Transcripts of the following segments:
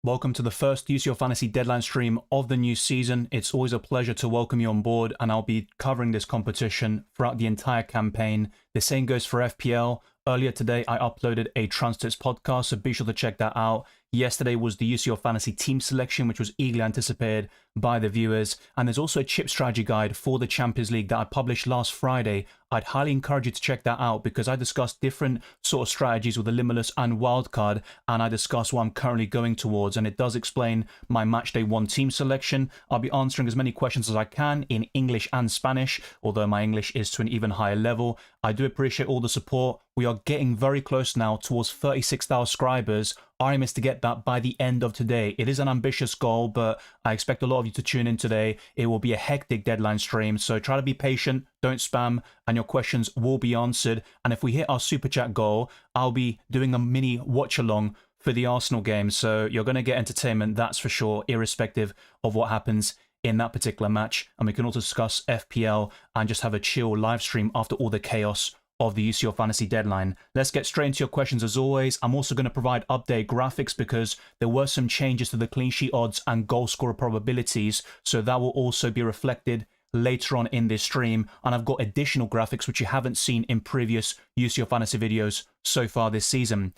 Welcome to the first UCL Fantasy Deadline stream of the new season. It's always a pleasure to welcome you on board, and I'll be covering this competition throughout the entire campaign. The same goes for FPL. Earlier today, I uploaded a Transfers podcast, so be sure to check that out. Yesterday was the UCL Fantasy team selection, which was eagerly anticipated by the viewers. And there's also a chip strategy guide for the Champions League that I published last Friday. I'd highly encourage you to check that out because I discussed different sort of strategies with the Limitless and Wildcard, and I discuss what I'm currently going towards. And it does explain my Matchday 1 team selection. I'll be answering as many questions as I can in English and Spanish, although my English is to an even higher level. I do appreciate all the support. We are getting very close now towards 36,000 subscribers. Our aim is to get that by the end of today. It is an ambitious goal, but I expect a lot of you to tune in today. It will be a hectic deadline stream, so try to be patient, don't spam, and your questions will be answered. And if we hit our super chat goal, I'll be doing a mini watch along for the Arsenal game. So you're going to get entertainment, that's for sure, irrespective of what happens in that particular match. And we can also discuss FPL and just have a chill live stream after all the chaos of the UCL Fantasy Deadline. Let's get straight into your questions as always. I'm also going to provide update graphics because there were some changes to the clean sheet odds and goal scorer probabilities, so that will also be reflected later on in this stream. And I've got additional graphics which you haven't seen in previous UCL Fantasy videos so far this season.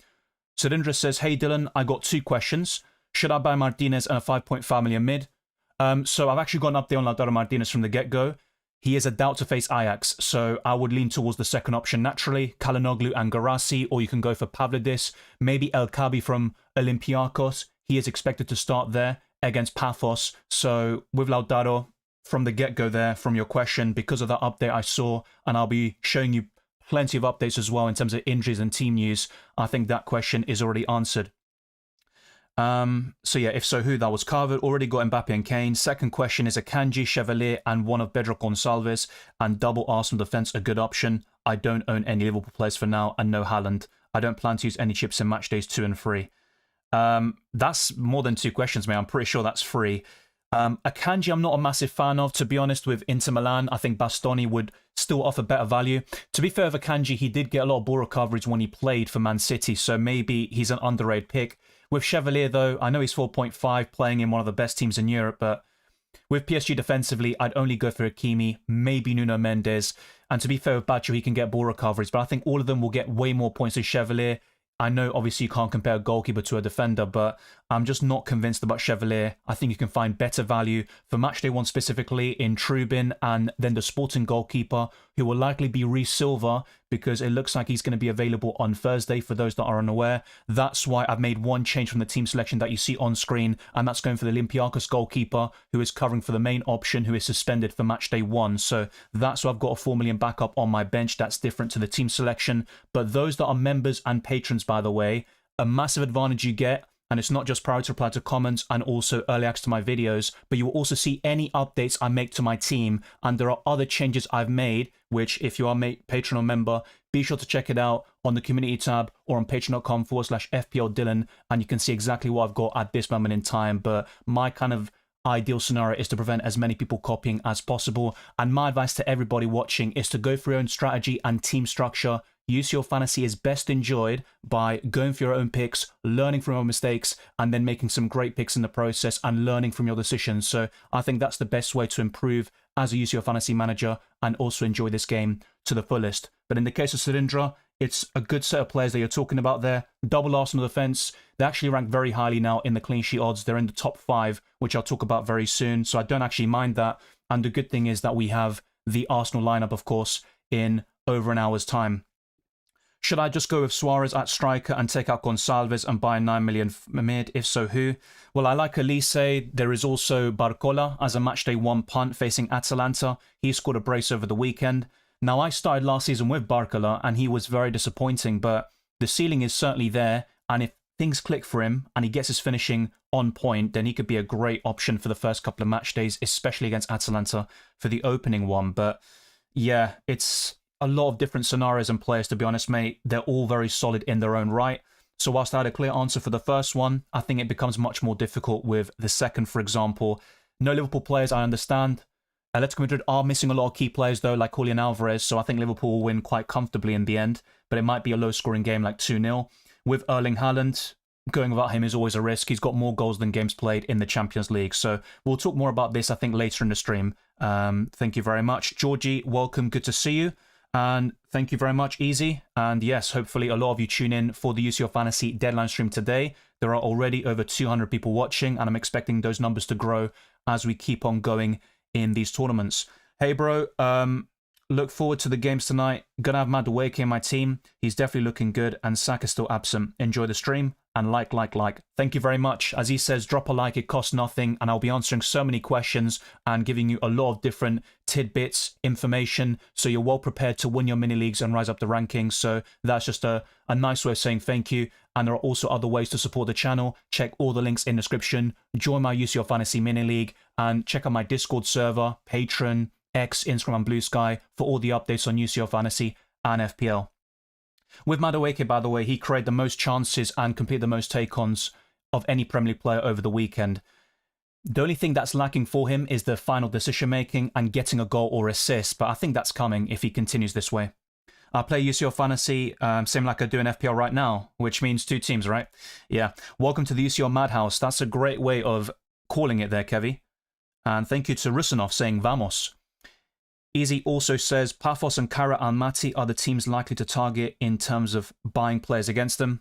Cylindra says, hey Dylan, I got 2 questions. Should I buy Martinez and a 5.5 million mid? So I've actually got an update on Lautaro Martinez from the get-go. He is a doubt to face Ajax, so I would lean towards the second option naturally, Kalinoglu and Garassi, or you can go for Pavlidis, maybe El Kabi from Olympiacos. He is expected to start there against Paphos. So with Lautaro from the get-go there, from your question, because of that update I saw, and I'll be showing you plenty of updates as well in terms of injuries and team news, I think that question is already answered. So yeah, if so, who? That was covered. Already got Mbappe and Kane. Second question is a Kanji, Chevalier, and one of Pedro Gonçalves, and double Arsenal defense a good option. I don't own any Liverpool players for now, and no Haaland. I don't plan to use any chips in match days 2 and 3. That's more than 2 questions, mate. I'm pretty sure that's 3. Akanji, I'm not a massive fan of, to be honest, with Inter Milan. I think Bastoni would still offer better value. To be fair with Akanji, he did get a lot of ball coverage when he played for Man City, so maybe he's an underrated pick. With Chevalier, though, I know he's 4.5, playing in one of the best teams in Europe, but with PSG defensively, I'd only go for Hakimi, maybe Nuno Mendes. And to be fair with Baggio, he can get ball coverage, but I think all of them will get way more points than Chevalier. I know, obviously, you can't compare a goalkeeper to a defender, but I'm just not convinced about Chevalier. I think you can find better value for Matchday 1 specifically in Trubin and then the Sporting goalkeeper, who will likely be Reece Silva, because it looks like he's going to be available on Thursday for those that are unaware. That's why I've made one change from the team selection that you see on screen, and that's going for the Olympiacos goalkeeper, who is covering for the main option, who is suspended for Matchday 1. So that's why I've got a 4 million backup on my bench. That's different to the team selection. But those that are members and patrons, by the way, a massive advantage you get. And it's not just priority reply to comments and also early access to my videos, but you will also see any updates I make to my team. And there are other changes I've made, which if you are a patron or member, be sure to check it out on the community tab or on patreon.com/FPLDylan. And you can see exactly what I've got at this moment in time. But my kind of ideal scenario is to prevent as many people copying as possible. And my advice to everybody watching is to go for your own strategy and team structure. UCL Fantasy is best enjoyed by going for your own picks, learning from your mistakes, and then making some great picks in the process and learning from your decisions. So I think that's the best way to improve as a UCL Fantasy manager and also enjoy this game to the fullest. But in the case of Cylindra, it's a good set of players that you're talking about there. Double Arsenal defense. They actually rank very highly now in the clean sheet odds. They're in the top 5, which I'll talk about very soon. So I don't actually mind that. And the good thing is that we have the Arsenal lineup, of course, in over an hour's time. Should I just go with Suarez at striker and take out Gonçalves and buy 9 million mid? If so, who? Well, I like Elise. There is also Barcola as a Matchday 1 punt facing Atalanta. He scored a brace over the weekend. Now, I started last season with Barcola and he was very disappointing, but the ceiling is certainly there. And if things click for him and he gets his finishing on point, then he could be a great option for the first couple of match days, especially against Atalanta for the opening one. But yeah, it's a lot of different scenarios and players, to be honest, mate. They're all very solid in their own right. So whilst I had a clear answer for the first one, I think it becomes much more difficult with the second, for example. No Liverpool players, I understand. Atletico Madrid are missing a lot of key players, though, like Julian Alvarez, so I think Liverpool will win quite comfortably in the end, but it might be a low-scoring game like 2-0. With Erling Haaland, going without him is always a risk. He's got more goals than games played in the Champions League. So we'll talk more about this, I think, later in the stream. Thank you very much. Georgie, welcome. Good to see you. And thank you very much, Easy. And yes, hopefully a lot of you tune in for the UCL Fantasy Deadline stream today. There are already over 200 people watching, and I'm expecting those numbers to grow as we keep on going in these tournaments. Hey, bro. Look forward to the games tonight. Gonna have Madueke in my team. He's definitely looking good, and Saka's still absent. Enjoy the stream, and like. Thank you very much. As he says, drop a like, it costs nothing, and I'll be answering so many questions and giving you a lot of different tidbits, information, so you're well prepared to win your mini leagues and rise up the rankings. So that's just a nice way of saying thank you. And there are also other ways to support the channel. Check all the links in the description. Join my UCL Fantasy Mini League, and check out my Discord server, Patreon, X, Instagram, and Blue Sky for all the updates on UCL Fantasy and FPL. With Madueke, by the way, he created the most chances and completed the most take-ons of any Premier League player over the weekend. The only thing that's lacking for him is the final decision-making and getting a goal or assist, but I think that's coming if he continues this way. I play UCL Fantasy, same like I do in FPL right now, which means 2 teams, right? Yeah. Welcome to the UCL Madhouse. That's a great way of calling it there, Kevy. And thank you to Rusanov saying Vamos. Easy also says Paphos and Kara Almaty are the teams likely to target in terms of buying players against them.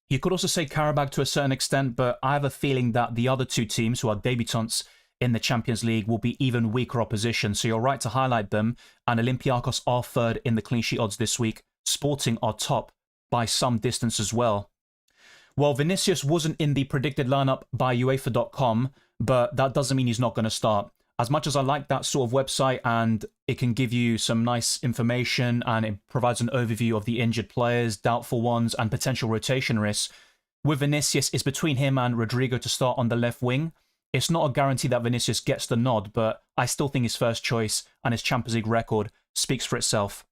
You could also say Karabag to a certain extent, but I have a feeling that the other 2 teams who are debutants in the Champions League will be even weaker opposition, so you're right to highlight them. And Olympiacos are 3rd in the clean sheet odds this week. Sporting are top by some distance as well. Well, Vinicius wasn't in the predicted lineup by UEFA.com, but that doesn't mean he's not going to start. As much as I like that sort of website and it can give you some nice information and it provides an overview of the injured players, doubtful ones, and potential rotation risks, with Vinicius, it's between him and Rodrigo to start on the left wing. It's not a guarantee that Vinicius gets the nod, but I still think his first choice and his Champions League record speaks for itself.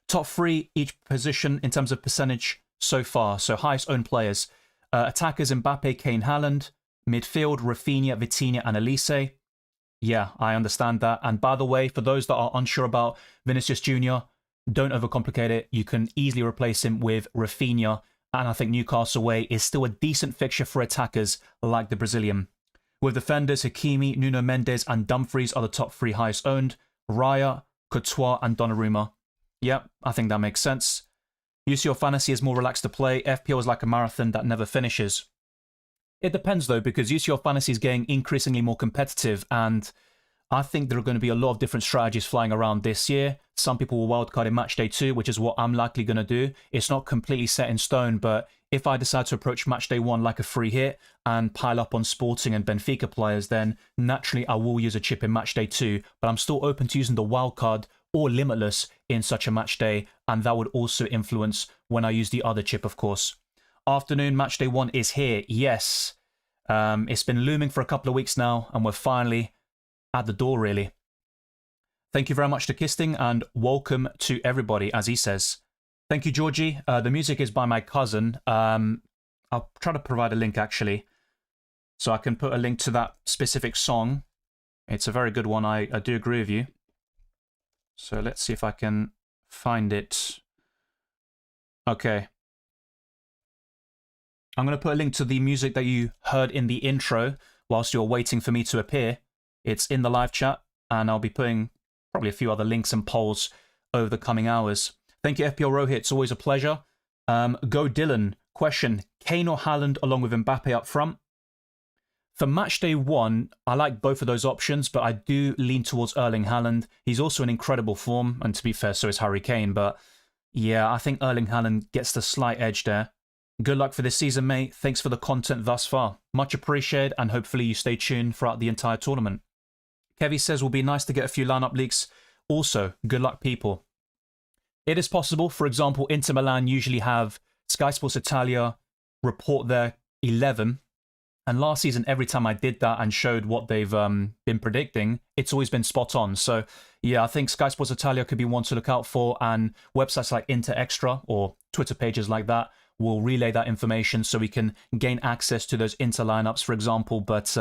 Top 3 each position in terms of percentage so far, so highest owned players. Attackers Mbappe, Kane, Haaland. Midfield, Rafinha, Vitinha, and Elise. Yeah, I understand that. And by the way, for those that are unsure about Vinicius Jr., don't overcomplicate it. You can easily replace him with Rafinha. And I think Newcastle away is still a decent fixture for attackers like the Brazilian. With defenders, Hakimi, Nuno Mendes, and Dumfries are the top 3 highest owned. Raya, Courtois, and Donnarumma. Yep, I think that makes sense. UCL Fantasy is more relaxed to play. FPL is like a marathon that never finishes. It depends though, because UCL Fantasy is getting increasingly more competitive, and I think there are going to be a lot of different strategies flying around this year. Some people will wildcard in Matchday 2, which is what I'm likely going to do. It's not completely set in stone, but if I decide to approach Matchday 1 like a free hit and pile up on Sporting and Benfica players, then naturally I will use a chip in Matchday 2, but I'm still open to using the wildcard or Limitless in such a Matchday, and that would also influence when I use the other chip, of course. Afternoon, Matchday 1 is here. Yes. It's been looming for a couple of weeks now, and we're finally at the door, really. Thank you very much to Kisting, and welcome to everybody, as he says. Thank you, Georgie. The music is by my cousin. I'll try to provide a link, actually, so I can put a link to that specific song. It's a very good one. I do agree with you. So let's see if I can find it. Okay. I'm going to put a link to the music that you heard in the intro whilst you're waiting for me to appear. It's in the live chat, and I'll be putting probably a few other links and polls over the coming hours. Thank you, FPL Rohit. It's always a pleasure. Go Dylan. Question, Kane or Haaland along with Mbappe up front? For Matchday 1, I like both of those options, but I do lean towards Erling Haaland. He's also in incredible form, and to be fair, so is Harry Kane. But yeah, I think Erling Haaland gets the slight edge there. Good luck for this season, mate. Thanks for the content thus far. Much appreciated, and hopefully you stay tuned throughout the entire tournament. Kevy says, will be nice to get a few lineup leaks. Also, good luck, people. It is possible. For example, Inter Milan usually have Sky Sports Italia report their 11. And last season, every time I did that and showed what they've been predicting, it's always been spot on. So, yeah, I think Sky Sports Italia could be one to look out for. And websites like Inter Extra or Twitter pages like that will relay that information so we can gain access to those Inter lineups, for example. But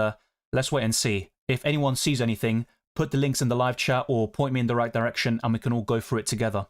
let's wait and see. If anyone sees anything, put the links in the live chat or point me in the right direction and we can all go through it together.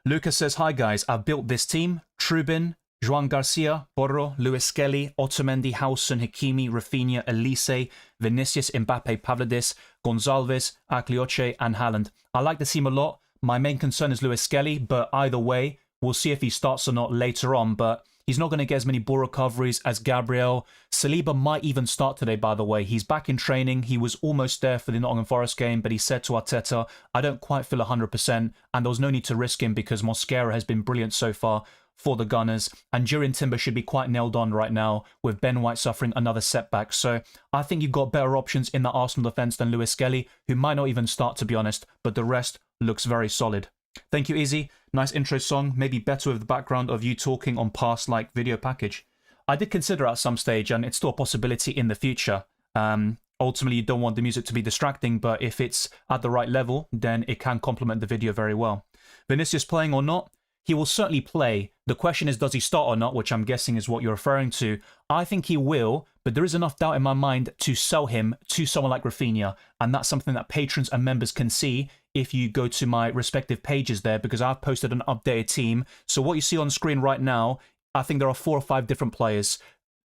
Lucas says, hi guys, I've built this team. Trubin, Joan Garcia, Porro, Luis Skelly, Otamendi, Howson, Hakimi, Rafinha, Elise, Vinicius, Mbappe, Pavlidis, Gonzalez, Aklioche, and Haaland. I like the team a lot. My main concern is Luis Skelly, but either way, we'll see if he starts or not later on. But he's not going to get as many ball recoveries as Gabriel. Saliba might even start today, by the way. He's back in training. He was almost there for the Nottingham Forest game, but he said to Arteta, I don't quite feel 100%, and there was no need to risk him because Mosquera has been brilliant so far for the Gunners, and Jurrien Timber should be quite nailed on right now with Ben White suffering another setback. So I think you've got better options in the Arsenal defence than Luis Skelly, who might not even start, to be honest, but the rest looks very solid. Thank you, Izzy. Nice intro song, maybe better with the background of you talking on past like video package. I did consider at some stage, and it's still a possibility in the future. Ultimately, you don't want the music to be distracting, but if it's at the right level, then it can complement the video very well. Vinicius playing or not? He will certainly play. The question is, does he start or not, which I'm guessing is what you're referring to. I think he will, but there is enough doubt in my mind to sell him to someone like Rafinha, and that's something that patrons and members can see if you go to my respective pages there, because I've posted an updated team. So what you see on screen right now, I think there are 4 or 5 different players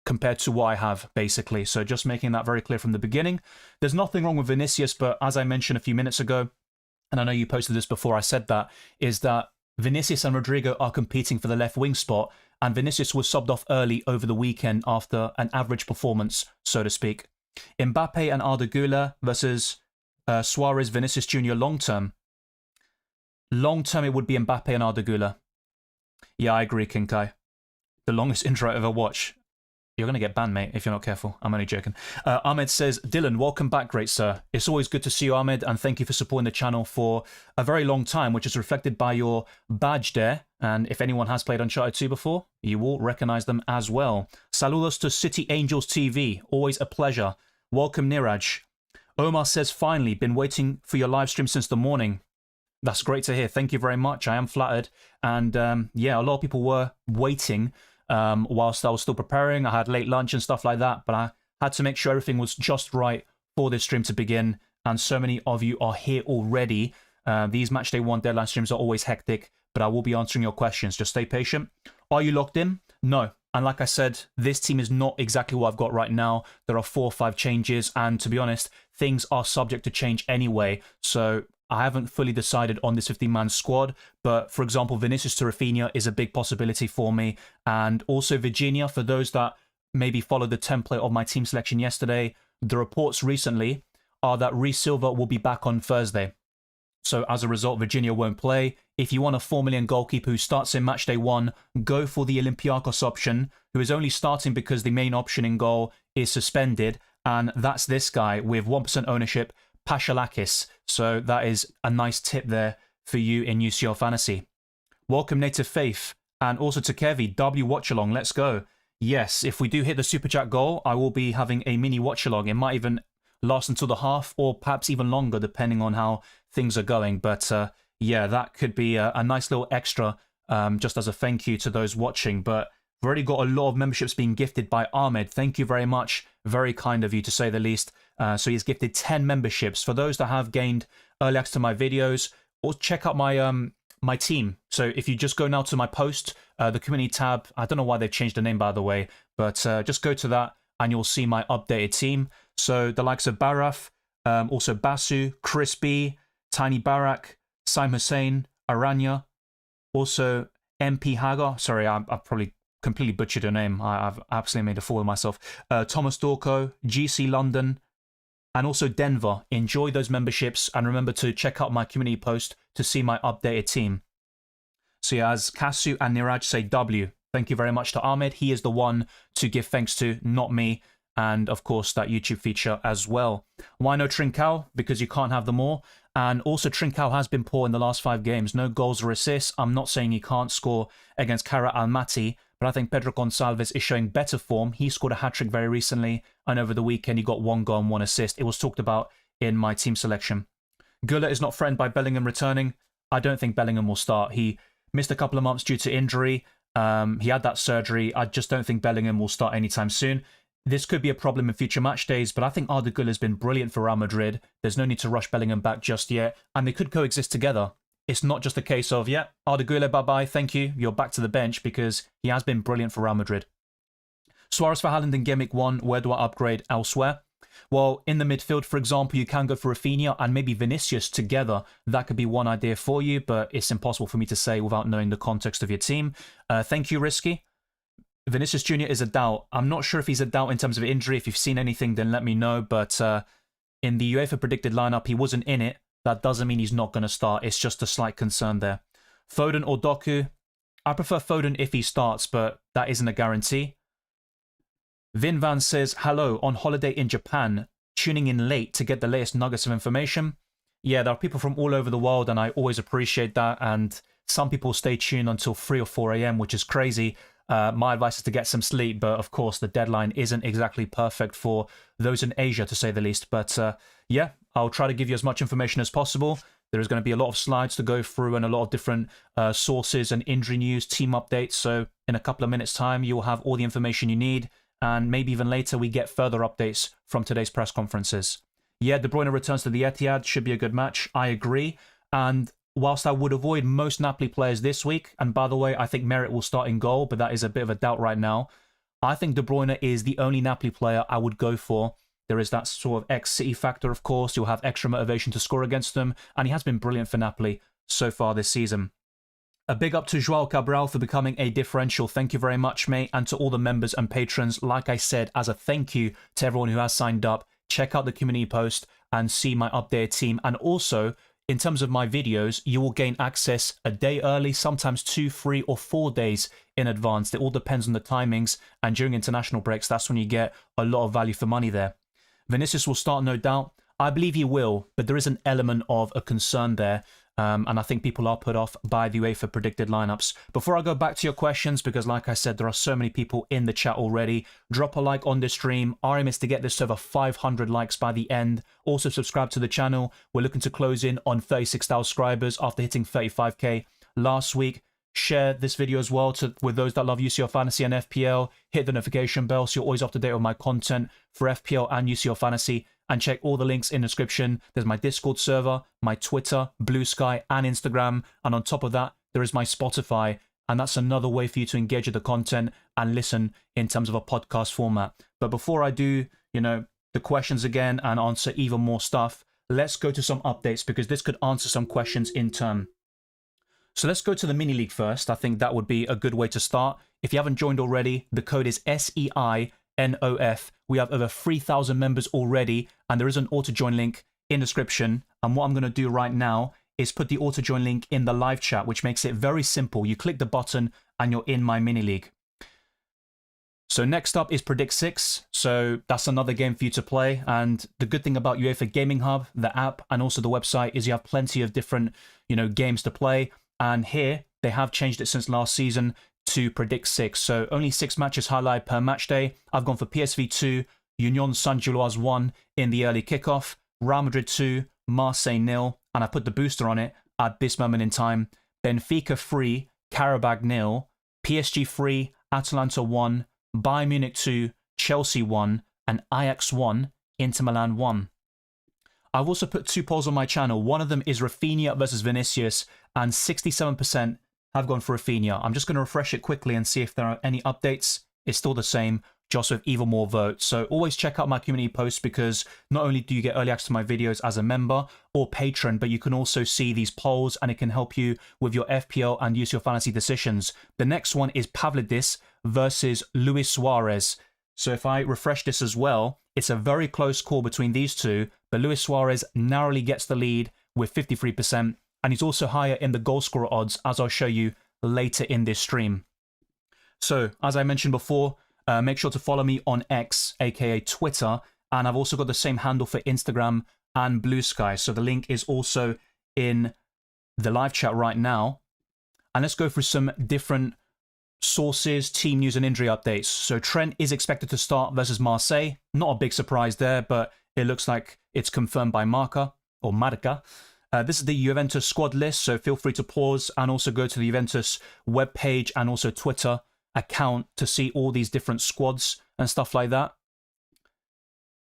compared to what I have, basically. So just making that very clear from the beginning. There's nothing wrong with Vinicius, but as I mentioned a few minutes ago, and I know you posted this before I said that, is that Vinicius and Rodrigo are competing for the left wing spot, and Vinicius was subbed off early over the weekend after an average performance, so to speak. Mbappe and Arda Güler versus Suarez, Vinicius Jr. long term. Long term, it would be Mbappe and Arda Güler. Yeah, I agree, Kinkai. The longest intro I ever watched. You're going to get banned, mate, if you're not careful. I'm only joking. Ahmed says, Dylan, welcome back, great sir. It's always good to see you, Ahmed, and thank you for supporting the channel for a very long time, which is reflected by your badge there. And if anyone has played Uncharted 2 before, you will recognize them as well. Saludos to City Angels TV. Always a pleasure. Welcome, Niraj. Omar says, finally, been waiting for your live stream since the morning. That's great to hear. Thank you very much. I am flattered. And yeah, a lot of people were waiting whilst I was still preparing. I had late lunch and stuff like that, but I had to make sure everything was just right for this stream to begin, and so many of you are here already. These Matchday 1 deadline streams are always hectic, but I will be answering your questions. Just stay patient. Are you locked in? No. And like I said, this team is not exactly what I've got right now. There are 4 or 5 changes, and to be honest, things are subject to change anyway, so I haven't fully decided on this 15-man squad, but for example, Vinicius to Rafinha is a big possibility for me, and also Virginia, for those that maybe followed the template of my team selection yesterday, the reports recently are that Reece Silva will be back on Thursday. So as a result, Virginia won't play. If you want a 4 million goalkeeper who starts in matchday 1, go for the Olympiakos option, who is only starting because the main option in goal is suspended, and that's this guy with 1% ownership, Pashalakis. So that is a nice tip there for you in UCL Fantasy. Welcome, Native Faith. And also to Kevi, W watch along. Let's go. Yes, if we do hit the Super Chat goal, I will be having a mini watch along. It might even last until the half, or perhaps even longer, depending on how things are going. But yeah, that could be a nice little extra just as a thank you to those watching. But we've already got a lot of memberships being gifted by Ahmed. Thank you very much. Very kind of you, to say the least. So he's gifted 10 memberships. For those that have gained early access to my videos, or check out my my team. So if you just go now to my post, the community tab, I don't know why they've changed the name, by the way, but just go to that and you'll see my updated team. So the likes of Baraf, also Basu, Chris B, Tiny Barak, Saim Hussein, Aranya, also MP Hagar. Sorry, I've probably completely butchered your name. I've absolutely made a fool of myself. Thomas Dorco, GC London, and also Denver. Enjoy those memberships, and remember to check out my community post to see my updated team. So yeah, as Kasu and Niraj say W, thank you very much to Ahmed. He is the one to give thanks to, not me. And of course, that YouTube feature as well. Why no Trincao? Because you can't have them all. And also, Trincao has been poor in the last 5 games. No goals or assists. I'm not saying he can't score against Kara Almaty, but I think Pedro Gonçalves is showing better form. He scored a hat-trick very recently, and over the weekend he got 1 goal and 1 assist. It was talked about in my team selection. Güler is not threatened by Bellingham returning. I don't think Bellingham will start. He missed a couple of months due to injury. He had that surgery. I just don't think Bellingham will start anytime soon. This could be a problem in future match days, but I think Arda Güler has been brilliant for Real Madrid. There's no need to rush Bellingham back just yet, and they could coexist together. it's not just a case of, yeah, Arda Güler, bye-bye, thank you, you're back to the bench, because he has been brilliant for Real Madrid. Suarez for Haaland in Gimmick 1, where do I upgrade elsewhere? Well, in the midfield, for example, you can go for Rafinha and maybe Vinicius together. That could be one idea for you, but it's impossible for me to say without knowing the context of your team. Thank you, Risky. Vinicius Jr. is a doubt. I'm not sure if he's a doubt in terms of injury. If you've seen anything, then let me know. But in the UEFA predicted lineup, he wasn't in it. That doesn't mean he's not going to start. It's just a slight concern there. Foden or Doku? I prefer Foden if he starts, but that isn't a guarantee. Vin Van says, hello, on holiday in Japan, tuning in late to get the latest nuggets of information. Yeah, there are people from all over the world, and I always appreciate that. And some people stay tuned until 3 or 4 a.m., which is crazy. My advice is to get some sleep, but of course, the deadline isn't exactly perfect for those in Asia, to say the least. But yeah, I'll try to give you as much information as possible. There is going to be a lot of slides to go through and a lot of different sources and injury news, team updates. So in a couple of minutes' time, you'll have all the information you need. And maybe even later we get further updates from today's press conferences. Yeah, De Bruyne returns to the Etihad. Should be a good match. I agree. And whilst I would avoid most Napoli players this week, and by the way, I think Merit will start in goal, but that is a bit of a doubt right now. I think De Bruyne is the only Napoli player I would go for. There is that sort of ex-City factor, of course. You'll have extra motivation to score against them. And he has been brilliant for Napoli so far this season. A big up to Joao Cabral for becoming a differential. Thank you very much, mate. And to all the members and patrons, like I said, as a thank you to everyone who has signed up, check out the community post and see my updated team. And also, in terms of my videos, you will gain access a day early, sometimes 2, 3, or 4 days in advance. It all depends on the timings. And during international breaks, that's when you get a lot of value for money there. Vinicius will start, no doubt. I believe he will, but there is an element of a concern there. And I think people are put off by the UEFA predicted lineups. Before I go back to your questions, because like I said, there are so many people in the chat already, drop a like on this stream. Our aim is to get this to over 500 likes by the end. Also subscribe to the channel. We're looking to close in on 36,000 subscribers after hitting 35k last week. Share this video as well with those that love UCL Fantasy and FPL. Hit the notification bell so you're always up to date with my content for FPL and UCL Fantasy. And check all the links in the description. There's my Discord server, my Twitter, Blue Sky, and Instagram. And on top of that, there is my Spotify. And that's another way for you to engage with the content and listen in terms of a podcast format. But before I do, the questions again and answer even more stuff, let's go to some updates because this could answer some questions in turn. So let's go to the mini league first. I think that would be a good way to start. If you haven't joined already, the code is SEINOF. We have over 3,000 members already, and there is an auto-join link in the description. And what I'm going to do right now is put the auto-join link in the live chat, which makes it very simple. You click the button, and you're in my mini-league. So next up is Predict 6. So that's another game for you to play. And the good thing about UEFA Gaming Hub, the app, and also the website is you have plenty of different, games to play. And here, they have changed it since last season to Predict 6. So only 6 matches highlighted per match day. I've gone for PSV 2, Union Saint-Gilloise 1 in the early kickoff, Real Madrid 2, Marseille 0, and I put the booster on it at this moment in time. Benfica 3, Karabakh 0, PSG 3, Atalanta 1, Bayern Munich 2, Chelsea 1, and Ajax 1, Inter Milan 1. I've also put 2 polls on my channel. One of them is Rafinha versus Vinicius, and 67% have gone for Rafinha. I'm just going to refresh it quickly and see if there are any updates. It's still the same, just with even more votes. So always check out my community posts because not only do you get early access to my videos as a member or patron, but you can also see these polls and it can help you with your FPL and UCL fantasy decisions. The next one is Pavlidis versus Luis Suarez. So if I refresh this as well, it's a very close call between these two, but Luis Suarez narrowly gets the lead with 53%, and he's also higher in the goal scorer odds, as I'll show you later in this stream. So, as I mentioned before, make sure to follow me on X, aka Twitter, and I've also got the same handle for Instagram and Blue Sky, so the link is also in the live chat right now. And let's go through some different sources, team news and injury updates. So Trent is expected to start versus Marseille. Not a big surprise there, but it looks like it's confirmed by Marca. This is the Juventus squad list, so feel free to pause and also go to the Juventus webpage and also Twitter account to see all these different squads and stuff like that.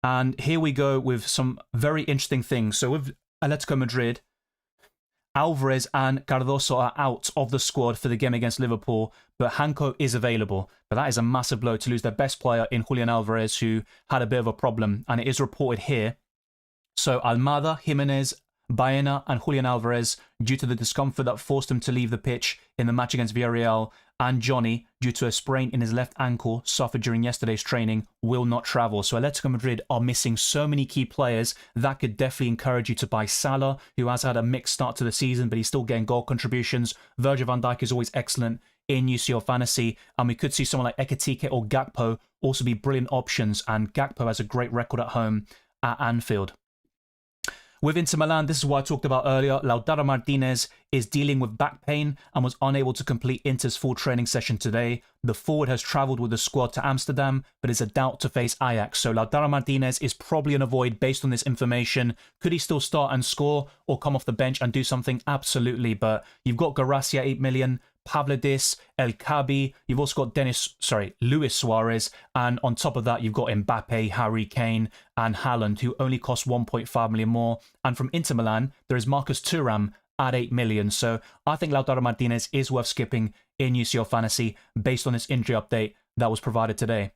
And here we go with some very interesting things. So with Atletico Madrid, Alvarez and Cardoso are out of the squad for the game against Liverpool, but Hanko is available. But that is a massive blow to lose their best player in Julian Alvarez, who had a bit of a problem, and it is reported here. So Almada, Jimenez, Baena and Julian Alvarez, due to the discomfort that forced him to leave the pitch in the match against Villarreal, and Johnny, due to a sprain in his left ankle suffered during yesterday's training, will not travel. So Atletico Madrid are missing so many key players. That could definitely encourage you to buy Salah, who has had a mixed start to the season, but he's still getting goal contributions. Virgil van Dijk is always excellent in UCL Fantasy, and we could see someone like Ekitike or Gakpo also be brilliant options, and Gakpo has a great record at home at Anfield. With Inter Milan, this is what I talked about earlier. Lautaro Martinez is dealing with back pain and was unable to complete Inter's full training session today. The forward has travelled with the squad to Amsterdam, but is a doubt to face Ajax. So Lautaro Martinez is probably an avoid based on this information. Could he still start and score or come off the bench and do something? Absolutely, but you've got Garcia 8 million, Pavlidis, El Kabi, you've also got Luis Suarez, and on top of that, you've got Mbappe, Harry Kane, and Haaland, who only cost 1.5 million more. And from Inter Milan, there is Marcus Thuram at 8 million. So I think Lautaro Martinez is worth skipping in UCL Fantasy based on this injury update that was provided today.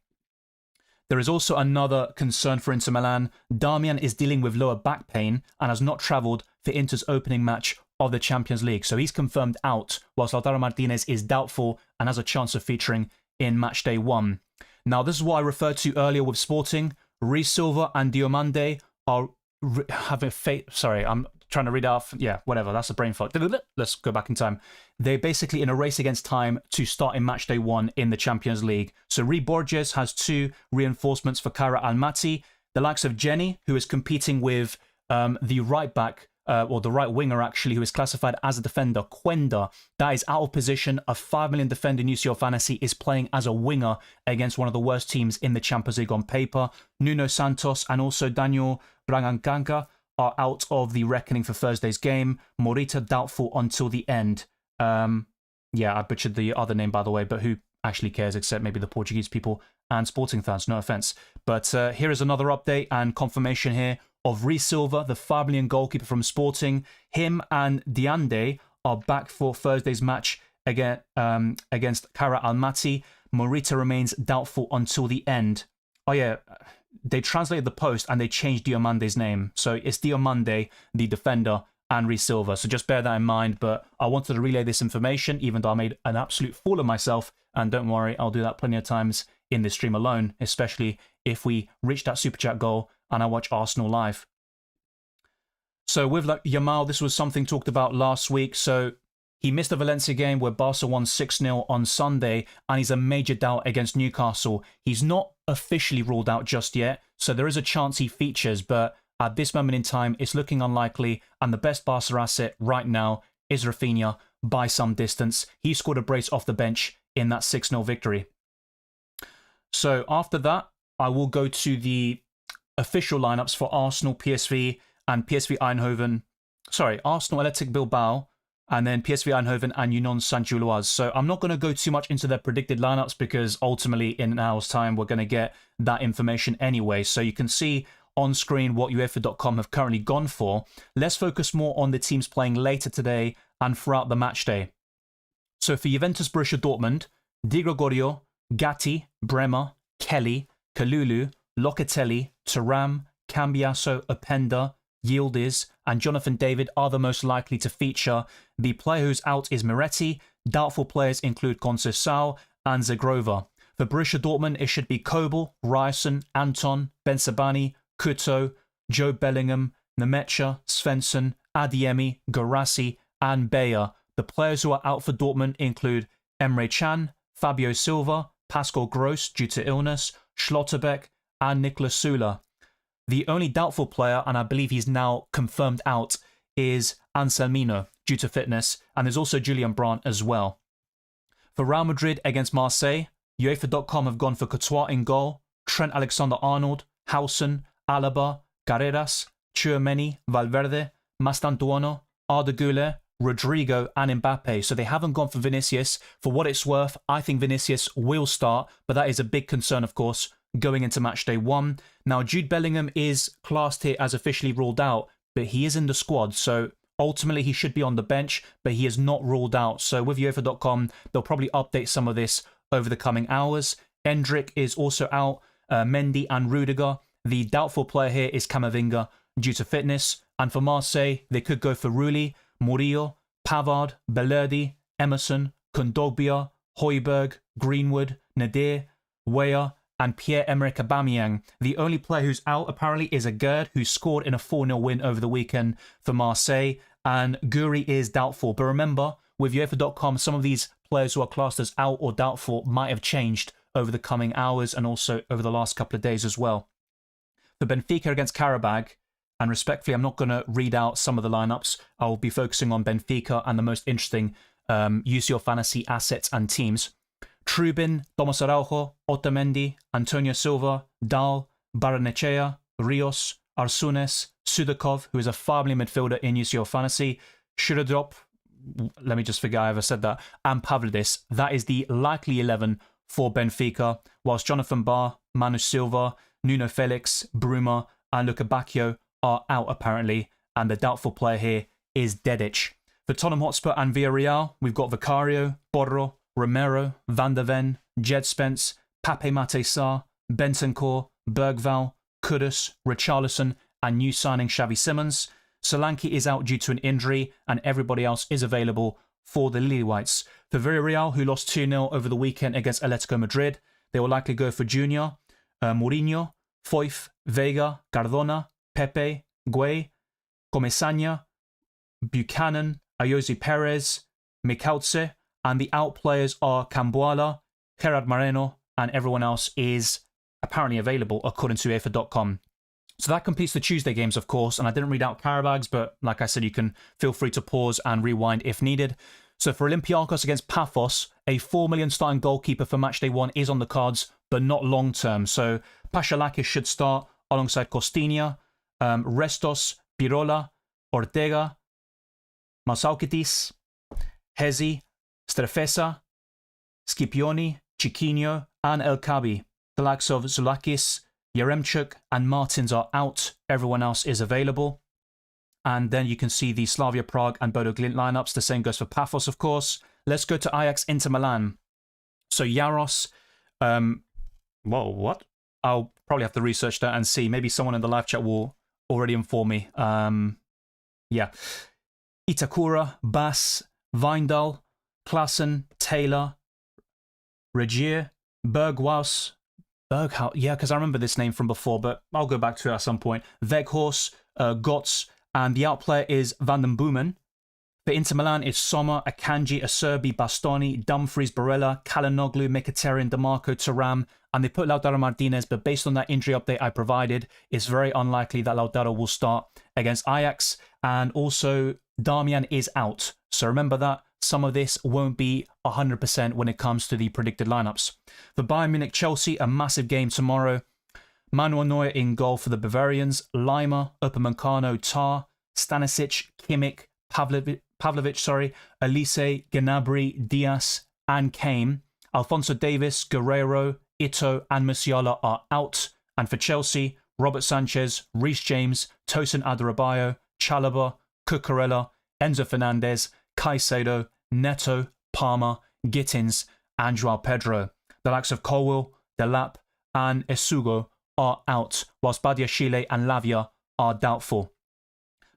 There is also another concern for Inter Milan. Darmian is dealing with lower back pain and has not travelled for Inter's opening match of the Champions League. So he's confirmed out, whilst Lautaro Martinez is doubtful and has a chance of featuring in Matchday 1. Now, this is what I referred to earlier with Sporting. Rhys Silva and Diomande are having Sorry, I'm trying to read off. Yeah, whatever. That's a brain fart. Let's go back in time. They're basically in a race against time to start in Matchday 1 in the Champions League. So Rui Borges has 2 reinforcements for Kara Almaty. The likes of Jenny, who is competing with the right back, or the right winger actually, who is classified as a defender, Quenda, that is out of position. A 5 million defender in UCL Fantasy is playing as a winger against one of the worst teams in the Champions League on paper. Nuno Santos and also Daniel Branganganka are out of the reckoning for Thursday's game. Morita doubtful until the end. Yeah, I butchered the other name, by the way, but who actually cares except maybe the Portuguese people and Sporting fans, no offense. But here is another update and confirmation here of Rhys Silva, the 5 million goalkeeper from Sporting. Him and Diande are back for Thursday's match against Kara Almaty. Morita remains doubtful until the end. Oh yeah, they translated the post and they changed Diomande's name. So it's Diomande, the defender, and Rhys Silva. So just bear that in mind. But I wanted to relay this information, even though I made an absolute fool of myself. And don't worry, I'll do that plenty of times in this stream alone, especially if we reach that Super Chat goal and I watch Arsenal live. So with Yamal, this was something talked about last week. So he missed the Valencia game where Barca won 6-0 on Sunday, and he's a major doubt against Newcastle. He's not officially ruled out just yet, so there is a chance he features, but at this moment in time, it's looking unlikely, and the best Barca asset right now is Rafinha by some distance. He scored a brace off the bench in that 6-0 victory. So after that, I will go to the official lineups for Arsenal, PSV, and PSV Eindhoven. Sorry, Arsenal, Athletic Bilbao, and then PSV Eindhoven and Union Saint-Gilloise. So I'm not going to go too much into their predicted lineups because ultimately in an hour's time we're going to get that information anyway. So you can see on screen what UEFA.com have currently gone for. Let's focus more on the teams playing later today and throughout the match day. So for Juventus Borussia Dortmund, Di Gregorio, Gatti, Bremer, Kelly, Kalulu, Locatelli, Thuram, Cambiaso, Openda, Yildiz, and Jonathan David are the most likely to feature. The player who's out is Miretti. Doubtful players include Conceição and Zagrova. For Borussia Dortmund, it should be Kobel, Ryerson, Anton, Bensabani, Kuto, Joe Bellingham, Nemecha, Svensson, Adeyemi, Guirassy, and Bayer. The players who are out for Dortmund include Emre Can, Fabio Silva, Pascal Gross due to illness, Schlotterbeck, and Niklas Süle. The only doubtful player, and I believe he's now confirmed out, is Anselmino due to fitness, and there's also Julian Brandt as well. For Real Madrid against Marseille, UEFA.com have gone for Courtois in goal, Trent Alexander-Arnold, Howson, Alaba, Carreras, Tchouameni, Valverde, Mastantuono, Arda Güler, Rodrigo and Mbappe. So they haven't gone for Vinicius. For what it's worth, I think Vinicius will start, but that is a big concern, of course, going into Matchday 1. Now, Jude Bellingham is classed here as officially ruled out, but he is in the squad, so Ultimately, he should be on the bench, but he is not ruled out. So with UEFA.com, they'll probably update some of this over the coming hours. Endrick is also out, Mendy and Rudiger. The doubtful player here is Camavinga due to fitness. And for Marseille, they could go for Rulli, Murillo, Pavard, Belerdi, Emerson, Kondogbia, Højbjerg, Greenwood, Nadir, Weah, and Pierre-Emerick Aubameyang. The only player who's out apparently is Agüerd, who scored in a 4-0 win over the weekend for Marseille, and Guri is doubtful. But remember, with UEFA.com, some of these players who are classed as out or doubtful might have changed over the coming hours and also over the last couple of days as well. For Benfica against Qarabağ, and respectfully, I'm not going to read out some of the lineups. I'll be focusing on Benfica and the most interesting UCL Fantasy assets and teams. Trubin, Thomas Araujo, Otamendi, Antonio Silva, Dal, Barrenechea, Rios, Arsunes, Sudakov, who is a family midfielder in UCL Fantasy, Shudadrop, let me just figure I ever said that, and Pavlidis. That is the likely 11 for Benfica, whilst Jonathan Barr, Manu Silva, Nuno Felix, Bruma, and Luka Bacchio are out apparently, and the doubtful player here is Dedic. For Tottenham Hotspur and Villarreal, we've got Vicario, Borro, Romero, Van der Ven, Jed Spence, Pape Mate Sarr, Bentancur, Bergval, Kudus, Richarlison, and new signing Xavi Simons. Solanke is out due to an injury, and everybody else is available for the Lily Whites. For Villarreal, who lost 2-0 over the weekend against Atletico Madrid, they will likely go for Junior, Mourinho, Foyth, Vega, Cardona, Pepe, Gueye, Comesaña, Buchanan, Ayoze Perez, Mikauze, and the out players are Cambuala, Gerard Moreno, and everyone else is apparently available according to UEFA.com. So that completes the Tuesday games, of course, and I didn't read out Qarabağ's, but like I said, you can feel free to pause and rewind if needed. So for Olympiacos against Paphos, a 4 million starting goalkeeper for Matchday 1 is on the cards, but not long term. So Paschalakis should start alongside Costinha, Restos, Pirola, Ortega, Masaukitis, Hezi, Strefesa, Scipioni, Chiquinho, and El Kabi. The likes of Zulakis, Yaremchuk, and Martins are out. Everyone else is available. And then you can see the Slavia Prague and Bodo Glimt lineups. The same goes for Paphos, of course. Let's go to Ajax Inter Milan. So Jaros, what? I'll probably have to research that and see. Maybe someone in the live chat will already inform me. Yeah. Itakura, Bass, Weindal, Klaassen, Taylor, Regier, Berghaus, yeah, because I remember this name from before, but I'll go back to it at some point. Weghorst, Gotts, and the outplayer is Van den Boomen. For Inter Milan, it's Sommer, Akanji, Acerbi, Bastoni, Dumfries, Barella, Kalanoglu, Mkhitaryan, DeMarco, Thuram, and they put Lautaro Martinez, but based on that injury update I provided, it's very unlikely that Lautaro will start against Ajax, and also Darmian is out. So remember that. Some of this won't be 100% when it comes to the predicted lineups. For Bayern Munich Chelsea, a massive game tomorrow. Manuel Neuer in goal for the Bavarians, Lima, Upamecano, Tar, Stanisic, Kimmich, Pavlovic, Elise, Gnabry, Diaz, and Kane. Alphonso Davies, Guerrero, Ito, and Musiala are out. And for Chelsea, Robert Sanchez, Reece James, Tosin Adarabioyo, Chalobah, Cucurella, Enzo Fernandez, Caicedo, Neto, Palmer, Gittins, and Joao Pedro. The likes of Colwill, Delap, and Esugo are out, whilst Badiashile and Lavia are doubtful.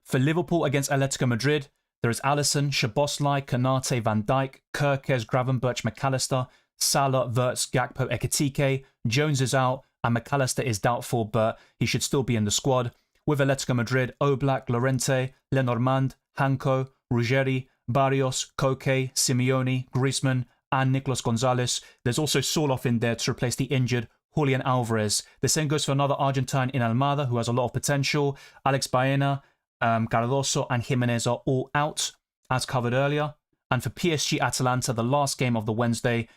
For Liverpool against Atletico Madrid, there is Alisson, Szoboszlai, Konate, Van Dijk, Kerkez, Gravenberch, McAllister, Salah, Wirtz, Gakpo, Ekitike. Jones is out, and McAllister is doubtful, but he should still be in the squad. With Atletico Madrid, Oblak, Llorente, Lenormand, Hanko, Ruggeri, Barrios, Koke, Simeone, Griezmann, and Nicolas Gonzalez. There's also Soloff in there to replace the injured Julian Alvarez. The same goes for another Argentine in Almada who has a lot of potential. Alex Baena, Cardoso, and Jimenez are all out, as covered earlier. And for PSG Atalanta, the last game of the Wednesday,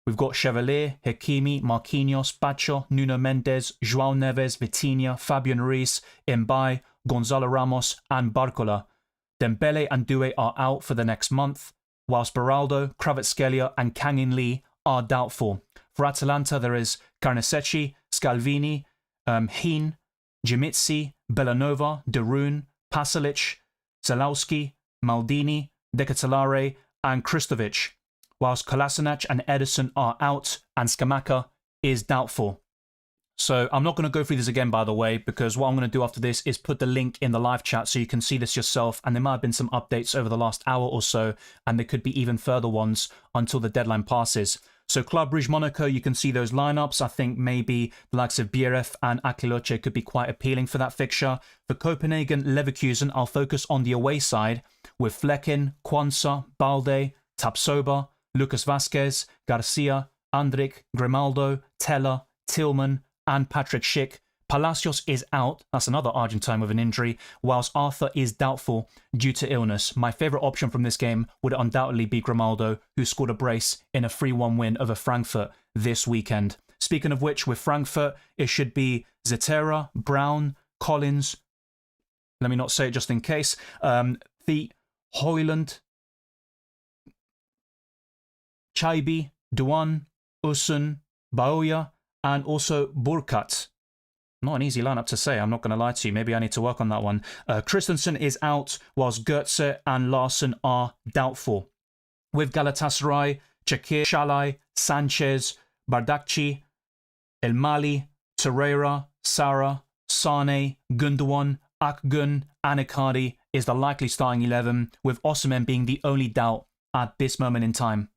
we've got Chevalier, Hakimi, Marquinhos, Bacho, Nuno Mendes, João Neves, Vitinha, Fabian Ruiz, Mbaye, Gonzalo Ramos, and Barcola. Dembele and Doué are out for the next month, whilst Beraldo, Kvaratskhelia, and Kang-in Lee are doubtful. For Atalanta, there is Carnesecchi, Scalvini, Heen, Jimitsi, Belanova, Darun, Pasalic, Zalowski, Maldini, De Ketelaere, and Kristovic, whilst Kolasinac and Ederson are out, and Scamacca is doubtful. So I'm not going to go through this again, by the way, because what I'm going to do after this is put the link in the live chat so you can see this yourself, and there might have been some updates over the last hour or so, and there could be even further ones until the deadline passes. So Club Brugge Monaco, you can see those lineups. I think maybe the likes of Bieref and Akiloche could be quite appealing for that fixture. For Copenhagen Leverkusen, I'll focus on the away side with Flecken, Kwanzaa, Balde, Tapsoba, Lucas Vazquez, Garcia, Andrik, Grimaldo, Teller, Tillman, and Patrick Schick. Palacios is out, that's another Argentine with an injury, whilst Arthur is doubtful due to illness. My favourite option from this game would undoubtedly be Grimaldo, who scored a brace in a 3-1 win over Frankfurt this weekend. Speaking of which, with Frankfurt, it should be Zetera, Brown, Collins, let me not say it just in case, Thiedt, Højlund, Chaibi, Duan, Usun, Baoya, and also Burkhardt. Not an easy lineup to say, I'm not going to lie to you. Maybe I need to work on that one. Christensen is out, whilst Goetze and Larson are doubtful. With Galatasaray, Çakır, Shalai, Sanchez, Bardakci, El Mali, Torreira, Sara, Sane, Gundogan, Akgun, and Icardi is the likely starting 11, with Osimhen being the only doubt at this moment in time.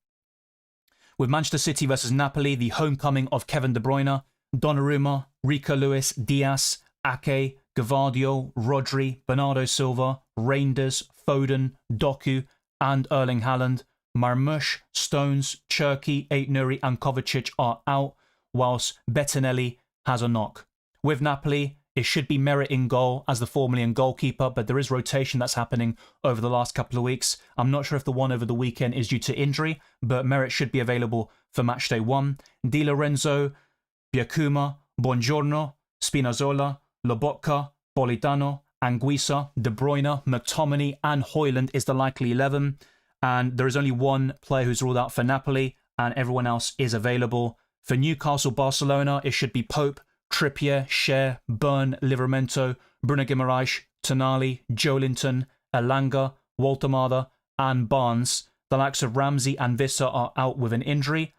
With Manchester City versus Napoli, the homecoming of Kevin De Bruyne, Donnarumma, Rico Lewis, Diaz, Ake, Gvardiol, Rodri, Bernardo Silva, Reinders, Foden, Doku, and Erling Haaland. Marmoush, Stones, Cherki, Aït-Nouri, and Kovacic are out, whilst Bettinelli has a knock. With Napoli, it should be Merit in goal as the $4 million goalkeeper, but there is rotation that's happening over the last couple of weeks. I'm not sure if the one over the weekend is due to injury, but Merit should be available for Matchday 1. Di Lorenzo, Biakuma, Buongiorno, Spinazzola, Lobotka, Politano, Anguissa, De Bruyne, McTominay, and Højlund is the likely 11. And there is only one player who's ruled out for Napoli, and everyone else is available. For Newcastle Barcelona, it should be Pope, Trippier, Cher, Byrne, Livramento, Bruno Guimaraes, Tonali, Joelinton, Elanga, Waltemada, and Barnes. The likes of Ramsey and Visser are out with an injury,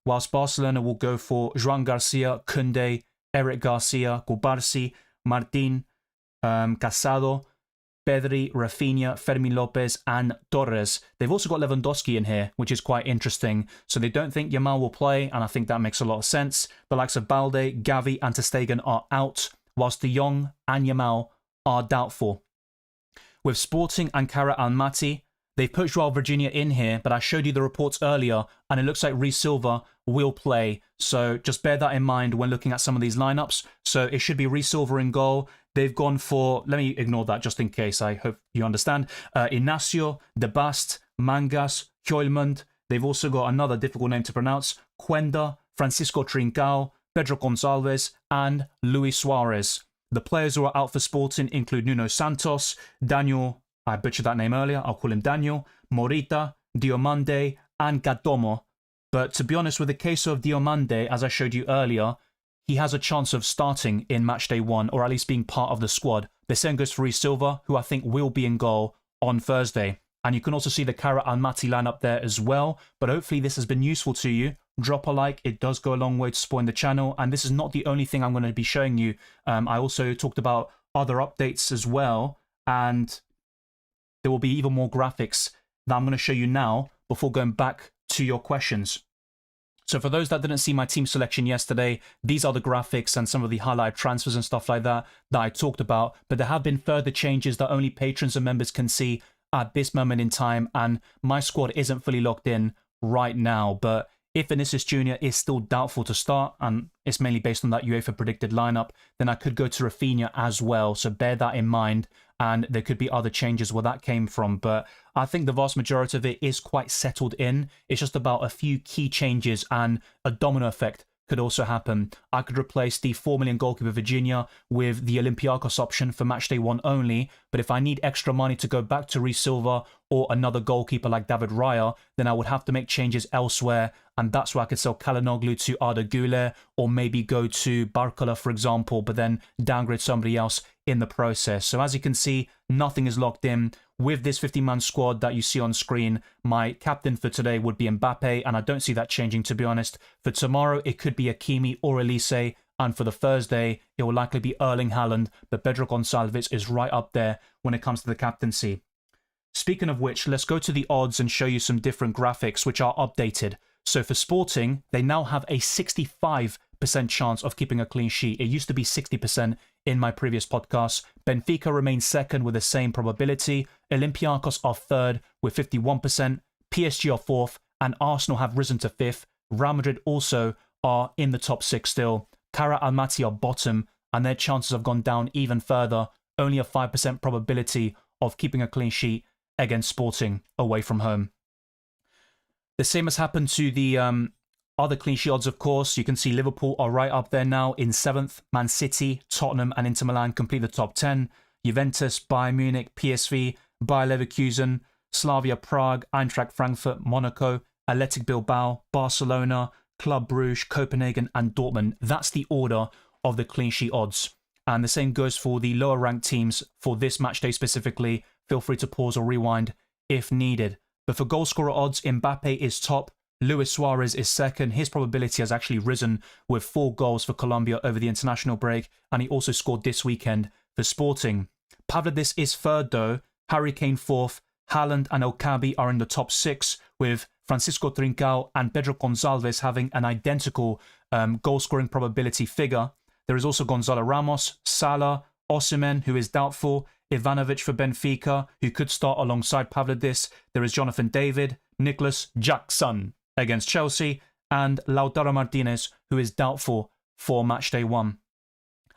whilst Barcelona will go for Joan Garcia, Koundé, Eric Garcia, Cubarsí, Martín, Casado, Pedri, Rafinha, Fermín López, and Torres. They've also got Lewandowski in here, which is quite interesting. So they don't think Yamal will play, and I think that makes a lot of sense. The likes of Balde, Gavi, and ter Stegen are out, whilst De Jong and Yamal are doubtful. With Sporting Ankara Almaty, they've put Joao Virginia in here, but I showed you the reports earlier, and it looks like Reece Silva will play. So just bear that in mind when looking at some of these lineups. So it should be Reece Silva in goal. They've gone for, let me ignore that just in case, I hope you understand. Inacio, De Bast, Mangas, Hjulmand. They've also got another difficult name to pronounce, Cuenda, Francisco Trincao, Pedro Gonçalves, and Luis Suarez. The players who are out for Sporting include Nuno Santos, Daniel, I butchered that name earlier, I'll call him Daniel, Morita, Diomande, and Gadomo. But to be honest, with the case of Diomande, as I showed you earlier, he has a chance of starting in Matchday 1, or at least being part of the squad. The same goes for Reece Silva, who I think will be in goal on Thursday. And you can also see the Kara Almaty lineup there as well. But hopefully this has been useful to you. Drop a like, it does go a long way to supporting the channel. And this is not the only thing I'm going to be showing you. I also talked about other updates as well. And there will be even more graphics that I'm going to show you now before going back to your questions. So for those that didn't see my team selection yesterday, these are the graphics and some of the highlight transfers and stuff like that I talked about. But there have been further changes that only patrons and members can see at this moment in time. And my squad isn't fully locked in right now. But if Vinicius Jr. is still doubtful to start, and it's mainly based on that UEFA predicted lineup, then I could go to Rafinha as well. So bear that in mind. And there could be other changes where that came from. But I think the vast majority of it is quite settled in. It's just about a few key changes, and a domino effect could also happen. I could replace the $4 million goalkeeper Virginia with the Olympiacos option for Matchday 1 only. But if I need extra money to go back to Reece Silva or another goalkeeper like David Raya, then I would have to make changes elsewhere. And that's where I could sell Kalinoglu to Arda Güler, or maybe go to Barcola, for example, but then downgrade somebody else in the process. So as you can see, nothing is locked in. With this 50-man squad that you see on screen, my captain for today would be Mbappe, and I don't see that changing, to be honest. For tomorrow, it could be Hakimi or Elise, and for the Thursday, it will likely be Erling Haaland, but Pedro Gonçalves is right up there when it comes to the captaincy. Speaking of which, let's go to the odds and show you some different graphics which are updated. So for Sporting, they now have a 65% chance of keeping a clean sheet. It used to be 60% in my previous podcast. Benfica remains second with the same probability. Olympiacos are third with 51%. PSG are fourth, and Arsenal have risen to fifth. Real Madrid also are in the top six still. Kara Almaty are bottom, and their chances have gone down even further. Only a 5% probability of keeping a clean sheet against Sporting away from home. The same has happened to the other clean sheet odds, of course. You can see Liverpool are right up there now in 7th. Man City, Tottenham and Inter Milan complete the top 10. Juventus, Bayern Munich, PSV, Bayer Leverkusen, Slavia Prague, Eintracht Frankfurt, Monaco, Athletic Bilbao, Barcelona, Club Brugge, Copenhagen and Dortmund. That's the order of the clean sheet odds. And the same goes for the lower ranked teams for this match day specifically. Feel free to pause or rewind if needed. But for goal scorer odds, Mbappe is top. Luis Suarez is second. His probability has actually risen with 4 goals for Colombia over the international break. And he also scored this weekend for Sporting. Pavlidis is third though. Harry Kane fourth. Haaland and Okabi are in the top 6 with Francisco Trincao and Pedro Gonçalves having an identical goal scoring probability figure. There is also Gonzalo Ramos, Salah, Osimhen, who is doubtful, Ivanovic for Benfica, who could start alongside Pavlidis. There is Jonathan David, Nicholas Jackson against Chelsea, and Lautaro Martinez, who is doubtful for matchday 1.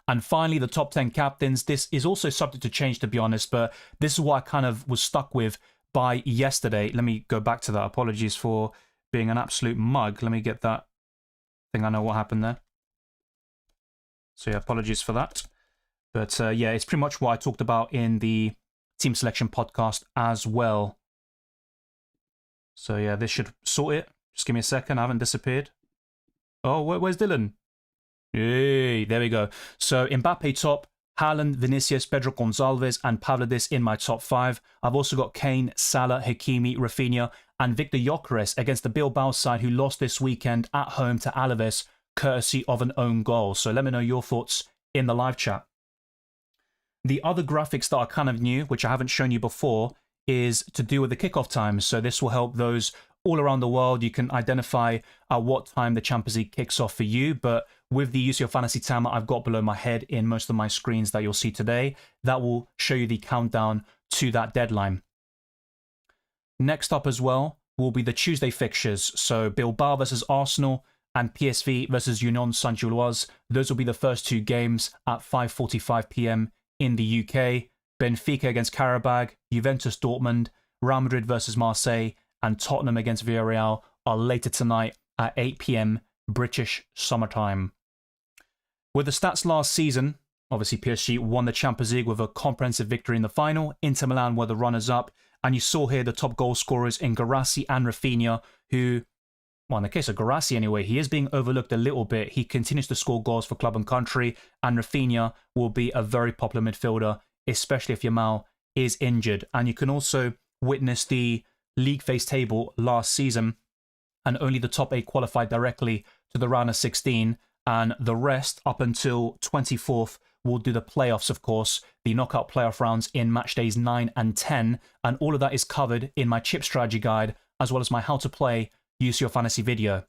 And finally, the top 10 captains. This is also subject to change, to be honest, but this is what I kind of was stuck with by yesterday. Let me go back to that. Apologies for being an absolute mug. Let me get that. I think I know what happened there. So yeah, apologies for that. But yeah, it's pretty much what I talked about in the team selection podcast as well. So yeah, this should sort it. Just give me a second. I haven't disappeared. Oh, where's Dylan? Hey, there we go. So Mbappe top, Haaland, Vinicius, Pedro Gonçalves and Pavlidis in my top 5. I've also got Kane, Salah, Hakimi, Rafinha and Victor Gyökeres against the Bilbao side who lost this weekend at home to Alaves courtesy of an own goal. So let me know your thoughts in the live chat. The other graphics that are kind of new, which I haven't shown you before, is to do with the kickoff times. So this will help those all around the world. You can identify at what time the Champions League kicks off for you. But with the UCL Fantasy timer I've got below my head in most of my screens that you'll see today, that will show you the countdown to that deadline. Next up as well will be the Tuesday fixtures. So Bilbao versus Arsenal and PSV versus Union Saint-Gilloise. Those will be the first 2 games at 5:45 p.m. in the UK. Benfica against Karabag, Juventus Dortmund, Real Madrid versus Marseille, and Tottenham against Villarreal are later tonight at 8 p.m. British summertime. With the stats last season, obviously PSG won the Champions League with a comprehensive victory in the final. Inter Milan were the runners-up, and you saw here the top goal scorers in Guirassy and Rafinha, who, well, in the case of Guirassy anyway, he is being overlooked a little bit. He continues to score goals for club and country, and Rafinha will be a very popular midfielder, especially if Yamal is injured. And you can also witness the league phase table last season, and only the top 8 qualified directly to the round of 16, and the rest up until 24th will do the playoffs, of course, the knockout playoff rounds in match days 9 and 10, and all of that is covered in my chip strategy guide, as well as my how to play UCL Fantasy video.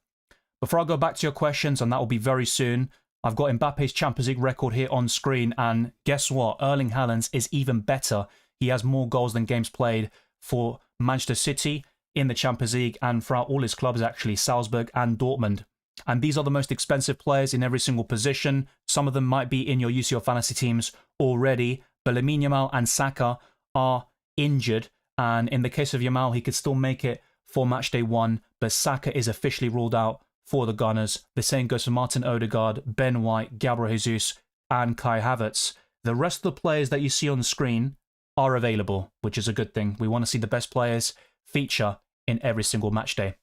Before I go back to your questions, and that will be very soon, I've got Mbappe's Champions League record here on screen, and guess what? Erling Haaland's is even better. He has more goals than games played for Manchester City in the Champions League and throughout all his clubs, actually, Salzburg and Dortmund. And these are the most expensive players in every single position. Some of them might be in your UCL Fantasy teams already, but Lamine Yamal and Saka are injured, and in the case of Yamal, he could still make it for matchday 1, but Saka is officially ruled out for the Gunners. The same goes for Martin Odegaard, Ben White, Gabriel Jesus, and Kai Havertz. The rest of the players that you see on the screen are available, which is a good thing. We want to see the best players feature in every single match day.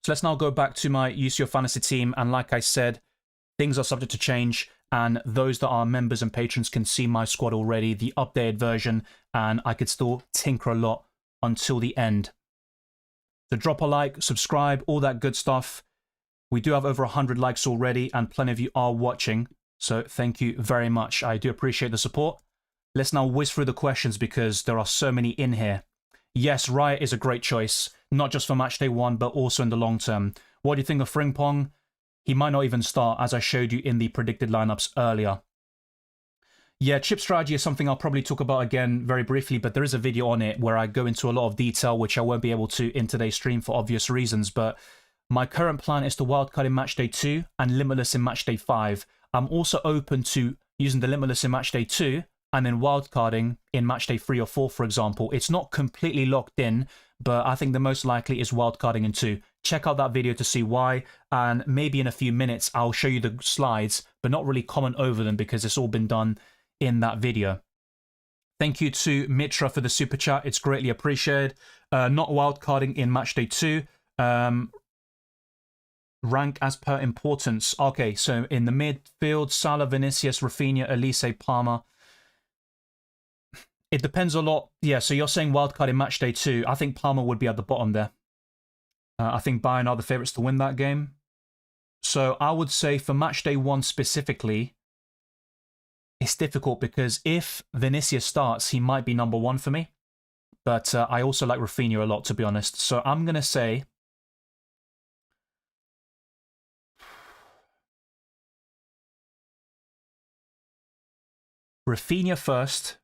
So let's now go back to my UCL Fantasy team. And like I said, things are subject to change. And those that are members and patrons can see my squad already, the updated version. And I could still tinker a lot until the end. So drop a like, subscribe, all that good stuff. We do have over 100 likes already, and plenty of you are watching. So thank you very much. I do appreciate the support. Let's now whiz through the questions because there are so many in here. Yes, Riot is a great choice, not just for matchday 1, but also in the long term. What do you think of Frimpong? He might not even start, as I showed you in the predicted lineups earlier. Yeah, chip strategy is something I'll probably talk about again very briefly, but there is a video on it where I go into a lot of detail, which I won't be able to in today's stream for obvious reasons. But my current plan is to wildcard in matchday 2 and limitless in matchday 5. I'm also open to using the limitless in matchday 2 and then wildcarding in matchday 3 or 4, for example. It's not completely locked in, but I think the most likely is wildcarding in 2. Check out that video to see why, and maybe in a few minutes I'll show you the slides, but not really comment over them because it's all been done in that video. Thank you to Mitra for the super chat. It's greatly appreciated. Not wildcarding in matchday 2. Rank as per importance. Okay, so in the midfield, Salah, Vinicius, Rafinha, Elise, Palmer. It depends a lot. Yeah, so you're saying wildcard in matchday 2. I think Palmer would be at the bottom there. I think Bayern are the favourites to win that game. So I would say for matchday 1 specifically, it's difficult because if Vinicius starts, he might be number 1 for me. But I also like Rafinha a lot, to be honest. So I'm going to say Rafinha first,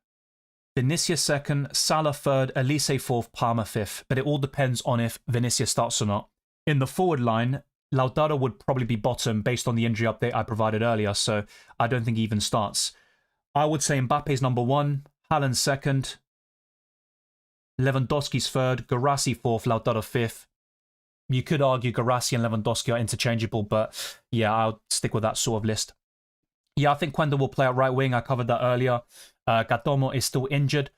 Vinicius second, Salah third, Elise 4th, Palmer 5th. But it all depends on if Vinicius starts or not. In the forward line, Lautaro would probably be bottom based on the injury update I provided earlier, so I don't think he even starts. I would say Mbappe's number 1, Haaland second, Lewandowski's third, Guirassy 4th, Lautaro 5th. You could argue Guirassy and Lewandowski are interchangeable, but yeah, I'll stick with that sort of list. Yeah, I think Quenda will play at right wing. I covered that earlier. Gatomo is still injured.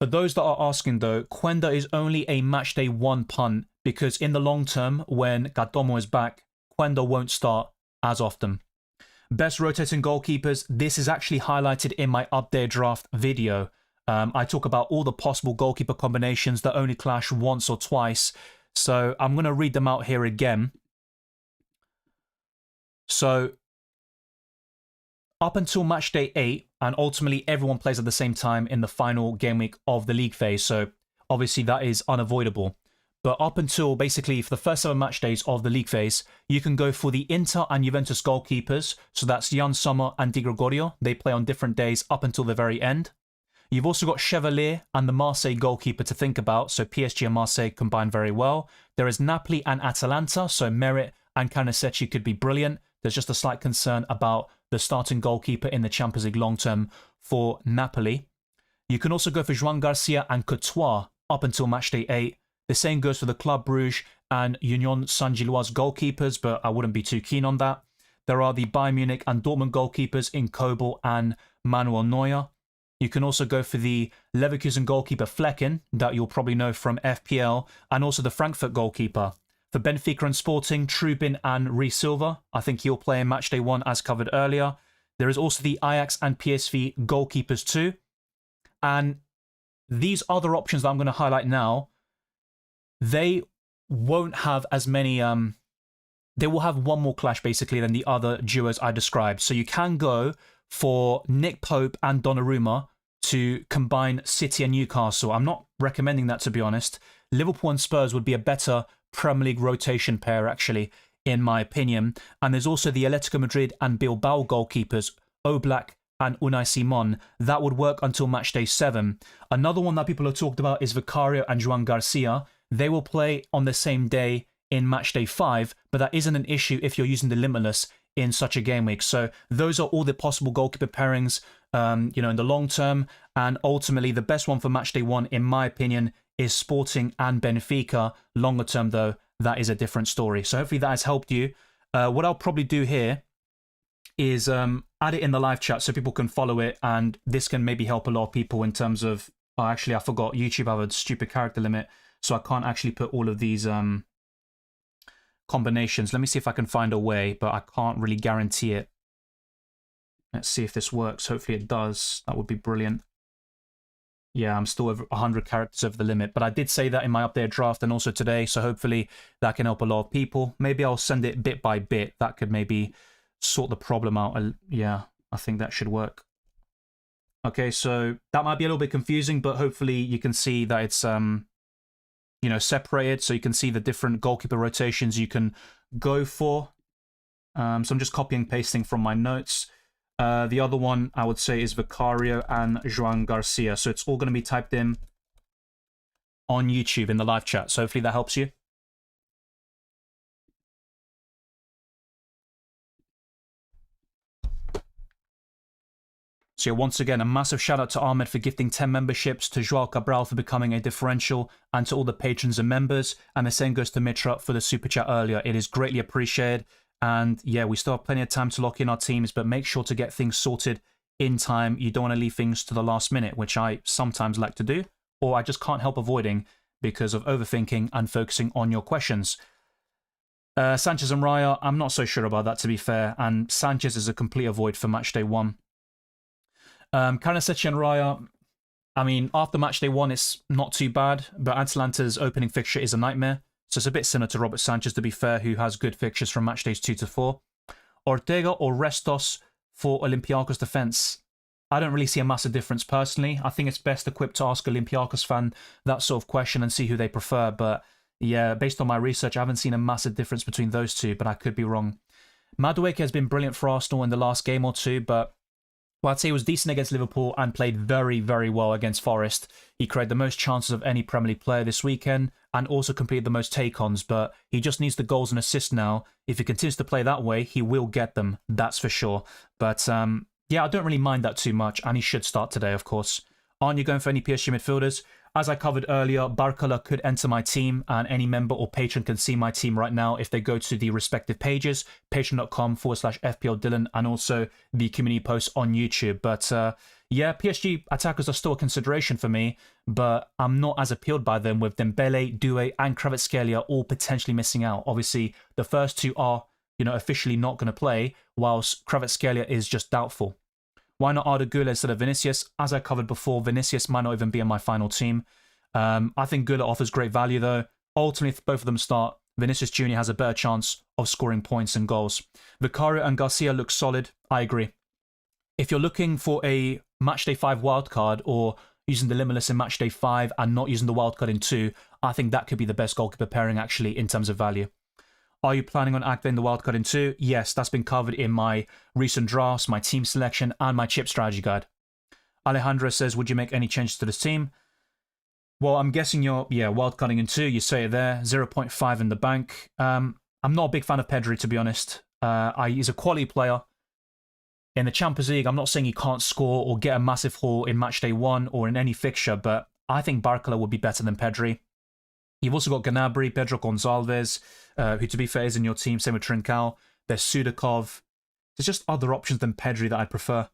For those that are asking though, Quenda is only a matchday 1 punt because in the long term, when Gatomo is back, Quenda won't start as often. Best rotating goalkeepers. This is actually highlighted in my update draft video. I talk about all the possible goalkeeper combinations that only clash once or twice. So I'm going to read them out here again. So up until matchday 8, and ultimately everyone plays at the same time in the final game week of the league phase, so obviously that is unavoidable. But up until basically for the first 7 match days of the league phase, you can go for the Inter and Juventus goalkeepers, so that's Jan Sommer and Di Gregorio. They play on different days up until the very end. You've also got Chevalier and the Marseille goalkeeper to think about, so PSG and Marseille combine very well. There is Napoli and Atalanta, so Merit and Carnesecchi could be brilliant. There's just a slight concern about the starting goalkeeper in the Champions League long term for Napoli. You can also go for Joan Garcia and Courtois up until matchday 8. The same goes for the Club Brugge and Union Saint-Gilloise goalkeepers, but I wouldn't be too keen on that. There are the Bayern Munich and Dortmund goalkeepers in Kobel and Manuel Neuer. You can also go for the Leverkusen goalkeeper Flecken, that you'll probably know from FPL, and also the Frankfurt goalkeeper. For Benfica and Sporting, Trubin and Rhys Silva. I think he'll play in matchday 1 as covered earlier. There is also the Ajax and PSV goalkeepers too. And these other options that I'm going to highlight now, they won't have as many... they will have one more clash basically than the other duos I described. So you can go for Nick Pope and Donnarumma to combine City and Newcastle. I'm not recommending that, to be honest. Liverpool and Spurs would be a better Premier League rotation pair, actually, in my opinion. And there's also the Atletico Madrid and Bilbao goalkeepers, Oblak and Unai Simon. That would work until matchday 7. Another one that people have talked about is Vicario and Joan Garcia. They will play on the same day in matchday 5, but that isn't an issue if you're using the Limitless in such a game week. So those are all the possible goalkeeper pairings, in the long term. And ultimately, the best one for matchday 1, in my opinion, is Sporting and Benfica. Longer term, though, that is a different story. So hopefully that has helped you. What I'll probably do here is add it in the live chat so people can follow it, and this can maybe help a lot of people in terms of... Oh, actually, I forgot. YouTube have a stupid character limit, so I can't actually put all of these combinations. Let me see if I can find a way, but I can't really guarantee it. Let's see if this works. Hopefully it does. That would be brilliant. Yeah, I'm still over 100 characters over the limit, but I did say that in my updated draft and also today, so hopefully that can help a lot of people. Maybe I'll send it bit by bit. That could maybe sort the problem out. Yeah, I think that should work. Okay, so that might be a little bit confusing, but hopefully you can see that it's you know, separated, so you can see the different goalkeeper rotations you can go for. So I'm just copying and pasting from my notes. The other one I would say is Vicario and Joan Garcia. So it's all going to be typed in on YouTube in the live chat. So hopefully that helps you. So yeah, once again, a massive shout out to Ahmed for gifting 10 memberships, to Joao Cabral for becoming a differential, and to all the patrons and members. And the same goes to Mitra for the super chat earlier. It is greatly appreciated. And yeah, we still have plenty of time to lock in our teams, but make sure to get things sorted in time. You don't want to leave things to the last minute, which I sometimes like to do, or I just can't help avoiding because of overthinking and focusing on your questions. Sanchez and Raya, I'm not so sure about that, to be fair. And Sanchez is a complete avoid for matchday 1. Karnaseci and Raya, I mean, after matchday 1, it's not too bad, but Atalanta's opening fixture is a nightmare. So it's a bit similar to Robert Sanchez, to be fair, who has good fixtures from matchdays 2 to 4. Ortega or Restos for Olympiacos defense. I don't really see a massive difference personally. I think it's best equipped to ask Olympiacos fan that sort of question and see who they prefer. But yeah, based on my research, I haven't seen a massive difference between those two, but I could be wrong. Madueke has been brilliant for Arsenal in the last game or two, but well, I'd say he was decent against Liverpool and played very, very well against Forest. He created the most chances of any Premier League player this weekend and also completed the most take-ons, but he just needs the goals and assists now. If he continues to play that way, he will get them, that's for sure. But yeah, I don't really mind that too much, and he should start today, of course. Aren't you going for any PSG midfielders? As I covered earlier, Barcola could enter my team, and any member or patron can see my team right now if they go to the respective pages, patreon.com/FPLDylan, and also the community posts on YouTube. But yeah, PSG attackers are still a consideration for me, but I'm not as appealed by them with Dembele, Doué, and Kvaratskhelia all potentially missing out. Obviously, the first two are, you know, officially not going to play, whilst Kvaratskhelia is just doubtful. Why not Arda Güler instead of Vinicius? As I covered before, Vinicius might not even be in my final team. I think Güler offers great value though. Ultimately, if both of them start, Vinicius Jr. has a better chance of scoring points and goals. Vicario and Garcia look solid. I agree. If you're looking for a Matchday 5 wildcard or using the limitless in Matchday 5 and not using the wildcard in 2, I think that could be the best goalkeeper pairing actually in terms of value. Are you planning on activating the wildcard in 2? Yes, that's been covered in my recent drafts, my team selection, and my chip strategy guide. Alejandro says, would you make any changes to this team? Well, I'm guessing you're, wildcarding in 2. You say it there, 0.5 in the bank. I'm not a big fan of Pedri, to be honest. He's a quality player. In the Champions League, I'm not saying he can't score or get a massive haul in Matchday 1 or in any fixture, but I think Barcola would be better than Pedri. You've also got Gnabry, Pedro Gonçalves, who, to be fair, is in your team. Same with Trincao. There's Sudakov. There's just other options than Pedri that I'd prefer.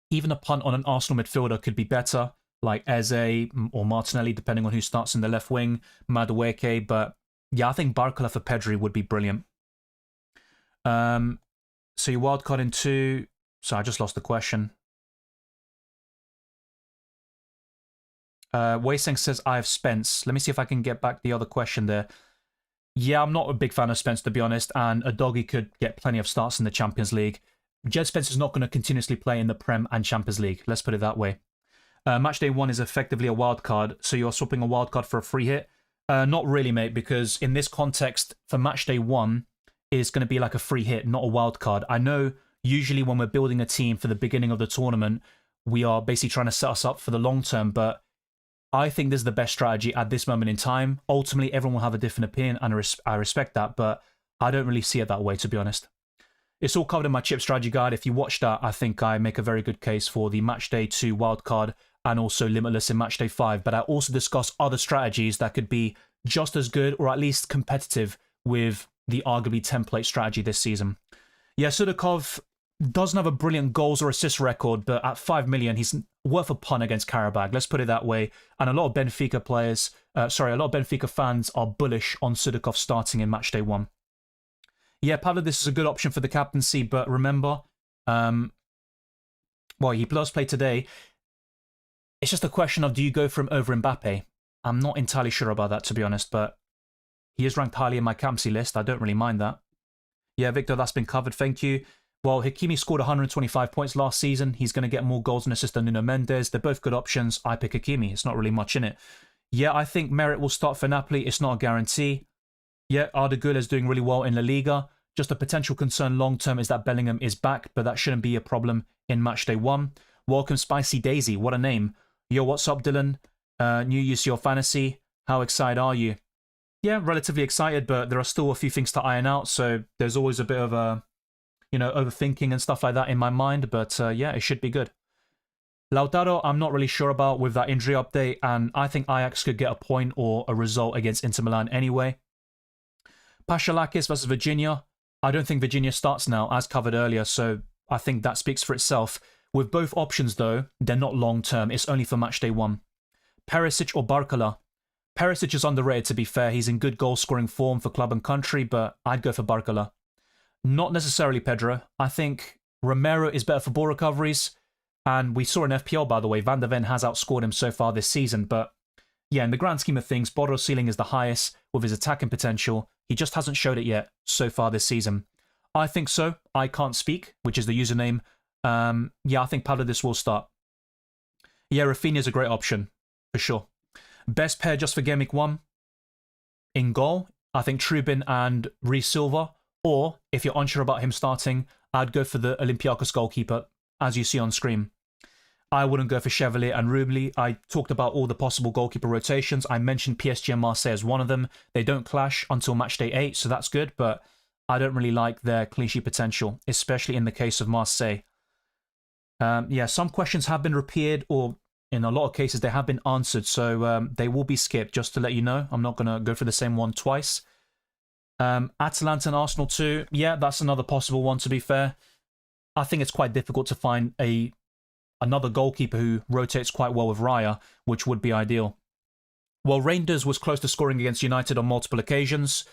Even a punt on an Arsenal midfielder could be better, like Eze or Martinelli, depending on who starts in the left wing, Madueke. But yeah, I think Barcola for Pedri would be brilliant. So your wildcard in 2. So I just lost the question. Weiseng says, I have Spence. Let me see if I can get back the other question there. Yeah, I'm not a big fan of Spence, to be honest, and a doggy could get plenty of starts in the Champions League. Jed Spence is not going to continuously play in the Prem and Champions League. Let's put it that way. Matchday 1 is effectively a wild card, so you're swapping a wild card for a free hit? Not really, mate, because in this context, for Matchday 1, it's going to be like a free hit, not a wild card. I know usually when we're building a team for the beginning of the tournament, we are basically trying to set us up for the long term, but I think this is the best strategy at this moment in time. Ultimately, everyone will have a different opinion, and I respect that, but I don't really see it that way, to be honest. It's all covered in my chip strategy guide. If you watch that, I think I make a very good case for the Matchday 2 wildcard and also limitless in Matchday 5, but I also discuss other strategies that could be just as good or at least competitive with the arguably template strategy this season. Yeah, Sudakov, doesn't have a brilliant goals or assist record, but at 5 million, he's worth a punt against Karabag. Let's put it that way. And a lot of Benfica players, a lot of Benfica fans are bullish on Sudakov starting in matchday 1. Yeah, Pavlo, this is a good option for the captaincy, but remember, well, he does play today. It's just a question of, do you go for him over Mbappe? I'm not entirely sure about that, to be honest, but he is ranked highly in my captaincy list. I don't really mind that. Yeah, Victor, that's been covered. Thank you. Well, Hakimi scored 125 points last season. He's going to get more goals and assists than Nuno Mendes. They're both good options. I pick Hakimi. It's not really much in it. Yeah, I think Merit will start for Napoli. It's not a guarantee. Yeah, Arda Güler is doing really well in La Liga. Just a potential concern long-term is that Bellingham is back, but that shouldn't be a problem in matchday 1. Welcome, Spicy Daisy. What a name. Yo, what's up, Dylan? New UCL Fantasy. How excited are you? Yeah, relatively excited, but there are still a few things to iron out, so there's always a bit of a, overthinking and stuff like that in my mind, but yeah, it should be good. Lautaro, I'm not really sure about with that injury update, and I think Ajax could get a point or a result against Inter Milan anyway. Pashalakis versus Virginia. I don't think Virginia starts now, as covered earlier, so I think that speaks for itself. With both options, though, they're not long-term. It's only for matchday 1. Perisic or Barcola. Perisic is underrated, to be fair. He's in good goal-scoring form for club and country, but I'd go for Barcola. Not necessarily Pedro. I think Romero is better for ball recoveries, and we saw in FPL, by the way, Van der Ven has outscored him so far this season, but yeah, in the grand scheme of things, Borro's ceiling is the highest with his attacking potential. He just hasn't showed it yet so far this season. I think so. I can't speak, which is the username. Yeah, I think Pablo this will start. Yeah, Rafinha's a great option, for sure. Best pair just for Game Week 1. In goal, I think Trubin and Reece Silva. Or, if you're unsure about him starting, I'd go for the Olympiacos goalkeeper, as you see on screen. I wouldn't go for Chevalier and Rubli. I talked about all the possible goalkeeper rotations. I mentioned PSG and Marseille as one of them. They don't clash until matchday 8, so that's good, but I don't really like their clean sheet potential, especially in the case of Marseille. Yeah, some questions have been repeated, or in a lot of cases they have been answered, so they will be skipped, just to let you know. I'm not going to go for the same one twice. Atalanta and Arsenal too. Yeah, that's another possible one, to be fair. I think it's quite difficult to find another goalkeeper who rotates quite well with Raya, which would be ideal. Well, Reinders was close to scoring against United on multiple occasions.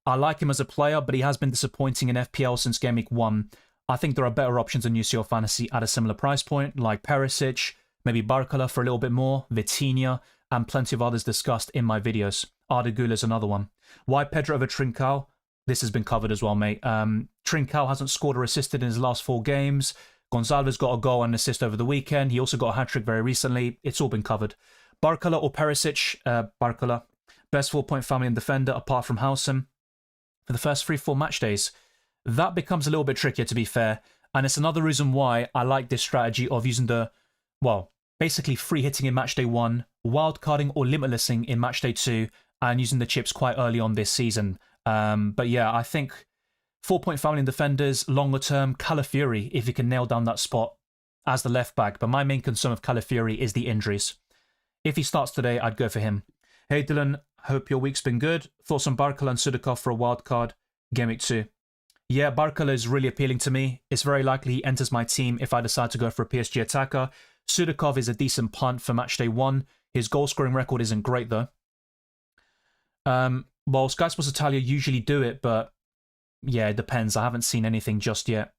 I like him as a player, but he has been disappointing in FPL since Game Week 1. I think there are better options in UCL Fantasy at a similar price point, like Perisic, maybe Barcola for a little bit more, Vitinha, and plenty of others discussed in my videos. Arda Güler is another one. Why Pedro over Trincao? This has been covered as well, mate. Trincao hasn't scored or assisted in his last 4 games. Gonzalez got a goal and assist over the weekend. He also got a hat-trick very recently. It's all been covered. Barcola or Perisic? Barcola. Best 4-point family and defender apart from Howson for the first 3-4 match days. That becomes a little bit trickier, to be fair. And it's another reason why I like this strategy of using the, well, basically free hitting in matchday 1, wildcarding or limitlessing in matchday 2, and using the chips quite early on this season. But yeah, I think 4-point family and defenders, longer term, Calafiori, if he can nail down that spot as the left back. But my main concern with Calafiori is the injuries. If he starts today, I'd go for him. Hey Dylan, hope your week's been good. Thoughts on Barcola and Sudakov for a wild card? Game Week 2. Yeah, Barcola is really appealing to me. It's very likely he enters my team if I decide to go for a PSG attacker. Sudakov is a decent punt for matchday 1. His goal scoring record isn't great though. Well, Sky Sports Italia usually do it, but yeah, it depends. I haven't seen anything just yet.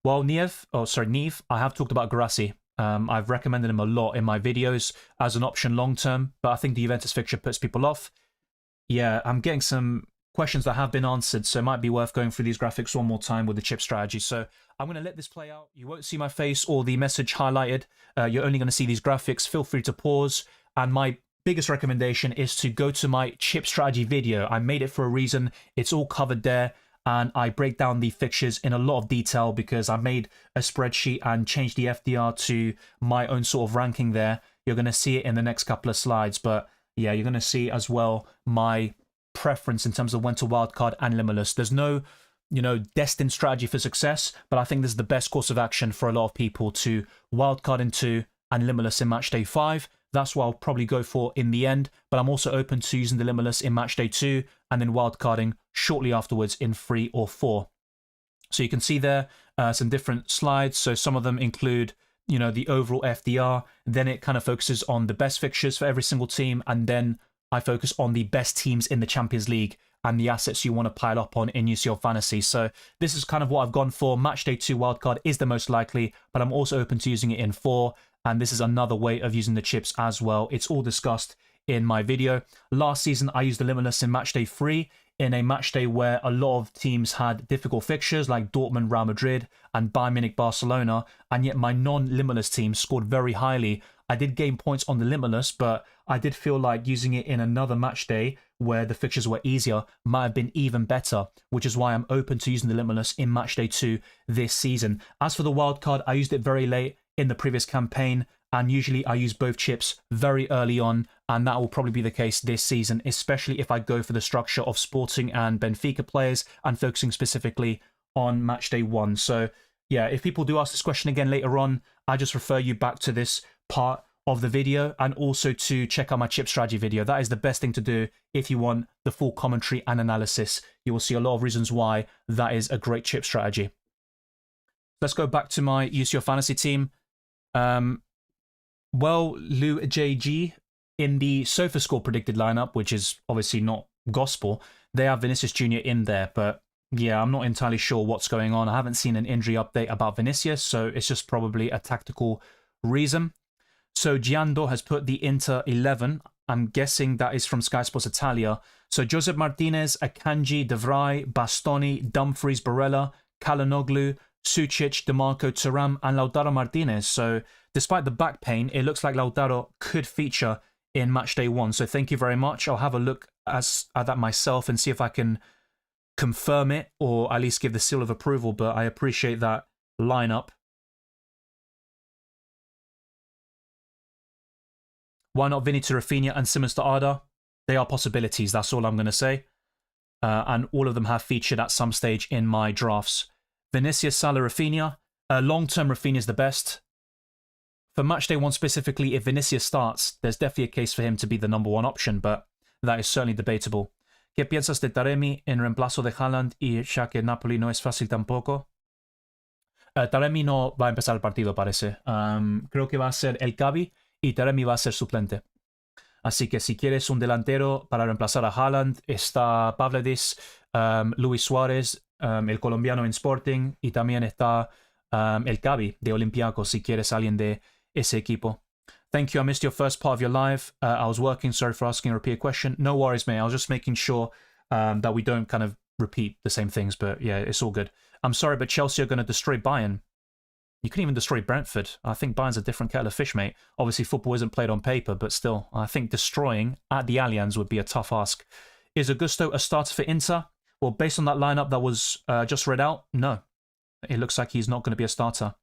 Well, Neve, I have talked about Guirassy. I've recommended him a lot in my videos as an option long term, but I think the Juventus fixture puts people off. Yeah, I'm getting some questions that have been answered, so it might be worth going through these graphics one more time with the chip strategy. So I'm going to let this play out. You won't see my face or the message highlighted. You're only going to see these graphics. Feel free to pause. And my biggest recommendation is to go to my chip strategy video. I made it for a reason. It's all covered there. And I break down the fixtures in a lot of detail because I made a spreadsheet and changed the FDR to my own sort of ranking there. You're going to see it in the next couple of slides. But yeah, you're going to see as well my preference in terms of when to wildcard and limitless. There's no, destined strategy for success, but I think this is the best course of action for a lot of people to wildcard into and limitless in matchday 5. That's what I'll probably go for in the end, but I'm also open to using the limitless in matchday 2 and then wildcarding shortly afterwards in 3 or 4. So you can see there some different slides. So some of them include, you know, the overall FDR. Then it kind of focuses on the best fixtures for every single team. And then I focus on the best teams in the Champions League and the assets you want to pile up on in UCL Fantasy. So this is kind of what I've gone for. Matchday 2 wildcard is the most likely, but I'm also open to using it in 4. And this is another way of using the chips as well. It's all discussed in my video. Last season, I used the Limitless in Matchday 3 in a matchday where a lot of teams had difficult fixtures like Dortmund, Real Madrid, and Bayern Munich, Barcelona, and yet my non-Limitless team scored very highly. I did gain points on the Limitless, but I did feel like using it in another matchday where the fixtures were easier might have been even better, which is why I'm open to using the Limitless in Matchday 2 this season. As for the wildcard, I used it very late in the previous campaign, and usually I use both chips very early on, and that will probably be the case this season, especially if I go for the structure of Sporting and Benfica players and focusing specifically on Matchday 1. So yeah, if people do ask this question again later on, I just refer you back to this part of the video and also to check out my chip strategy video. That is the best thing to do if you want the full commentary and analysis. You will see a lot of reasons why that is a great chip strategy. Let's go back to my UCL Fantasy team. Well, Lou JG in the SofaScore predicted lineup, which is obviously not gospel, they have Vinicius Jr. in there, but yeah, I'm not entirely sure what's going on. I haven't seen an injury update about Vinicius, so it's just probably a tactical reason. So Giando has put the Inter 11. I'm guessing that is from Sky Sports Italia. So Josep Martinez, Akanji, De Vrij, Bastoni, Dumfries, Barella, Kalanoglu, Sucic, DeMarco, Thuram, and Lautaro Martinez. So despite the back pain, it looks like Lautaro could feature in Matchday 1. So thank you very much. I'll have a look at that myself and see if I can confirm it or at least give the seal of approval, but I appreciate that lineup. Why not Vinny to Rafinha and Simmons to Arda? They are possibilities, that's all I'm going to say. And all of them have featured at some stage in my drafts. Vinicius, Salah, Rafinha. Long-term, Rafinha is the best. For Matchday 1 specifically, if Vinicius starts, there's definitely a case for him to be the number 1 option, but that is certainly debatable. ¿Qué piensas de Taremi en reemplazo de Haaland y ya que Napoli no es fácil tampoco? Taremi no va a empezar el partido, parece. Creo que va a ser el Cavi y Taremi va a ser suplente. Así que si quieres un delantero para reemplazar a Haaland, está Pavlidis, Luis Suárez, el colombiano en Sporting, y también está el Cavi de Olympiacos, si quieres alguien de ese equipo. Thank you, I missed your first part of your live. I was working, sorry for asking a repeat question. No worries, mate. I was just making sure that we don't kind of repeat the same things, but yeah, it's all good. I'm sorry, but Chelsea are going to destroy Bayern. You couldn't even destroy Brentford. I think Bayern's a different kettle of fish, mate. Obviously, football isn't played on paper, but still, I think destroying at the Allianz would be a tough ask. Is Augusto a starter for Inter? Well, based on that lineup that was just read out, no. It looks like he's not going to be a starter.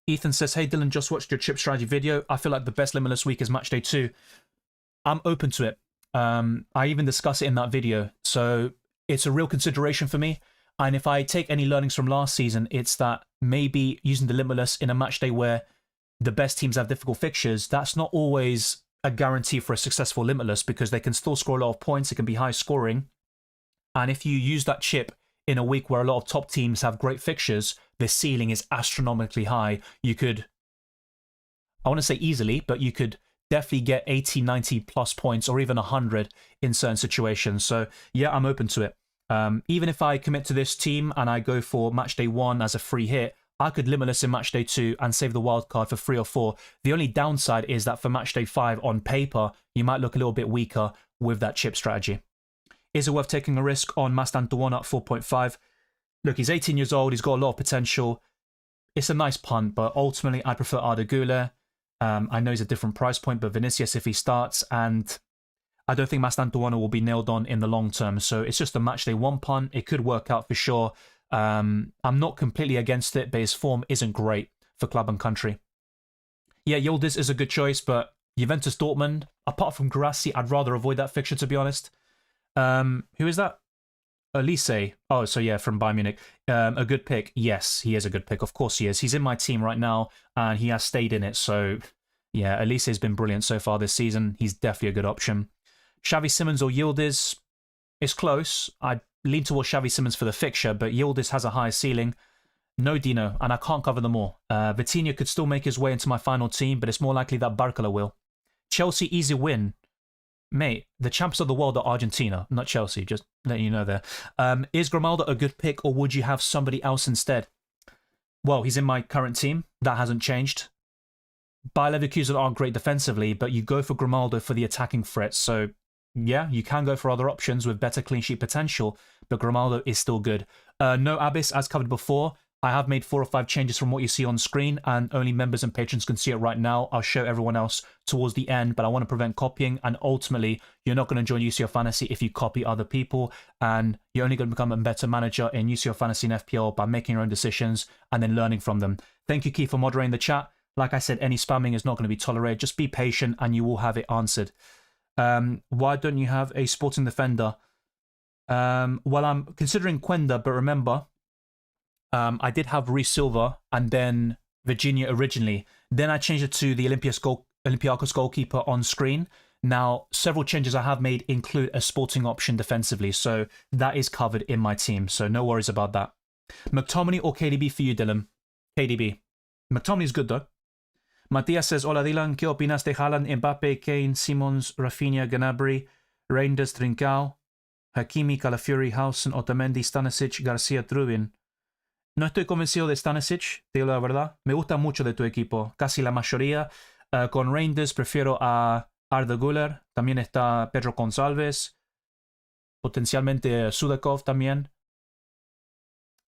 Ethan says, hey, Dylan, just watched your chip strategy video. I feel like the best Limitless week is Matchday 2. I'm open to it. I even discuss it in that video. So it's a real consideration for me. And if I take any learnings from last season, it's that maybe using the Limitless in a matchday where the best teams have difficult fixtures, that's not always a guarantee for a successful Limitless because they can still score a lot of points. It can be high scoring. And if you use that chip in a week where a lot of top teams have great fixtures, the ceiling is astronomically high. You could, I want to say easily, but you could definitely get 80, 90 plus points or even 100 in certain situations. So yeah, I'm open to it. Even if I commit to this team and I go for Matchday 1 as a free hit, I could Limitless in Matchday 2 and save the wildcard for 3 or 4. The only downside is that for Matchday 5 on paper, you might look a little bit weaker with that chip strategy. Is it worth taking a risk on Mastantuono at 4.5? Look, he's 18 years old. He's got a lot of potential. It's a nice punt, but ultimately I prefer Arda Güler. I know he's a different price point, but Vinicius if he starts, and I don't think Mastantuono will be nailed on in the long term. So it's just a Matchday 1 punt. It could work out for sure. I'm not completely against it, but his form isn't great for club and country. Yeah, Yildiz is a good choice, but Juventus Dortmund, apart from Guirassy, I'd rather avoid that fixture, to be honest. Who is that? Elise. Oh, so yeah, from Bayern Munich. A good pick. Yes, he is a good pick. Of course he is. He's in my team right now, and he has stayed in it. So yeah, Elise has been brilliant so far this season. He's definitely a good option. Xavi Simons or Yildiz is close. I'd lean towards Xavi Simons for the fixture, but Yildiz has a higher ceiling. No Dino, and I can't cover them all. Vitinha could still make his way into my final team, but it's more likely that Barcola will. Chelsea, easy win. Mate, the champs of the world are Argentina, not Chelsea, just letting you know there. Is Grimaldo a good pick, or would you have somebody else instead? Well, he's in my current team. That hasn't changed. Bayer Leverkusen aren't great defensively, but you go for Grimaldo for the attacking threat. So, yeah, you can go for other options with better clean sheet potential, but Grimaldo is still good. No Abyss, as covered before. I have made 4 or 5 changes from what you see on screen, and only members and patrons can see it right now. I'll show everyone else towards the end, but I want to prevent copying, and ultimately, you're not going to join UCL Fantasy if you copy other people, and you're only going to become a better manager in UCL Fantasy and FPL by making your own decisions and then learning from them. Thank you, Keith, for moderating the chat. Like I said, any spamming is not going to be tolerated. Just be patient, and you will have it answered. Why don't you have a sporting defender? Well, I'm considering Quenda, but remember, I did have Reece Silva and then Virginia originally. Then I changed it to the Olympiacos goalkeeper on screen. Now, several changes I have made include a sporting option defensively, so that is covered in my team, so no worries about that. McTominay or KDB for you, Dylan? KDB. McTominay's good, though. Matias says, Hola, Dylan. ¿Qué opinas de Haaland, Mbappé, Kane, Simons, Rafinha, Gnabry, Reinders, Trincao, Hakimi, Calafiori, Hausen, Otamendi, Stanisic, García, Trubin? No estoy convencido de Stanisic, te digo la verdad. Me gusta mucho de tu equipo, casi la mayoría. Con Reinders prefiero a Arda Güler. También está Pedro Gonçalves. Potencialmente Sudakov también.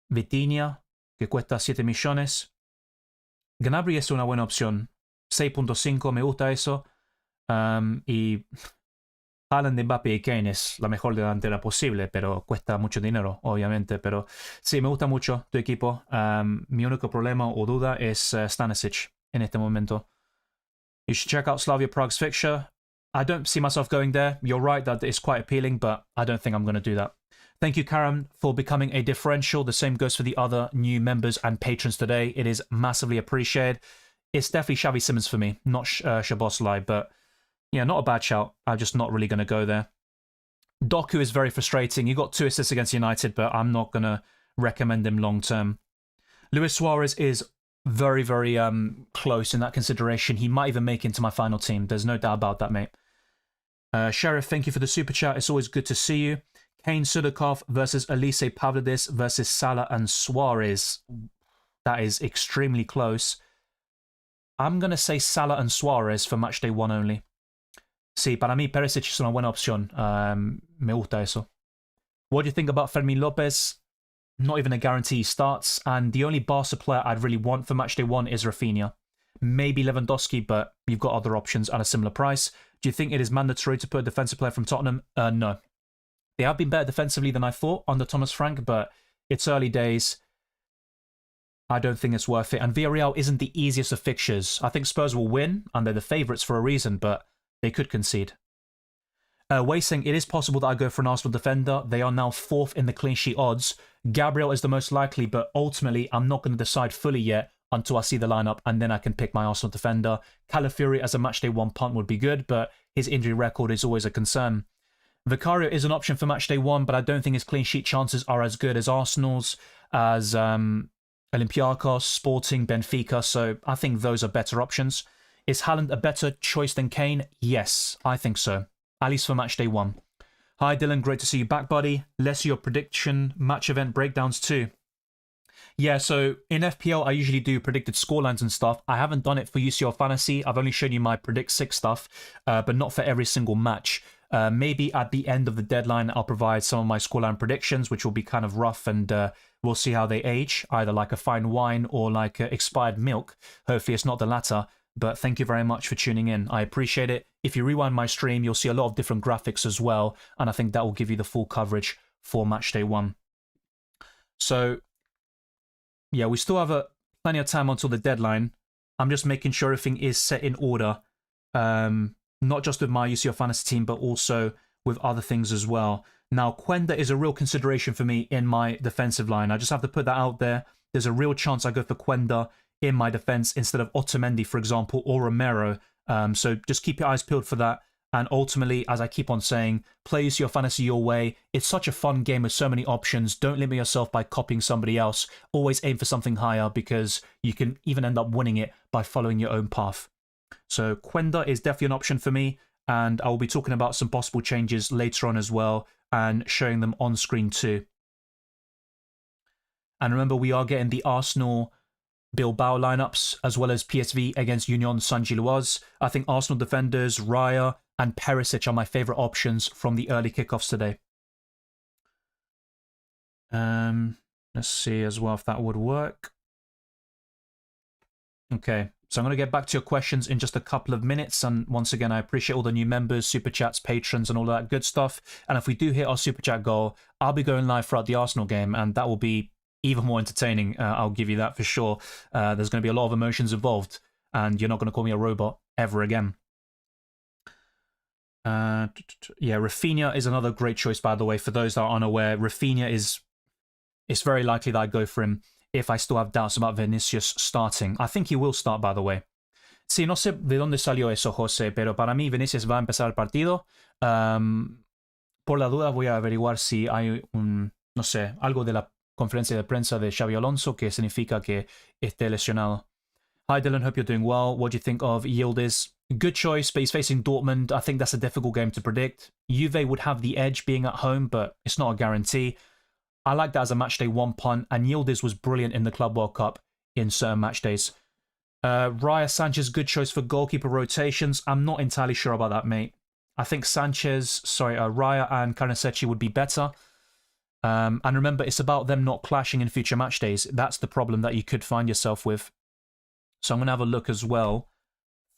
Vitinha, que cuesta 7 millones. Gnabry es una buena opción. 6.5, me gusta eso. Y Haaland, Mbappé y Kane es la mejor delantera posible, pero cuesta mucho dinero, obviamente. Pero sí, me gusta mucho tu equipo. Mi único problema o duda es Stanisic en este momento. You should check out Slavia Prague's fixture. I don't see myself going there. You're right that it's quite appealing, but I don't think I'm going to do that. Thank you, Karam, for becoming a differential. The same goes for the other new members and patrons today. It is massively appreciated. It's definitely Xavi Simons for me, not Szoboszlai, but yeah, not a bad shout. I'm just not really going to go there. Doku is very frustrating. He got 2 assists against United, but I'm not going to recommend him long term. Luis Suarez is very, very close in that consideration. He might even make it into my final team. There's no doubt about that, mate. Sheriff, thank you for the super chat. It's always good to see you. Kane, Sudakov versus Elise Pavlidis versus Salah and Suarez. That is extremely close. I'm going to say Salah and Suarez for matchday 1 only. Sí, para mí Perisic es una buena opción. Me gusta eso. What do you think about Fermin Lopez? Not even a guarantee he starts. And the only Barca player I'd really want for matchday 1 is Rafinha. Maybe Lewandowski, but you've got other options at a similar price. Do you think it is mandatory to put a defensive player from Tottenham? No. They have been better defensively than I thought under Thomas Frank, but it's early days. I don't think it's worth it. And Villarreal isn't the easiest of fixtures. I think Spurs will win, and they're the favourites for a reason, but they could concede. Wei saying it is possible that I go for an Arsenal defender. They are now 4th in the clean sheet odds. Gabriel is the most likely, but ultimately I'm not going to decide fully yet until I see the lineup, and then I can pick my Arsenal defender. Calafiori as a matchday 1 punt would be good, but his injury record is always a concern. Vicario is an option for matchday 1, but I don't think his clean sheet chances are as good as Arsenal's, as Olympiacos, Sporting, Benfica, so I think those are better options. Is Haaland a better choice than Kane? Yes, I think so. At least for matchday 1. Hi Dylan, great to see you back, buddy. Let's see your prediction match event breakdowns too. Yeah, so in FPL, I usually do predicted scorelines and stuff. I haven't done it for UCL Fantasy. I've only shown you my Predict 6 stuff, but not for every single match. Maybe at the end of the deadline, I'll provide some of my scoreline predictions, which will be kind of rough, and we'll see how they age, either like a fine wine or like expired milk. Hopefully it's not the latter, but thank you very much for tuning in. I appreciate it. If you rewind my stream, you'll see a lot of different graphics as well, and I think that will give you the full coverage for matchday 1. So yeah, we still have plenty of time until the deadline. I'm just making sure everything is set in order, not just with my UCL Fantasy team, but also with other things as well. Now, Quenda is a real consideration for me in my defensive line. I just have to put that out there. There's a real chance I go for Quenda in my defense instead of Otamendi, for example, or Romero. So just keep your eyes peeled for that. And ultimately, as I keep on saying, play your fantasy your way. It's such a fun game with so many options. Don't limit yourself by copying somebody else. Always aim for something higher because you can even end up winning it by following your own path. So Quenda is definitely an option for me, and I will be talking about some possible changes later on as well and showing them on screen too. And remember, we are getting the Arsenal Bilbao lineups as well as PSV against Union Saint-Gilloise. I think Arsenal defenders, Raya and Perisic are my favourite options from the early kickoffs today. Let's see as well if that would work. Okay, so I'm going to get back to your questions in just a couple of minutes. And once again, I appreciate all the new members, super chats, patrons, and all that good stuff. And if we do hit our super chat goal, I'll be going live throughout the Arsenal game, and that will be even more entertaining. I'll give you that for sure. There's going to be a lot of emotions involved, and you're not going to call me a robot ever again. Yeah, Rafinha is another great choice, by the way. For those that are unaware, Rafinha it's very likely that I go for him if I still have doubts about Vinicius starting. I think he will start, by the way. Sí, no sé de dónde salió eso, José, pero para mí Vinicius va a empezar el partido. Por la duda voy a averiguar si hay no sé, algo de la conferencia de prensa de Xabi Alonso que significa que esté lesionado. Hi Dylan, hope you're doing well. What do you think of Yildiz? Good choice, but he's facing Dortmund. I think that's a difficult game to predict. Juve would have the edge being at home, but it's not a guarantee. I like that as a matchday one punt, and Yildiz was brilliant in the Club World Cup in certain match days. Raya Sanchez, good choice for goalkeeper rotations. I'm not entirely sure about that, mate. I think Raya and Carnesecchi would be better. And remember, it's about them not clashing in future match days. That's the problem that you could find yourself with. So I'm going to have a look as well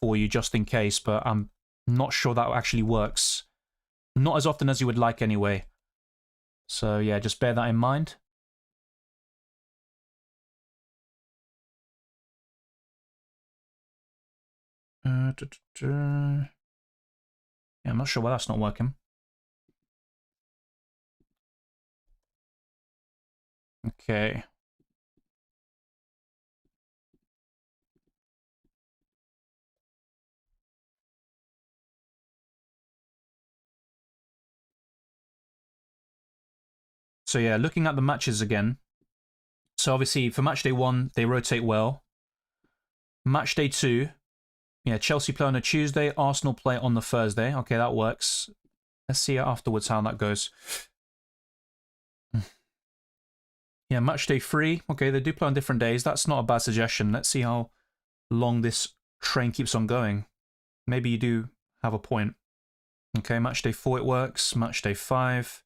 for you just in case, but I'm not sure that actually works. Not as often as you would like anyway. So yeah, just bear that in mind. Yeah, I'm not sure why that's not working. Okay. So yeah, looking at the matches again. So obviously for match day 1, they rotate well. Match day 2, yeah, Chelsea play on a Tuesday, Arsenal play on the Thursday. Okay, that works. Let's see afterwards how that goes. Yeah, match day 3. Okay, they do play on different days. That's not a bad suggestion. Let's see how long this train keeps on going. Maybe you do have a point. Okay, match day 4 it works. Match day 5.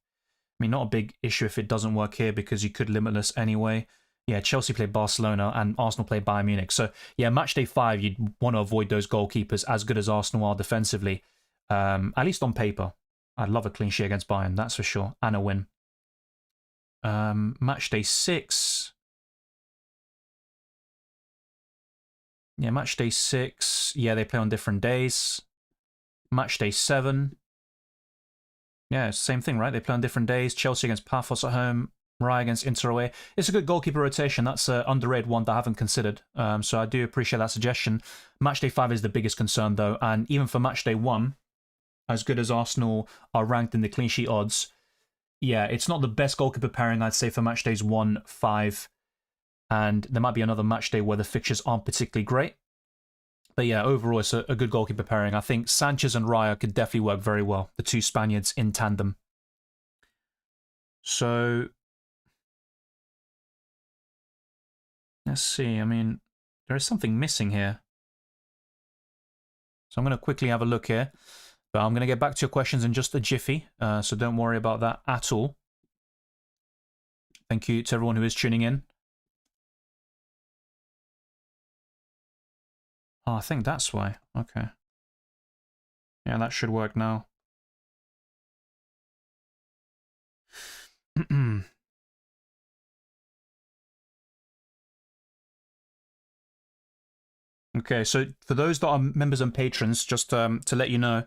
I mean, not a big issue if it doesn't work here because you could limitless anyway. Yeah, Chelsea play Barcelona and Arsenal play Bayern Munich. So, yeah, match day 5, you'd want to avoid those goalkeepers as good as Arsenal are defensively. At least on paper. I'd love a clean sheet against Bayern, that's for sure. And a win. Match day 6. Yeah, match day 6. Yeah, they play on different days. Match day 7. Yeah, same thing, right? They play on different days. Chelsea against Paphos at home. Raya against Inter away. It's a good goalkeeper rotation. That's an underrated one that I haven't considered. So I do appreciate that suggestion. Match day 5 is the biggest concern, though. And even for match day 1, as good as Arsenal are ranked in the clean sheet odds, yeah, it's not the best goalkeeper pairing, I'd say, for match days 1, 5. And there might be another match day where the fixtures aren't particularly great. But yeah, overall, it's a good goalkeeper pairing. I think Sanchez and Raya could definitely work very well. The two Spaniards in tandem. So, let's see. I mean, there is something missing here. So I'm going to quickly have a look here. But I'm going to get back to your questions in just a jiffy. So don't worry about that at all. Thank you to everyone who is tuning in. Oh, I think that's why. Okay. Yeah, that should work now. Okay, so for those that are members and patrons, just to let you know,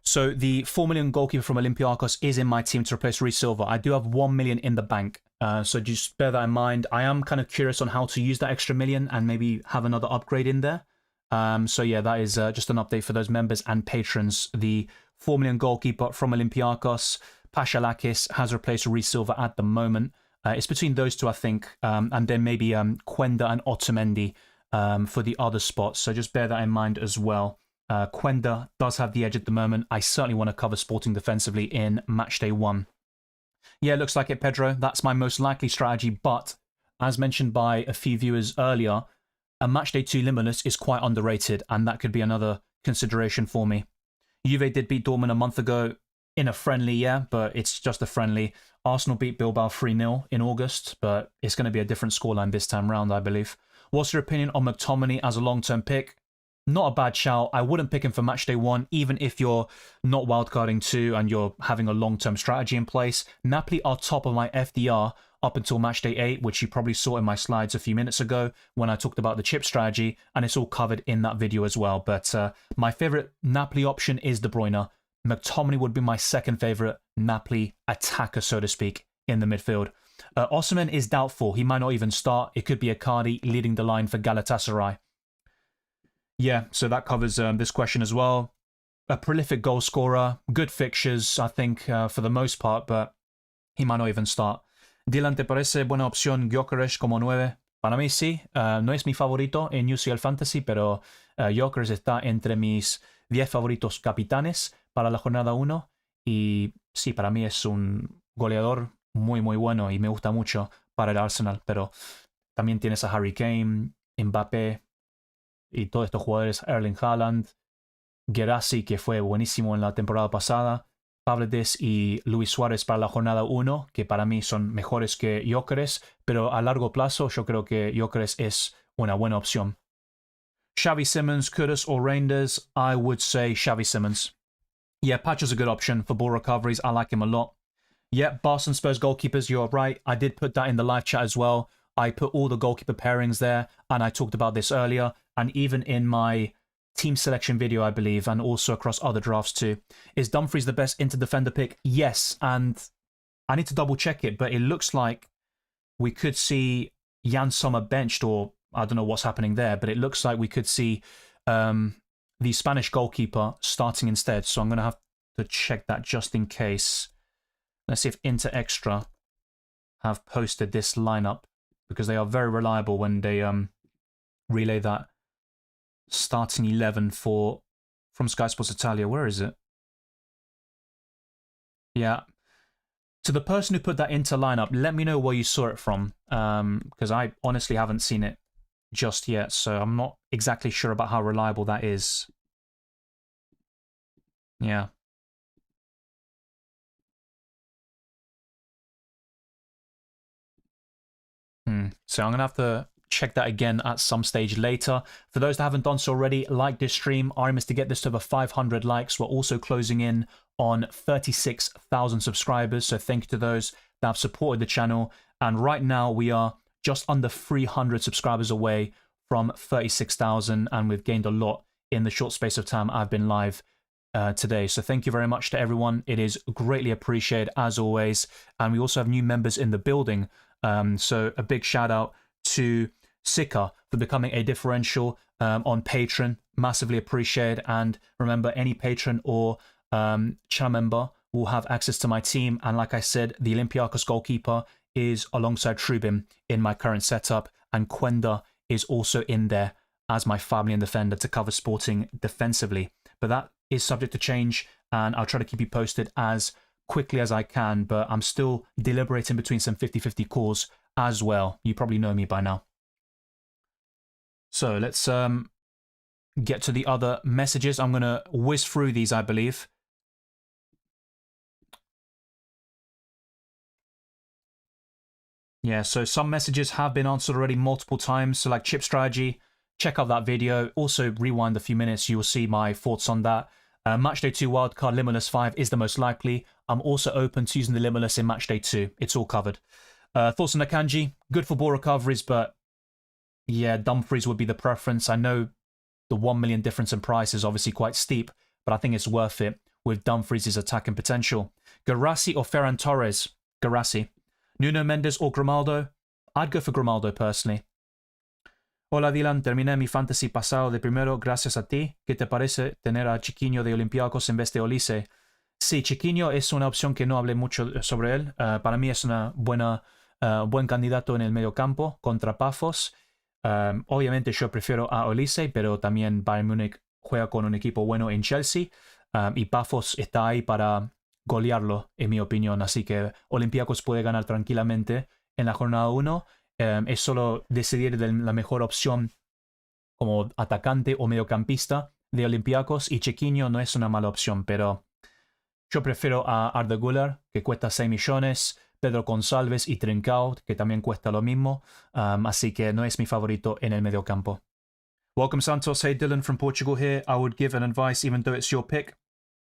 so the 4 million goalkeeper from Olympiacos is in my team to replace Rhys Silva. I do have 1 million in the bank, so just bear that in mind. I am kind of curious on how to use that extra million and maybe have another upgrade in there. So yeah, that is just an update for those members and patrons. The 4 million goalkeeper from Olympiacos, Pashalakis, has replaced Reece Silva at the moment. It's between those two, I think, and then maybe Quenda and Otamendi for the other spots. So just bear that in mind as well. Quenda does have the edge at the moment. I certainly want to cover Sporting defensively in Matchday 1. Yeah, looks like it, Pedro. That's my most likely strategy, but as mentioned by a few viewers earlier, a Matchday 2 Limitless is quite underrated, and that could be another consideration for me. Juve did beat Dortmund a month ago in a friendly, yeah, but it's just a friendly. Arsenal beat Bilbao 3-0 in August, but it's going to be a different scoreline this time round, I believe. What's your opinion on McTominay as a long-term pick? Not a bad shout. I wouldn't pick him for Matchday 1, even if you're not wildcarding 2 and you're having a long-term strategy in place. Napoli are top of my FDR up until Matchday 8, which you probably saw in my slides a few minutes ago when I talked about the chip strategy, and it's all covered in that video as well. But my favourite Napoli option is De Bruyne. McTominay would be my second favourite Napoli attacker, so to speak, in the midfield. Osimhen is doubtful. He might not even start. It could be Icardi leading the line for Galatasaray. Yeah, so that covers this question as well. A prolific goal scorer, good fixtures, I think, for the most part, but he might not even start. Dylan, ¿te parece buena opción Gyökeres como 9? Para mí sí, no es mi favorito en UCL Fantasy, pero Gyökeres está entre mis 10 favoritos capitanes para la jornada 1. Y sí, para mí es un goleador muy, muy bueno y me gusta mucho para el Arsenal, pero también tienes a Harry Kane, Mbappé, y todos estos jugadores, Erling Haaland, Guirassy, que fue buenísimo en la temporada pasada, Pavlidis y Luis Suárez para la jornada 1, que para mí son mejores que Gyökeres, pero a largo plazo yo creo que Gyökeres es una buena opción. Xavi Simons, Kudus or Reinders? I would say Xavi Simons. Yeah, Pacho's a good option for ball recoveries. I like him a lot. Yeah, Barca and Spurs goalkeepers, you're right. I did put that in the live chat as well. I put all the goalkeeper pairings there, and I talked about this earlier, and even in my team selection video, I believe, and also across other drafts too. Is Dumfries the best inter-defender pick? Yes, and I need to double-check it, but it looks like we could see Jan Sommer benched, or I don't know what's happening there, but it looks like we could see the Spanish goalkeeper starting instead, so I'm going to have to check that just in case. Let's see if Inter Extra have posted this lineup, because they are very reliable when they relay that starting 11 from Sky Sports Italia. Where is it? Yeah. To the person who put that Inter lineup, let me know where you saw it from, because I honestly haven't seen it just yet, so I'm not exactly sure about how reliable that is. Yeah. So I'm going to have to check that again at some stage later. For those that haven't done so already, like this stream. Our aim is to get this to over 500 likes. We're also closing in on 36,000 subscribers. So thank you to those that have supported the channel. And right now we are just under 300 subscribers away from 36,000. And we've gained a lot in the short space of time I've been live today. So thank you very much to everyone. It is greatly appreciated as always. And we also have new members in the building. So a big shout out to Sika for becoming a differential on Patreon. Massively appreciated. And remember, any patron or channel member will have access to my team. And like I said, the Olympiacos goalkeeper is alongside Trubin in my current setup. And Quenda is also in there as my family and defender to cover Sporting defensively. But that is subject to change, and I'll try to keep you posted as quickly as I can, but I'm still deliberating between some 50-50 calls as well. You probably know me by now. So let's get to the other messages. I'm going to whiz through these, I believe. Yeah, so some messages have been answered already multiple times. So like chip strategy, check out that video. Also rewind a few minutes. You will see my thoughts on that. Matchday 2 wildcard Limitless 5 is the most likely. I'm also open to using the Limitless in Matchday 2. It's all covered. Thoughts on Akanji? Good for ball recoveries, but yeah, Dumfries would be the preference. I know the 1 million difference in price is obviously quite steep, but I think it's worth it with Dumfries' attacking potential. Guirassy or Ferran Torres? Guirassy. Nuno Mendes or Grimaldo? I'd go for Grimaldo personally. Hola Dylan, terminé mi fantasy pasado de primero gracias a ti. ¿Qué te parece tener a Chiquinho de Olympiacos en vez de Olise? Sí, Chiquinho es una opción que no hablé mucho sobre él. Para mí es una buen candidato en el mediocampo contra Pafos. Obviamente yo prefiero a Olise, pero también Bayern Múnich juega con un equipo bueno en Chelsea. Y Pafos está ahí para golearlo, en mi opinión. Así que Olympiacos puede ganar tranquilamente en la jornada 1. Es solo decidir de la mejor opción como atacante o mediocampista de Olympiacos, y Chiquinho no es una mala opción, pero yo prefiero a Arda Güler, que cuesta 6 millones, Pedro Gonçalves y Trincao, que también cuesta lo mismo, así que no es mi favorito en el mediocampo. Welcome Santos, hey Dylan from Portugal here. I would give an advice even though it's your pick,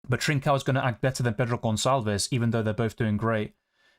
but Trincao is going to act better than Pedro Gonçalves, even though they're both doing great.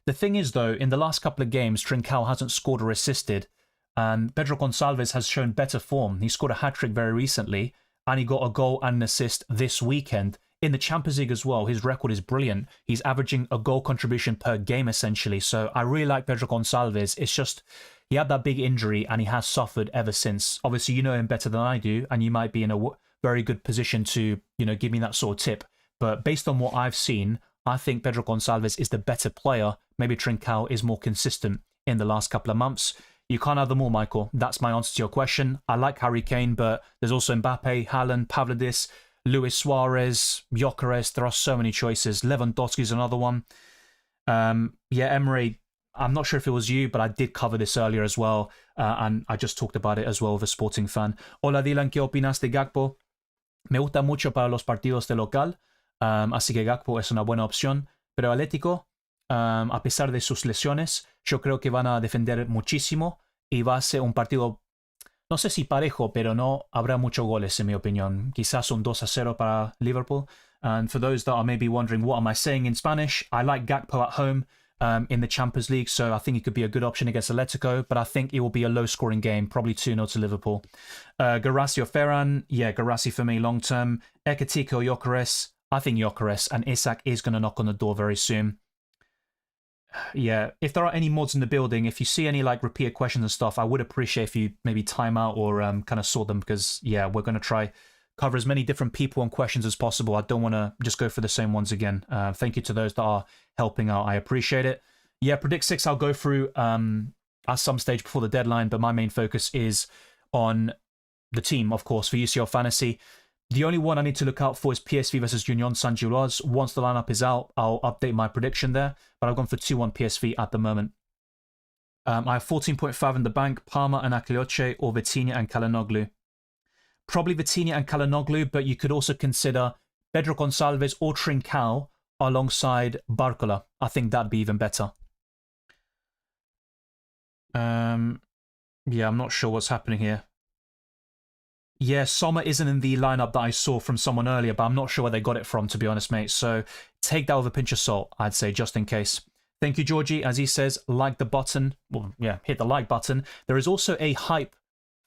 The thing is, though, in the last couple of games, Trincao hasn't scored or assisted, and Pedro Gonçalves has shown better form. He scored a hat-trick very recently, and he got a goal and an assist this weekend. In the Champions League as well, his record is brilliant. He's averaging a goal contribution per game, essentially. So I really like Pedro Gonçalves. It's just, he had that big injury, and he has suffered ever since. Obviously, you know him better than I do, and you might be in a very good position to, give me that sort of tip. But based on what I've seen, I think Pedro Gonçalves is the better player. Maybe Trincao is more consistent in the last couple of months. You can't have them all, Michael. That's my answer to your question. I like Harry Kane, but there's also Mbappe, Haaland, Pavlidis, Luis Suarez, Gyökeres. There are so many choices. Lewandowski's another one. Emery, I'm not sure if it was you, but I did cover this earlier as well. And I just talked about it as well with a Sporting fan. Hola Dylan, ¿qué opinas de Gakpo? Me gusta mucho para los partidos de local. Así que Gakpo es una buena opción. Pero Atlético, a pesar de sus lesiones, yo creo que van a defender muchísimo y va a ser un partido, no sé si parejo, pero no habrá muchos goles en mi opinión. Quizás un 2-0 para Liverpool. And for those that are maybe wondering what am I saying in Spanish, I like Gakpo at home in the Champions League, so I think it could be a good option against Atletico, but I think it will be a low-scoring game, probably 2-0 to Liverpool. Garassi or Ferran? Yeah, Garassi for me long-term. Ekatiko, Gyökeres? I think Gyökeres, and Isak is going to knock on the door very soon. Yeah, if there are any mods in the building, if you see any repeated questions and stuff, I would appreciate if you maybe time out or kind of sort them, because yeah, we're going to try cover as many different people and questions as possible. I don't want to just go for the same ones again. Thank you to those that are helping out. I appreciate it. Yeah, Predict 6 I'll go through at some stage before the deadline, but my main focus is on the team, of course, for UCL Fantasy. The only one I need to look out for is PSV versus Union Saint-Gilloise. Once the lineup is out, I'll update my prediction there, but I've gone for 2-1 PSV at the moment. I have 14.5 in the bank, Parma and Akilioce, or Vitinha and Calhanoglu. Probably Vitinha and Calhanoglu, but you could also consider Pedro Gonçalves or Trincao alongside Barcola. I think that'd be even better. I'm not sure what's happening here. Yeah, Sommer isn't in the lineup that I saw from someone earlier, but I'm not sure where they got it from, to be honest, mate. So take that with a pinch of salt, I'd say, just in case. Thank you, Georgie. As he says, like the button. Well, yeah, hit the like button. There is also a hype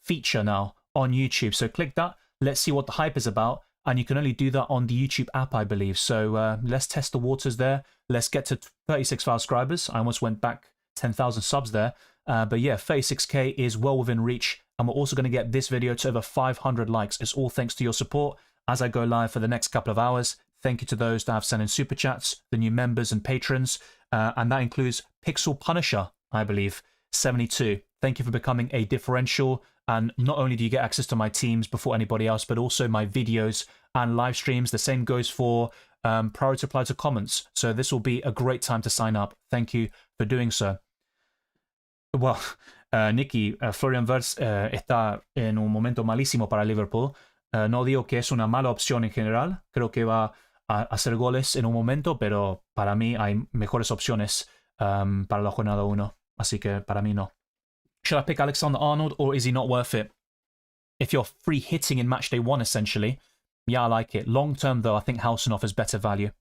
feature now on YouTube. So click that. Let's see what the hype is about. And you can only do that on the YouTube app, I believe. So let's test the waters there. Let's get to 36,000 subscribers. I almost went back 10,000 subs there. But yeah, 36k is well within reach. And we're also going to get this video to over 500 likes. It's all thanks to your support as I go live for the next couple of hours. Thank you to those that have sent in super chats, the new members and patrons. And that includes Pixel Punisher, I believe, 72. Thank you for becoming a differential. And not only do you get access to my teams before anybody else, but also my videos and live streams. The same goes for priority reply to comments. So this will be a great time to sign up. Thank you for doing so. Well, Nicky, Florian Wirtz está en un momento malísimo para Liverpool. No digo que es una mala opción en general. Creo que va a hacer goles en un momento, pero para mí hay mejores opciones para la jornada 1. Así que para mí no. Should I pick Alexander-Arnold, or is he not worth it? If you're free hitting in Matchday 1, essentially, yeah, I like it. Long term, though, I think Hausenhoff is better value.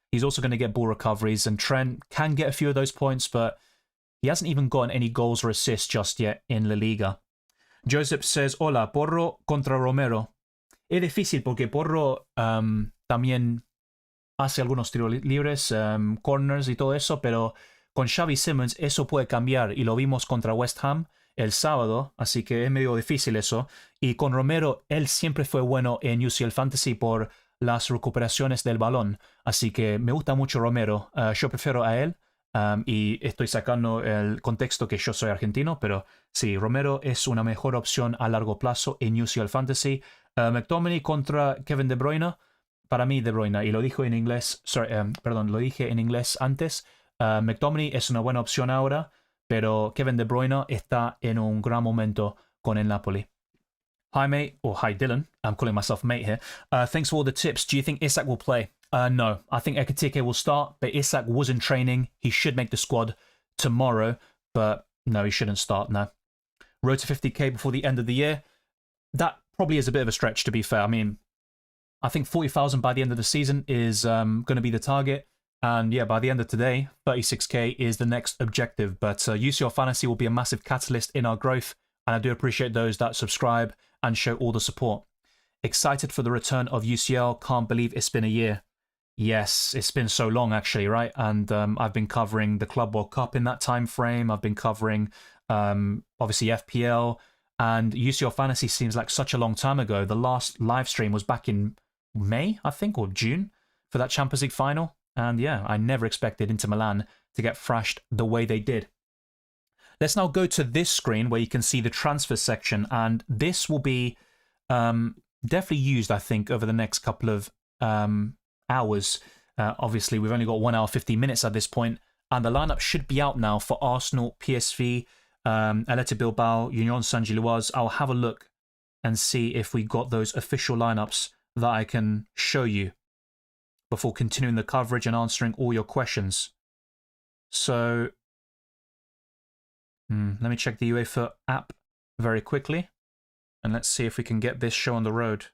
He's also going to get ball recoveries, and Trent can get a few of those points, but he hasn't even gotten any goals or assists just yet in La Liga. Joseph says, hola, Porro contra Romero. Es difícil porque Porro también hace algunos tiros libres, corners y todo eso, pero con Xavi Simons eso puede cambiar y lo vimos contra West Ham el sábado, así que es medio difícil eso. Y con Romero, él siempre fue bueno en UCL Fantasy por las recuperaciones del balón, así que me gusta mucho Romero. Yo prefiero a él. Y estoy sacando el contexto que yo soy argentino, pero sí, Romero es una mejor opción a largo plazo en UCL Fantasy. McTominay contra Kevin De Bruyne. Para mí, De Bruyne, y lo dijo en inglés, perdón, lo dije en inglés antes. McTominay es una buena opción ahora, pero Kevin De Bruyne está en un gran momento con el Napoli. Hi, mate. Or hi, Dylan. I'm calling myself mate here. Thanks for all the tips. Do you think Isak will play? No. I think Ekitike will start, but Isak was in training. He should make the squad tomorrow, but no, he shouldn't start now. Road to 50k before the end of the year. That probably is a bit of a stretch, to be fair. I mean, I think 40,000 by the end of the season is going to be the target. And yeah, by the end of today, 36k is the next objective. But UCL Fantasy will be a massive catalyst in our growth. And I do appreciate those that subscribe and show all the support. Excited for the return of UCL. Can't believe it's been a year. Yes, it's been so long actually, right? And I've been covering the Club World Cup in that time frame. I've been covering obviously FPL, and UCL Fantasy seems like such a long time ago. The last live stream was back in May, I think, or June for that Champions League final. And yeah, I never expected Inter Milan to get thrashed the way they did. Let's now go to this screen where you can see the transfer section, and this will be definitely used, I think, over the next couple of hours. Obviously, we've only got 1 hour 50 minutes at this point, and the lineup should be out now for Arsenal, PSV, Athletic Bilbao, Union Saint-Gilloise. I'll have a look and see if we got those official lineups that I can show you before continuing the coverage and answering all your questions. So let me check the UEFA app very quickly, and let's see if we can get this show on the road.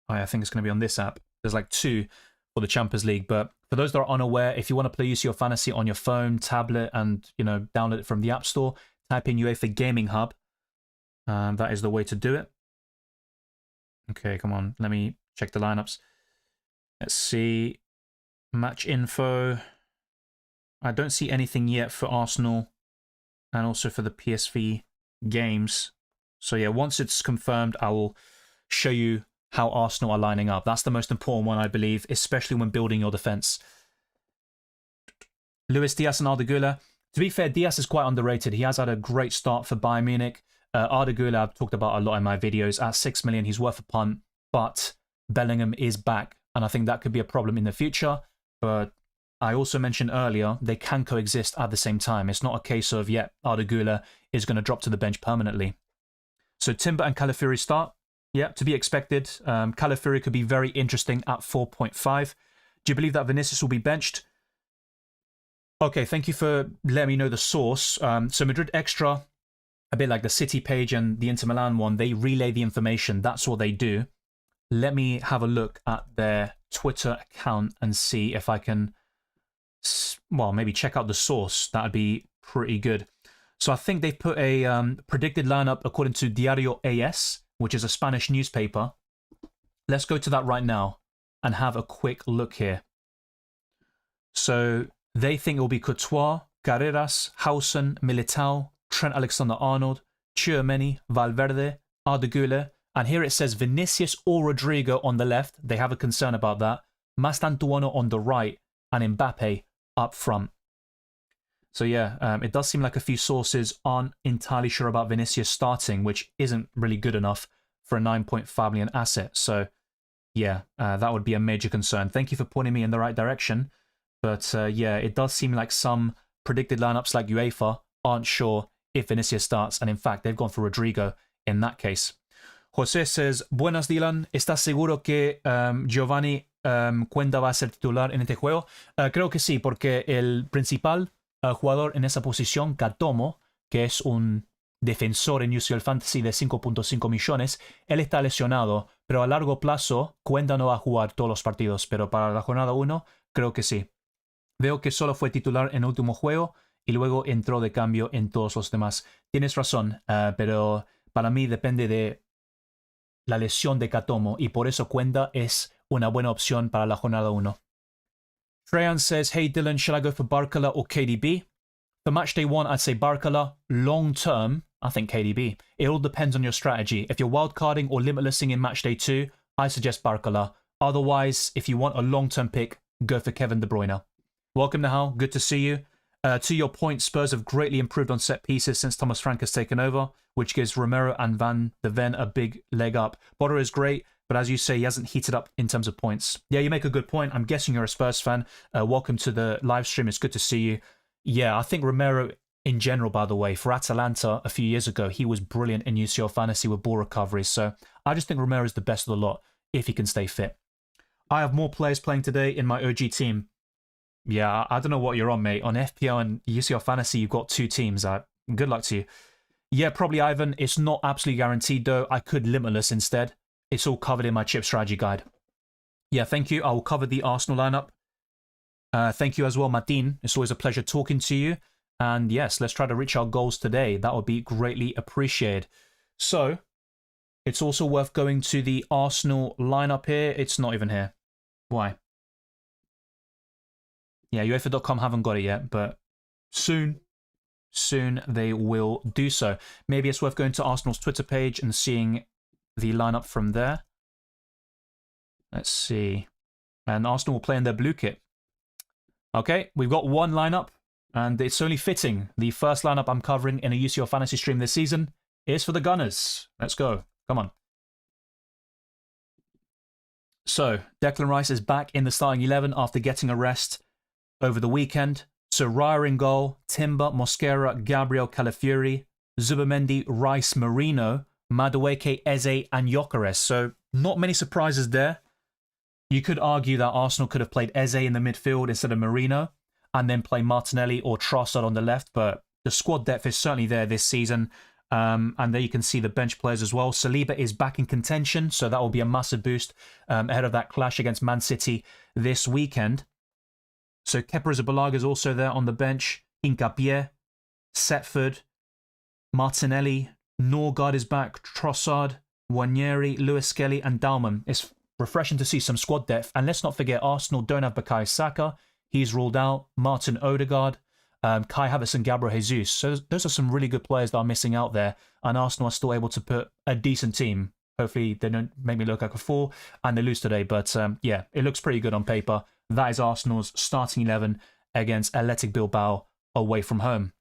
Oh, yeah, I think it's going to be on this app. There's like 2 for the Champions League, but for those that are unaware, if you want to play UCL Fantasy on your phone, tablet, and download it from the App Store, type in UEFA Gaming Hub. That is the way to do it. Okay, come on. Let me check the lineups. Let's see. Match info. I don't see anything yet for Arsenal and also for the PSV games. So yeah, once it's confirmed, I will show you how Arsenal are lining up. That's the most important one, I believe, especially when building your defense. Luis Diaz and Arda Güler. To be fair, Diaz is quite underrated. He has had a great start for Bayern Munich. Arda Güler, I've talked about a lot in my videos. At 6 million, he's worth a punt, but Bellingham is back, and I think that could be a problem in the future. But I also mentioned earlier, they can coexist at the same time. It's not a case of, yeah, Arda Güler is going to drop to the bench permanently. So Timber and Calafiori start. Yeah, to be expected. Calafiori could be very interesting at 4.5. Do you believe that Vinicius will be benched? Okay, thank you for letting me know the source. So Madrid Extra, a bit like the City page and the Inter Milan one, they relay the information. That's what they do. Let me have a look at their Twitter account and see if I can, well, maybe check out the source. That'd be pretty good. So I think they've put a predicted lineup according to Diario AS, which is a Spanish newspaper. Let's go to that right now and have a quick look here. So they think it will be Courtois, Carreras, Hausen, Militao, Trent Alexander-Arnold, Tchouaméni, Valverde, Arda Güler, and here it says Vinicius or Rodrigo on the left. They have a concern about that. Mastantuono on the right, and Mbappe up front. So yeah, it does seem like a few sources aren't entirely sure about Vinicius starting, which isn't really good enough for a 9.5 million asset. So yeah, that would be a major concern. Thank you for pointing me in the right direction. But yeah, it does seem like some predicted lineups like UEFA aren't sure if Vinicius starts. And in fact, they've gone for Rodrigo in that case. Jose says, Buenas Dylan, ¿estás seguro que Giovanni Cuenda va a ser titular en este juego? Creo que sí, porque el principal jugador en esa posición, Katomo, que es un defensor en UCL Fantasy de 5.5 millones, él está lesionado, pero a largo plazo Cuenda no va a jugar todos los partidos, pero para la jornada 1 creo que sí. Veo que solo fue titular en el último juego y luego entró de cambio en todos los demás. Tienes razón, pero para mí depende de la lesión de Katomo y por eso Cuenda es una buena opción para la jornada 1. Treyan says, hey Dylan, should I go for Barcola or KDB? For matchday 1, I'd say Barcola. Long term, I think KDB. It all depends on your strategy. If you're wildcarding or limitlessing in matchday 2, I suggest Barcola. Otherwise, if you want a long-term pick, go for Kevin De Bruyne. Welcome, Nahal. Good to see you. To your point, Spurs have greatly improved on set pieces since Thomas Frank has taken over, which gives Romero and Van de Ven a big leg up. Botter is great, but as you say, he hasn't heated up in terms of points. Yeah, you make a good point. I'm guessing you're a Spurs fan. Welcome to the live stream. It's good to see you. Yeah, I think Romero in general, by the way, for Atalanta a few years ago, he was brilliant in UCL Fantasy with ball recoveries. So I just think Romero is the best of the lot if he can stay fit. I have more players playing today in my OG team. Yeah, I don't know what you're on, mate. On FPL and UCL Fantasy, you've got 2 teams. Good luck to you. Yeah, probably Ivan. It's not absolutely guaranteed, though. I could limitless instead. It's all covered in my chip strategy guide. Yeah, thank you. I will cover the Arsenal lineup. Thank you as well, Martin. It's always a pleasure talking to you. And yes, let's try to reach our goals today. That would be greatly appreciated. So, it's also worth going to the Arsenal lineup here. It's not even here. Why? Yeah, UEFA.com haven't got it yet, but soon they will do so. Maybe it's worth going to Arsenal's Twitter page and seeing the lineup from there. Let's see. And Arsenal will play in their blue kit. Okay, we've got one lineup, and it's only fitting. The first lineup I'm covering in a UCL Fantasy stream this season is for the Gunners. Let's go. Come on. So, Declan Rice is back in the starting 11 after getting a rest over the weekend. So Raya in goal, Timber, Mosquera, Gabriel, Calafiori, Zubimendi, Rice, Marino, Madueke, Eze, and Gyökeres. So not many surprises there. You could argue that Arsenal could have played Eze in the midfield instead of Marino and then play Martinelli or Trossard on the left, but the squad depth is certainly there this season. And there you can see the bench players as well. Saliba is back in contention, so that will be a massive boost ahead of that clash against Man City this weekend. So Kepa Arrizabalaga is also there on the bench. Hincapié, Setford, Martinelli, Norgard is back, Trossard, Wanyeri, Lewis Skelly, and Dalman. It's refreshing to see some squad depth. And let's not forget, Arsenal don't have Bukayo Saka. He's ruled out. Martin Odegaard, Kai Havertz, and Gabriel Jesus. So those are some really good players that are missing out there. And Arsenal are still able to put a decent team. Hopefully they don't make me look like a fool and they lose today. But yeah, it looks pretty good on paper. That is Arsenal's starting 11 against Athletic Bilbao away from home.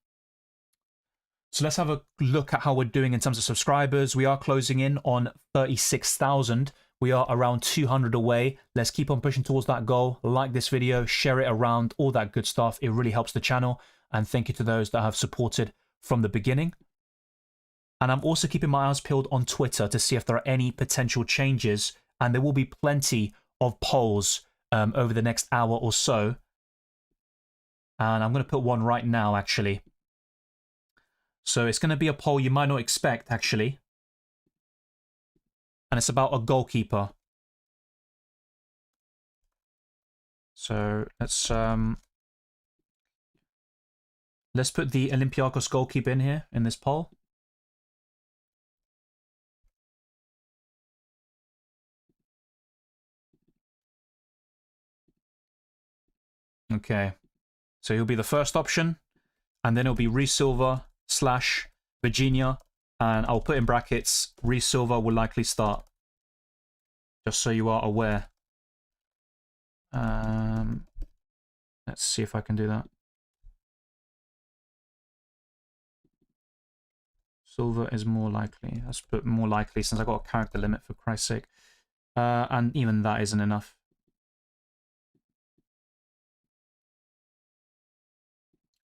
So let's have a look at how we're doing in terms of subscribers. We are closing in on 36,000. We are around 200 away. Let's keep on pushing towards that goal. Like this video, share it around, all that good stuff. It really helps the channel. And thank you to those that have supported from the beginning. And I'm also keeping my eyes peeled on Twitter to see if there are any potential changes. And there will be plenty of polls over the next hour or so. And I'm going to put one right now, actually. So it's going to be a poll you might not expect, actually. And it's about a goalkeeper. So let's put the Olympiacos goalkeeper in here in this poll. Okay, so he'll be the first option, and then it'll be Reece Silva / Virginia, and I'll put in brackets, Reece Silva will likely start, just so you are aware. Let's see if I can do that. Silva is more likely. Let's put more likely since I got a character limit, for Christ's sake. And even that isn't enough.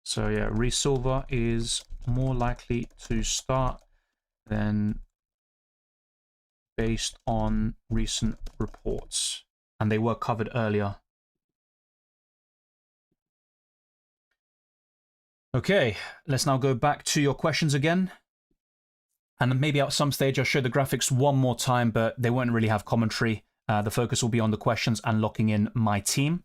So yeah, Reece Silva is more likely to start than based on recent reports. And they were covered earlier. Okay, let's now go back to your questions again. And maybe at some stage I'll show the graphics one more time, but they won't really have commentary. The focus will be on the questions and locking in my team.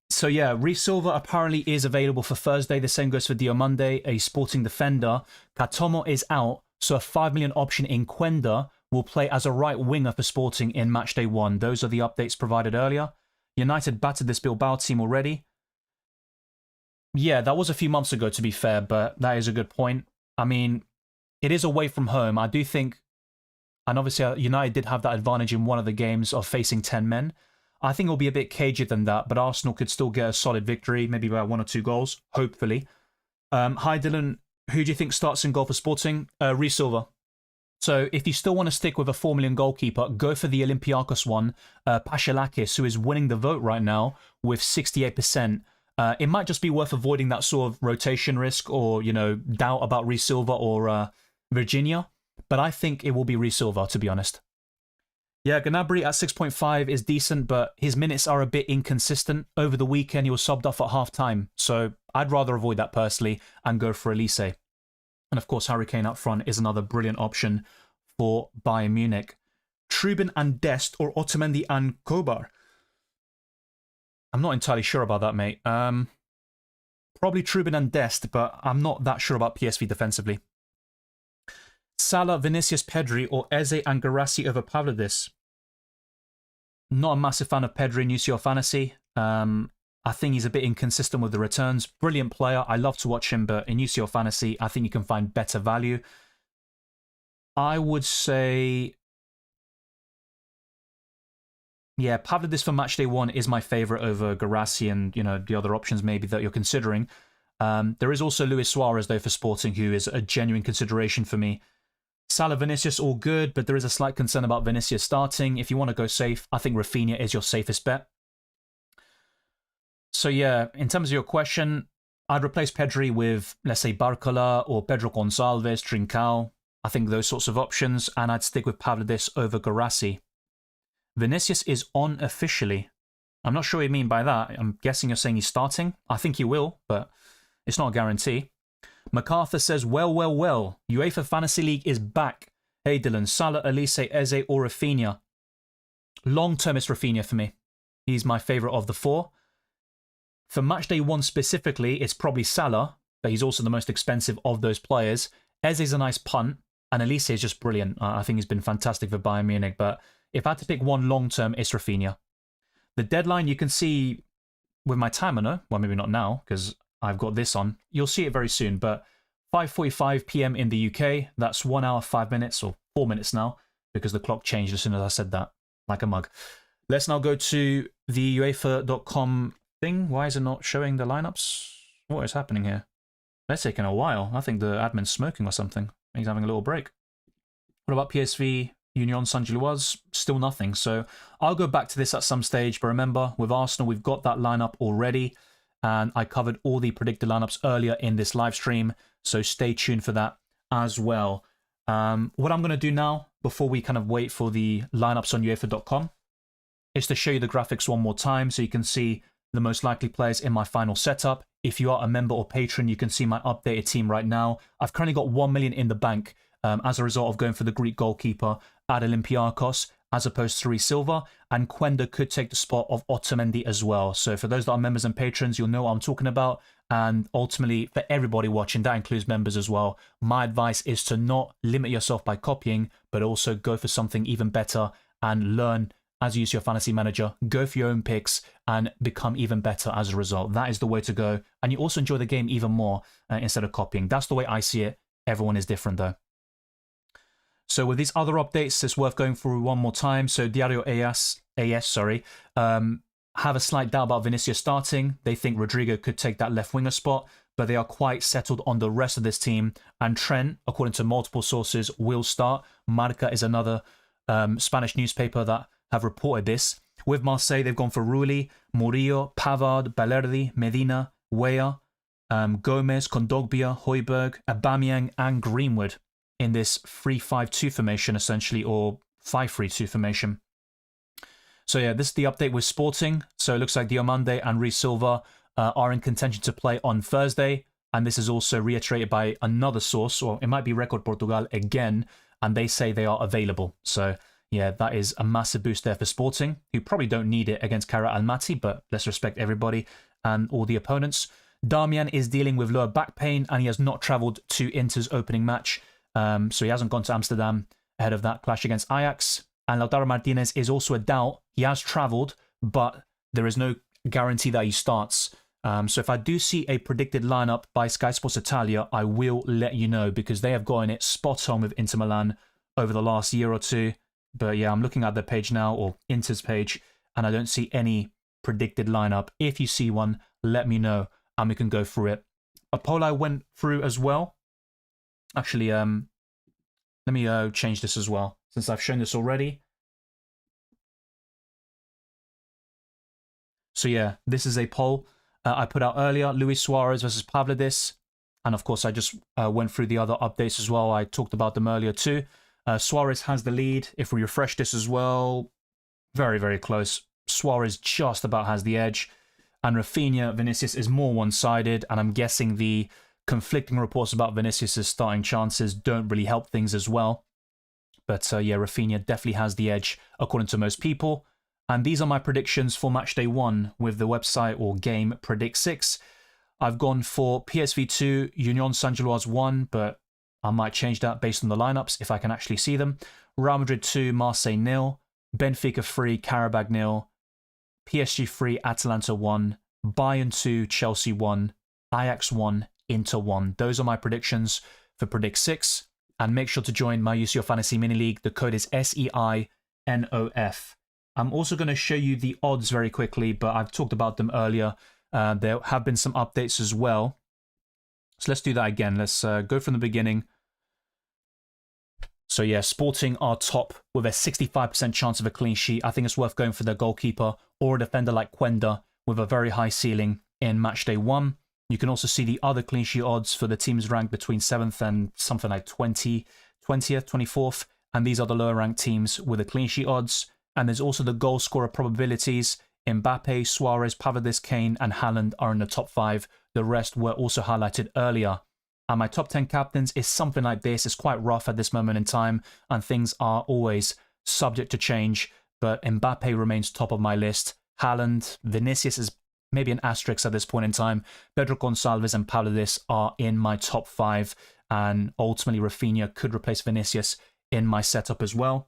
So yeah, Reece Silva apparently is available for Thursday. The same goes for Diomande, a Sporting defender. Katomo is out, so a 5 million option in Quenda will play as a right winger for Sporting in Matchday 1. Those are the updates provided earlier. United battered this Bilbao team already. Yeah, that was a few months ago, to be fair, but that is a good point. I mean, it is away from home. I do think, and obviously United did have that advantage in one of the games of facing 10 men. I think it'll be a bit cagier than that, but Arsenal could still get a solid victory, maybe by 1 or 2 goals, hopefully. Hi, Dylan. Who do you think starts in goal for Sporting? Rhys Silva. So if you still want to stick with a 4 million goalkeeper, go for the Olympiacos one, Paschalakis, who is winning the vote right now with 68%. It might just be worth avoiding that sort of rotation risk or, doubt about Rhys Silva or Virginia. But I think it will be Rhys Silva, to be honest. Yeah, Gnabry at 6.5 is decent, but his minutes are a bit inconsistent. Over the weekend, he was subbed off at half-time. So I'd rather avoid that personally and go for Elise. And of course, Harry Kane up front is another brilliant option for Bayern Munich. Trubin and Dest or Otamendi and Kobar? I'm not entirely sure about that, mate. Probably Trubin and Dest, but I'm not that sure about PSV defensively. Salah, Vinicius, Pedri, or Eze and Guirassy over Pavlidis? Not a massive fan of Pedri in UCL Fantasy. I think he's a bit inconsistent with the returns. Brilliant player. I love to watch him, but in UCL Fantasy, I think you can find better value. I would say, yeah, Pavlidis for Matchday 1 is my favourite over Guirassy and, the other options maybe that you're considering. There is also Luis Suarez, though, for Sporting, who is a genuine consideration for me. Salah, Vinicius, all good, but there is a slight concern about Vinicius starting. If you want to go safe, I think Rafinha is your safest bet. So yeah, in terms of your question, I'd replace Pedri with, let's say, Barcola or Pedro Gonçalves, Trincao. I think those sorts of options, and I'd stick with Pavlidis over Guirassy. Vinicius is on officially. I'm not sure what you mean by that. I'm guessing you're saying he's starting. I think he will, but it's not a guarantee. MacArthur says, well. UEFA Fantasy League is back. Hey Dylan, Salah, Elise, Eze or Rafinha? Long-term it's Rafinha for me. He's my favourite of the 4. For Matchday 1 specifically, it's probably Salah, but he's also the most expensive of those players. Eze's a nice punt, and Elise is just brilliant. I think he's been fantastic for Bayern Munich, but if I had to pick one long-term, it's Rafinha. The deadline, you can see with my timer, well, maybe not now, because I've got this on. You'll see it very soon, but 5:45 p.m. in the UK, that's 1 hour, 5 minutes, or 4 minutes now, because the clock changed as soon as I said that, like a mug. Let's now go to the UEFA.com thing. Why is it not showing the lineups? What is happening here? That's taking a while. I think the admin's smoking or something. He's having a little break. What about PSV, Union Saint-Gilloise? Still nothing. So I'll go back to this at some stage. But remember, with Arsenal, we've got that lineup already. And I covered all the predicted lineups earlier in this live stream. So stay tuned for that as well. What I'm going to do now, before we kind of wait for the lineups on UEFA.com, is to show you the graphics one more time so you can see the most likely players in my final setup. If you are a member or patron, you can see my updated team right now. I've currently got 1 million in the bank as a result of going for the Greek goalkeeper at Olympiacos as opposed to Rhys Silva, and Quenda could take the spot of Otamendi as well. So for those that are members and patrons, you'll know what I'm talking about. And ultimately, for everybody watching, that includes members as well, my advice is to not limit yourself by copying, but also go for something even better and learn as you use your fantasy manager, go for your own picks and become even better as a result. That is the way to go. And you also enjoy the game even more instead of copying. That's the way I see it. Everyone is different though. So with these other updates, it's worth going through one more time. So Diario AS, have a slight doubt about Vinicius starting. They think Rodrigo could take that left winger spot, but they are quite settled on the rest of this team. And Trent, according to multiple sources, will start. Marca is another Spanish newspaper that have reported this. With Marseille, they've gone for Rulli, Murillo, Pavard, Balerdi, Medina, Weah, Gomez, Kondogbia, Højbjerg, Aubameyang, and Greenwood in this 3-5-2 formation, essentially, or 5-3-2 formation. So yeah, this is the update with Sporting. So it looks like Diomande and Rhys Silva are in contention to play on Thursday. And this is also reiterated by another source, or it might be Record Portugal again, and they say they are available. So yeah, that is a massive boost there for Sporting, who probably don't need it against Kara Almaty, but let's respect everybody and all the opponents. Damian is dealing with lower back pain, and he has not travelled to Inter's opening match. So he hasn't gone to Amsterdam ahead of that clash against Ajax. And Lautaro Martinez is also a doubt. He has travelled, but there is no guarantee that he starts. So if I do see a predicted lineup by Sky Sports Italia, I will let you know, because they have gotten it spot on with Inter Milan over the last year or two. But yeah, I'm looking at their page now, or Inter's page, and I don't see any predicted lineup. If you see one, let me know and we can go through it. A poll I went through as well. Actually, let me change this as well, since I've shown this already. So yeah, this is a poll I put out earlier. Luis Suarez versus Pavlidis. And of course, I just went through the other updates as well. I talked about them earlier too. Suarez has the lead. If we refresh this as well, very, very close. Suarez just about has the edge. And Rafinha, Vinicius is more one-sided. And I'm guessing the conflicting reports about Vinicius' starting chances don't really help things as well. But yeah, Rafinha definitely has the edge according to most people. And these are my predictions for Matchday 1 with the website or game Predict 6. I've gone for PSV 2, Union Saint-Gilloise 1, but I might change that based on the lineups if I can actually see them. Real Madrid 2, Marseille 0, Benfica 3, Qarabag 0, PSG 3, Atalanta 1, Bayern 2, Chelsea 1, Ajax 1, Inter 1. Those are my predictions for Predict 6. And make sure to join my UCL Fantasy Mini League. The code is SEINOF. I'm also going to show you the odds very quickly, but I've talked about them earlier. There have been some updates as well. So let's do that again. Let's go from the beginning. So yeah, Sporting are top with a 65% chance of a clean sheet. I think it's worth going for their goalkeeper or a defender like Cuenda with a very high ceiling in Matchday 1. You can also see the other clean sheet odds for the teams ranked between 7th and something like 20th, 24th. And these are the lower ranked teams with the clean sheet odds. And there's also the goal scorer probabilities. Mbappe, Suarez, Pavlidis, Kane, and Haaland are in the top 5. The rest were also highlighted earlier. And my top 10 captains is something like this. It's quite rough at this moment in time, and things are always subject to change. But Mbappe remains top of my list. Haaland, Vinicius is maybe an asterisk at this point in time. Pedro Gonçalves and Pavlidis are in my top 5. And ultimately, Rafinha could replace Vinicius in my setup as well.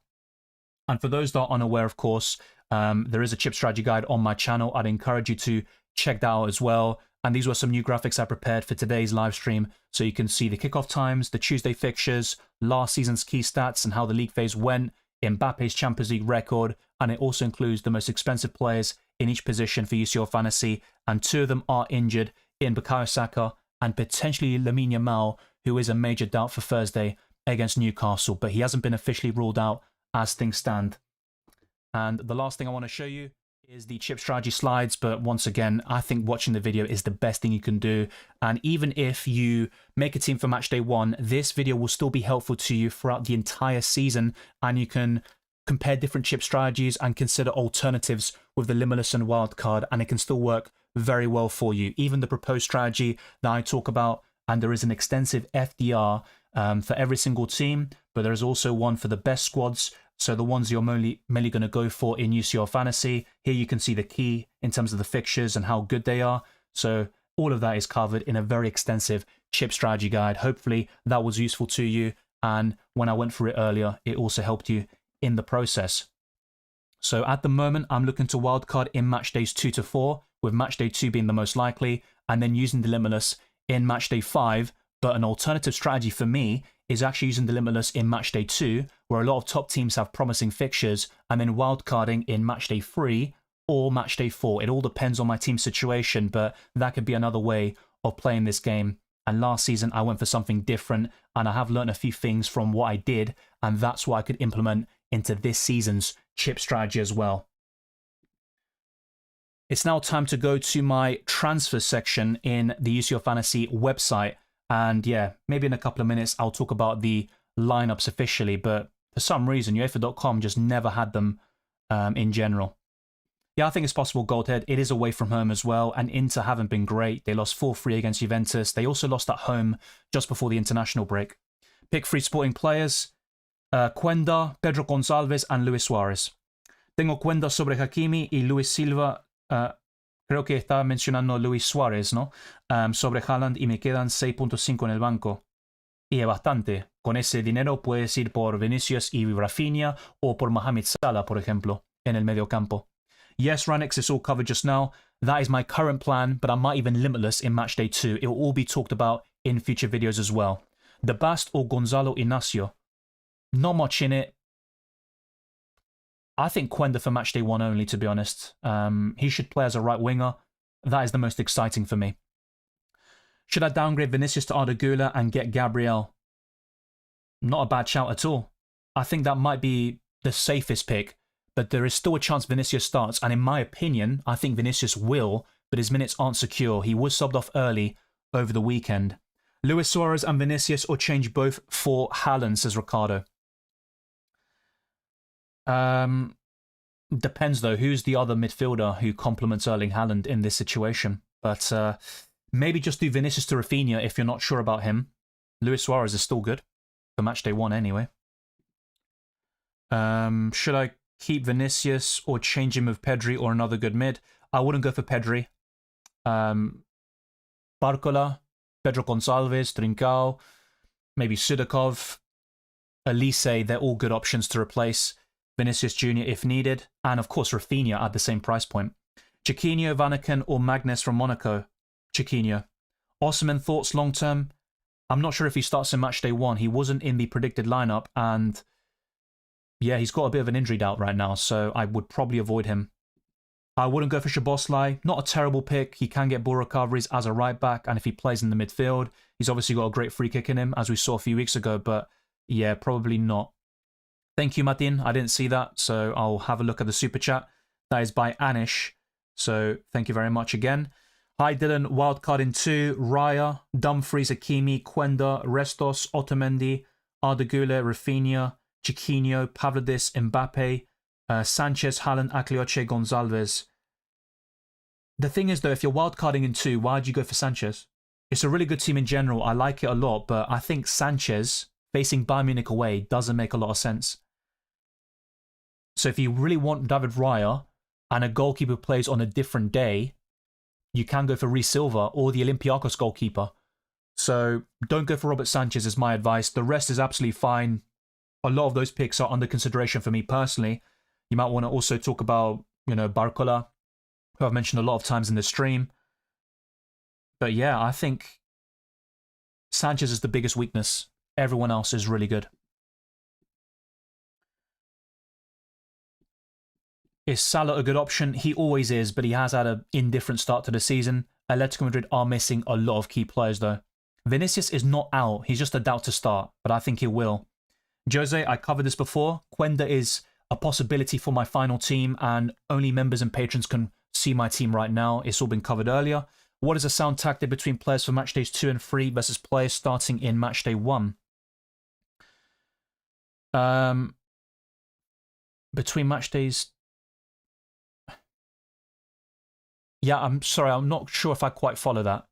And for those that are unaware, of course, there is a chip strategy guide on my channel. I'd encourage you to check that out as well. And these were some new graphics I prepared for today's live stream. So you can see the kickoff times, the Tuesday fixtures, last season's key stats and how the league phase went, Mbappe's Champions League record, and it also includes the most expensive players in each position for UCL Fantasy. And 2 of them are injured in Bukayo Saka and potentially Lamine Yamal, who is a major doubt for Thursday against Newcastle. But he hasn't been officially ruled out as things stand. And the last thing I want to show you is the chip strategy slides. But once again, I think watching the video is the best thing you can do. And even if you make a team for Matchday 1, this video will still be helpful to you throughout the entire season. And you can compare different chip strategies and consider alternatives with the limitless and wildcard. And it can still work very well for you. Even the proposed strategy that I talk about, and there is an extensive FDR for every single team. But there is also one for the best squads. So the ones you're mainly going to go for in UCL Fantasy. Here you can see the key in terms of the fixtures and how good they are. So all of that is covered in a very extensive chip strategy guide. Hopefully that was useful to you. And when I went through it earlier, it also helped you in the process. So at the moment, I'm looking to wildcard in match days 2 to 4, with match day 2 being the most likely, and then using the limitless in match day 5. But an alternative strategy for me is actually using the limitless in matchday 2, where a lot of top teams have promising fixtures, and then wildcarding in matchday 3 or matchday 4. It all depends on my team situation, but that could be another way of playing this game. And last season, I went for something different, and I have learned a few things from what I did, and that's what I could implement into this season's chip strategy as well. It's now time to go to my transfer section in the UCL Fantasy website. And yeah, maybe in a couple of minutes, I'll talk about the lineups officially. But for some reason, UEFA.com just never had them in general. Yeah, I think it's possible Goldhead. It is away from home as well. And Inter haven't been great. They lost 4-3 against Juventus. They also lost at home just before the international break. Pick 3 sporting players. Cuenda, Pedro Gonçalves, and Luis Suarez. Tengo Cuenda sobre Hakimi y Luis Silva. Creo que estaba mencionando Luis Suárez, ¿no? Sobre Haaland, y me quedan 6.5 en el banco. Y es bastante. Con ese dinero puedes ir por Vinicius y Rafinha o por Mohamed Salah, por ejemplo, en el medio campo. Yes, Ranix, it's all covered just now. That is my current plan, but I might even limitless in Matchday 2. It will all be talked about in future videos as well. The Bast or Gonzalo Inacio? Not much in it. I think Quenda for Matchday 1 only, to be honest. He should play as a right winger. That is the most exciting for me. Should I downgrade Vinicius to Arda Güler and get Gabriel? Not a bad shout at all. I think that might be the safest pick, but there is still a chance Vinicius starts, and in my opinion, I think Vinicius will, but his minutes aren't secure. He was subbed off early over the weekend. Luis Suarez and Vinicius, or change both for Haaland, says Ricardo. Depends though, who's the other midfielder who complements Erling Haaland in this situation? But maybe just do Vinicius to Rafinha if you're not sure about him. Luis Suarez is still good for Matchday 1 anyway. Should I keep Vinicius or change him with Pedri or another good mid? I wouldn't go for Pedri. Barcola, Pedro Gonçalves, Trincao, maybe Sudakov, Elise, they're all good options to replace Vinicius Jr. if needed, and of course Rafinha at the same price point. Chiquinho, Vanaken, or Magnus from Monaco? Chiquinho. Osimhen, thoughts long term? I'm not sure if he starts in Matchday 1. He wasn't in the predicted lineup, and yeah, he's got a bit of an injury doubt right now, so I would probably avoid him. I wouldn't go for Szoboszlai. Not a terrible pick. He can get ball recoveries as a right back, and if he plays in the midfield, he's obviously got a great free kick in him, as we saw a few weeks ago, but yeah, probably not. Thank you, Martin. I didn't see that, so I'll have a look at the super chat. That is by Anish, so thank you very much again. Hi, Dylan. Wildcard in 2. Raya, Dumfries, Hakimi, Quenda, Restos, Otamendi, Arda Güler, Rafinha, Chiquinho, Pavlidis, Mbappe, Sanchez, Haaland, Aklioche, Gonçalves. The thing is, though, if you're wildcarding in 2, why'd you go for Sanchez? It's a really good team in general. I like it a lot, but I think Sanchez facing Bayern Munich away doesn't make a lot of sense. So if you really want David Raya and a goalkeeper plays on a different day, you can go for Rhys Silva or the Olympiacos goalkeeper. So don't go for Robert Sanchez is my advice. The rest is absolutely fine. A lot of those picks are under consideration for me personally. You might want to also talk about, Barcola, who I've mentioned a lot of times in the stream. But yeah, I think Sanchez is the biggest weakness. Everyone else is really good. Is Salah a good option? He always is, but he has had an indifferent start to the season. Atletico Madrid are missing a lot of key players though. Vinicius is not out. He's just a doubt to start, but I think he will. Jose, I covered this before. Quenda is a possibility for my final team, and only members and patrons can see my team right now. It's all been covered earlier. What is a sound tactic between players for match days 2 and 3 versus players starting in match day 1? Between match days... Yeah, I'm sorry, I'm not sure if I quite follow that.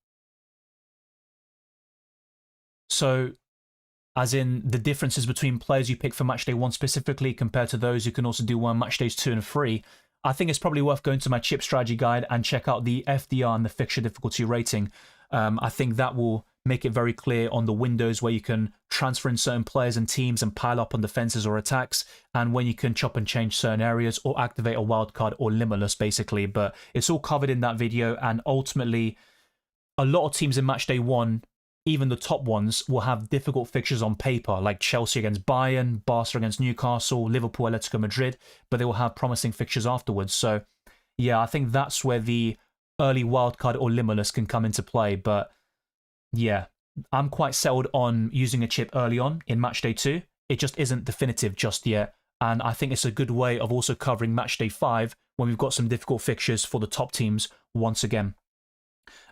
So, as in the differences between players you pick for matchday 1 specifically compared to those who can also do one match days 2 and 3, I think it's probably worth going to my chip strategy guide and check out the FDR and the fixture difficulty rating. I think that will make it very clear on the windows where you can transfer in certain players and teams and pile up on defenses or attacks, and when you can chop and change certain areas or activate a wildcard or limitless basically. But it's all covered in that video, and ultimately a lot of teams in match day 1, even the top ones, will have difficult fixtures on paper, like Chelsea against Bayern, Barca against Newcastle, Liverpool, Atletico Madrid, but they will have promising fixtures afterwards. So yeah, I think that's where the early wildcard or limitless can come into play. But yeah, I'm quite settled on using a chip early on in matchday 2. It just isn't definitive just yet, and I think it's a good way of also covering matchday 5 when we've got some difficult fixtures for the top teams once again.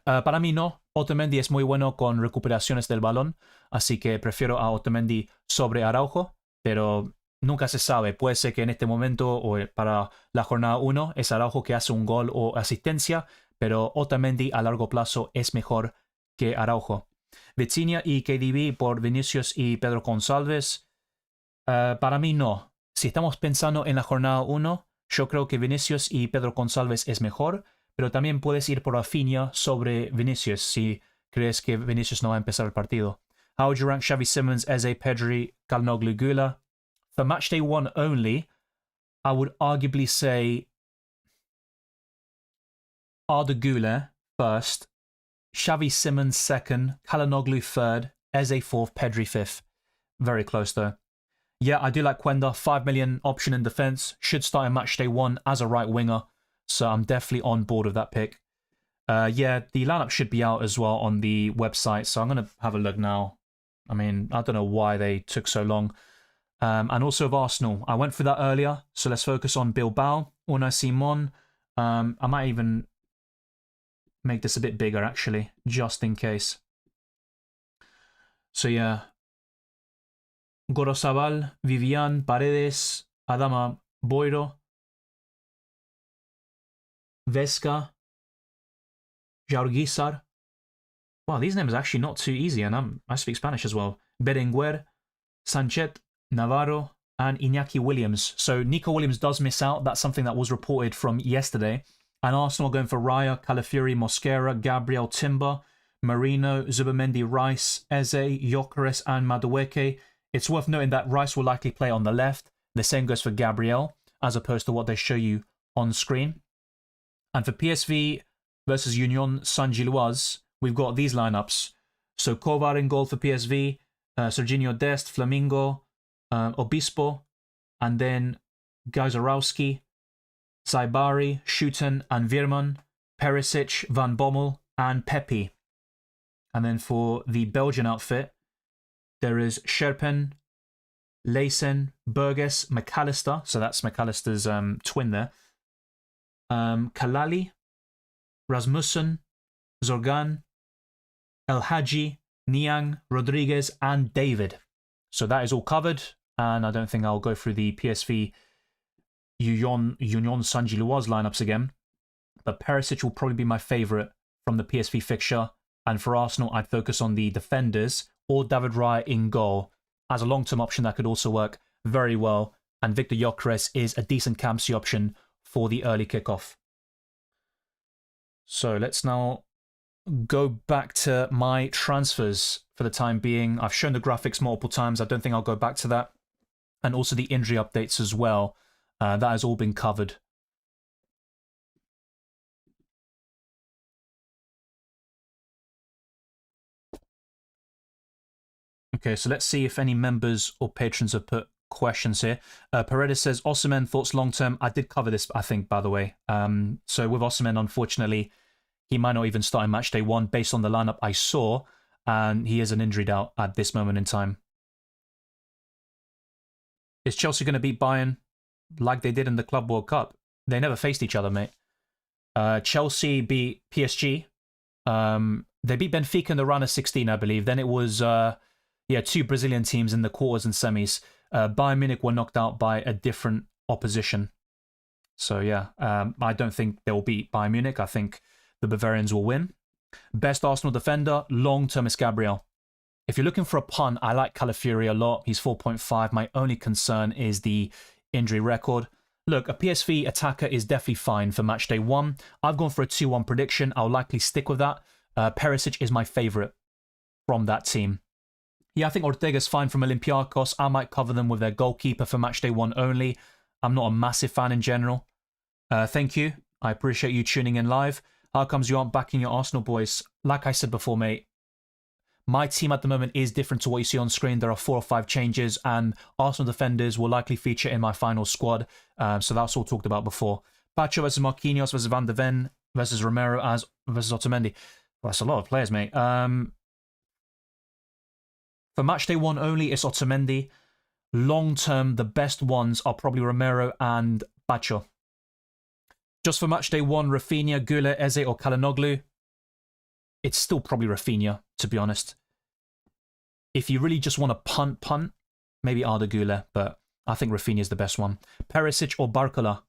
Para mí no, Otamendi es muy bueno con recuperaciones del balón, así que prefiero a Otamendi sobre Araujo, pero nunca se sabe. Puede ser que en este momento o para la jornada 1 es Araujo que hace un gol o asistencia, pero Otamendi a largo plazo es mejor que Araujo. Vitinha y KDB por Vinicius y Pedro Gonçalves. Para mí no. Si estamos pensando en la jornada 1, yo creo que Vinicius y Pedro Gonçalves es mejor, pero también puedes ir por Rafinha sobre Vinicius si crees que Vinicius no va a empezar el partido. How would you rank Xavi Simons, Eze, Pedri, Calhanoglu, Güler? For matchday 1 only, I would arguably say Arda Güler first, Xavi Simons second, Çalhanoğlu third, Eze fourth, Pedri fifth. Very close though. Yeah, I do like Quenda. 5 million option in defense. Should start in match day 1 as a right winger. So I'm definitely on board with that pick. Yeah, the lineup should be out as well on the website. So I'm going to have a look now. I mean, I don't know why they took so long. And also of Arsenal. I went through that earlier. So let's focus on Bilbao. Unai Simon. I might even make this a bit bigger, actually, just in case. So yeah. Gorosabal, Vivian, Paredes, Adama Boiro, Vesca, Jaurgisar. Wow, these names are actually not too easy, and I speak Spanish as well. Berenguer, Sanchez, Navarro, and Iñaki Williams. So Nico Williams does miss out. That's something that was reported from yesterday. And Arsenal going for Raya, Calafiori, Mosquera, Gabriel, Timber, Marino, Zubamendi, Rice, Eze, Gyökeres, and Madueke. It's worth noting that Rice will likely play on the left. The same goes for Gabriel, as opposed to what they show you on screen. And for PSV versus Union Saint-Gilloise, we've got these lineups. So Kovar in goal for PSV, Serginho Dest, Flamingo, Obispo, and then Gajarowski, Zaibari, Schutten, and Veerman, Perisic, Van Bommel, and Pepe. And then for the Belgian outfit, there is Sherpen, Leysen, Burgess, McAllister. So that's McAllister's twin there. Kalali, Rasmussen, Zorgan, El Hadji, Niang, Rodriguez, and David. So that is all covered. And I don't think I'll go through the PSV Union Saint-Gilloise lineups again. But Perisic will probably be my favourite from the PSV fixture. And for Arsenal, I'd focus on the defenders or David Raya in goal. As a long-term option, that could also work very well. And Victor Gyökeres is a decent captaincy option for the early kickoff. So let's now go back to my transfers for the time being. I've shown the graphics multiple times. I don't think I'll go back to that. And also the injury updates as well. That has all been covered. Okay, so let's see if any members or patrons have put questions here. Paredes says, Osimhen, thoughts long-term? I did cover this, I think, by the way. So with Osimhen, unfortunately, he might not even start in match day 1 based on the lineup I saw, and he is an injury doubt at this moment in time. Is Chelsea going to beat Bayern like they did in the Club World Cup? They never faced each other, mate. Chelsea beat PSG. They beat Benfica in the round of 16, I believe. Then it was... 2 Brazilian teams in the quarters and semis. Bayern Munich were knocked out by a different opposition. So yeah, I don't think they'll beat Bayern Munich. I think the Bavarians will win. Best Arsenal defender, long-term is Gabriel. If you're looking for a punt, I like Calafiori a lot. He's 4.5. My only concern is the injury record. Look, a PSV attacker is definitely fine for match day 1. I've gone for a 2-1 prediction. I'll likely stick with that. Perisic is my favourite from that team. Yeah, I think Ortega's fine from Olympiacos. I might cover them with their goalkeeper for matchday 1 only. I'm not a massive fan in general. Thank you. I appreciate you tuning in live. How comes you aren't backing your Arsenal boys? Like I said before, mate, my team at the moment is different to what you see on screen. There are 4 or 5 changes, and Arsenal defenders will likely feature in my final squad. So that's all talked about before. Pacho versus Marquinhos versus Van de Ven versus Romero versus Otamendi. Well, that's a lot of players, mate. For matchday 1 only, it's Otamendi. Long-term, the best ones are probably Romero and Pacho. Just for matchday 1, Rafinha, Güler, Eze, or Çalhanoğlu, it's still probably Rafinha, to be honest. If you really just want to punt, maybe Arda Güler, but I think Rafinha is the best one. Perisic or Barcola?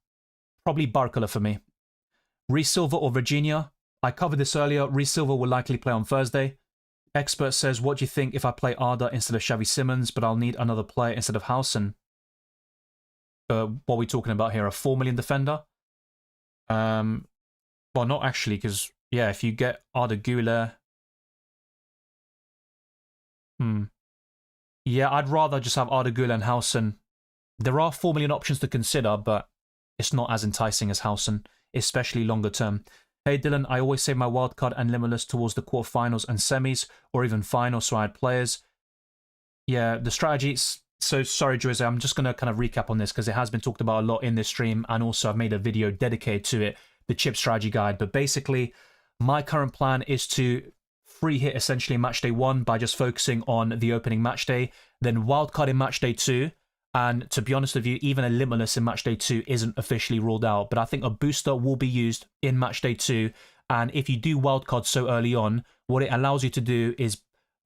Probably Barcola for me. Reece Silva or Virginia? I covered this earlier. Reece Silva will likely play on Thursday. Expert says, what do you think if I play Arda instead of Xavi Simons, but I'll need another player instead of Howson? What are we talking about here? A 4 million defender? Well, not actually, because, yeah, if you get Arda Güler... Yeah, I'd rather just have Arda Güler and Howson. There are 4 million options to consider, but it's not as enticing as Howson, especially longer term. Hey Dylan, I always save my wildcard and limitless towards the quarterfinals and semis, or even finals, so I had players. Yeah, the strategy. So sorry, Jose, I'm just going to kind of recap on this because it has been talked about a lot in this stream, and also I've made a video dedicated to it, the chip strategy guide. But basically, my current plan is to free hit essentially match day 1 by just focusing on the opening match day, then wildcard in match day 2. And to be honest with you, even a limitless in match day 2 isn't officially ruled out, but I think a booster will be used in match day 2. And if you do wildcard so early on, what it allows you to do is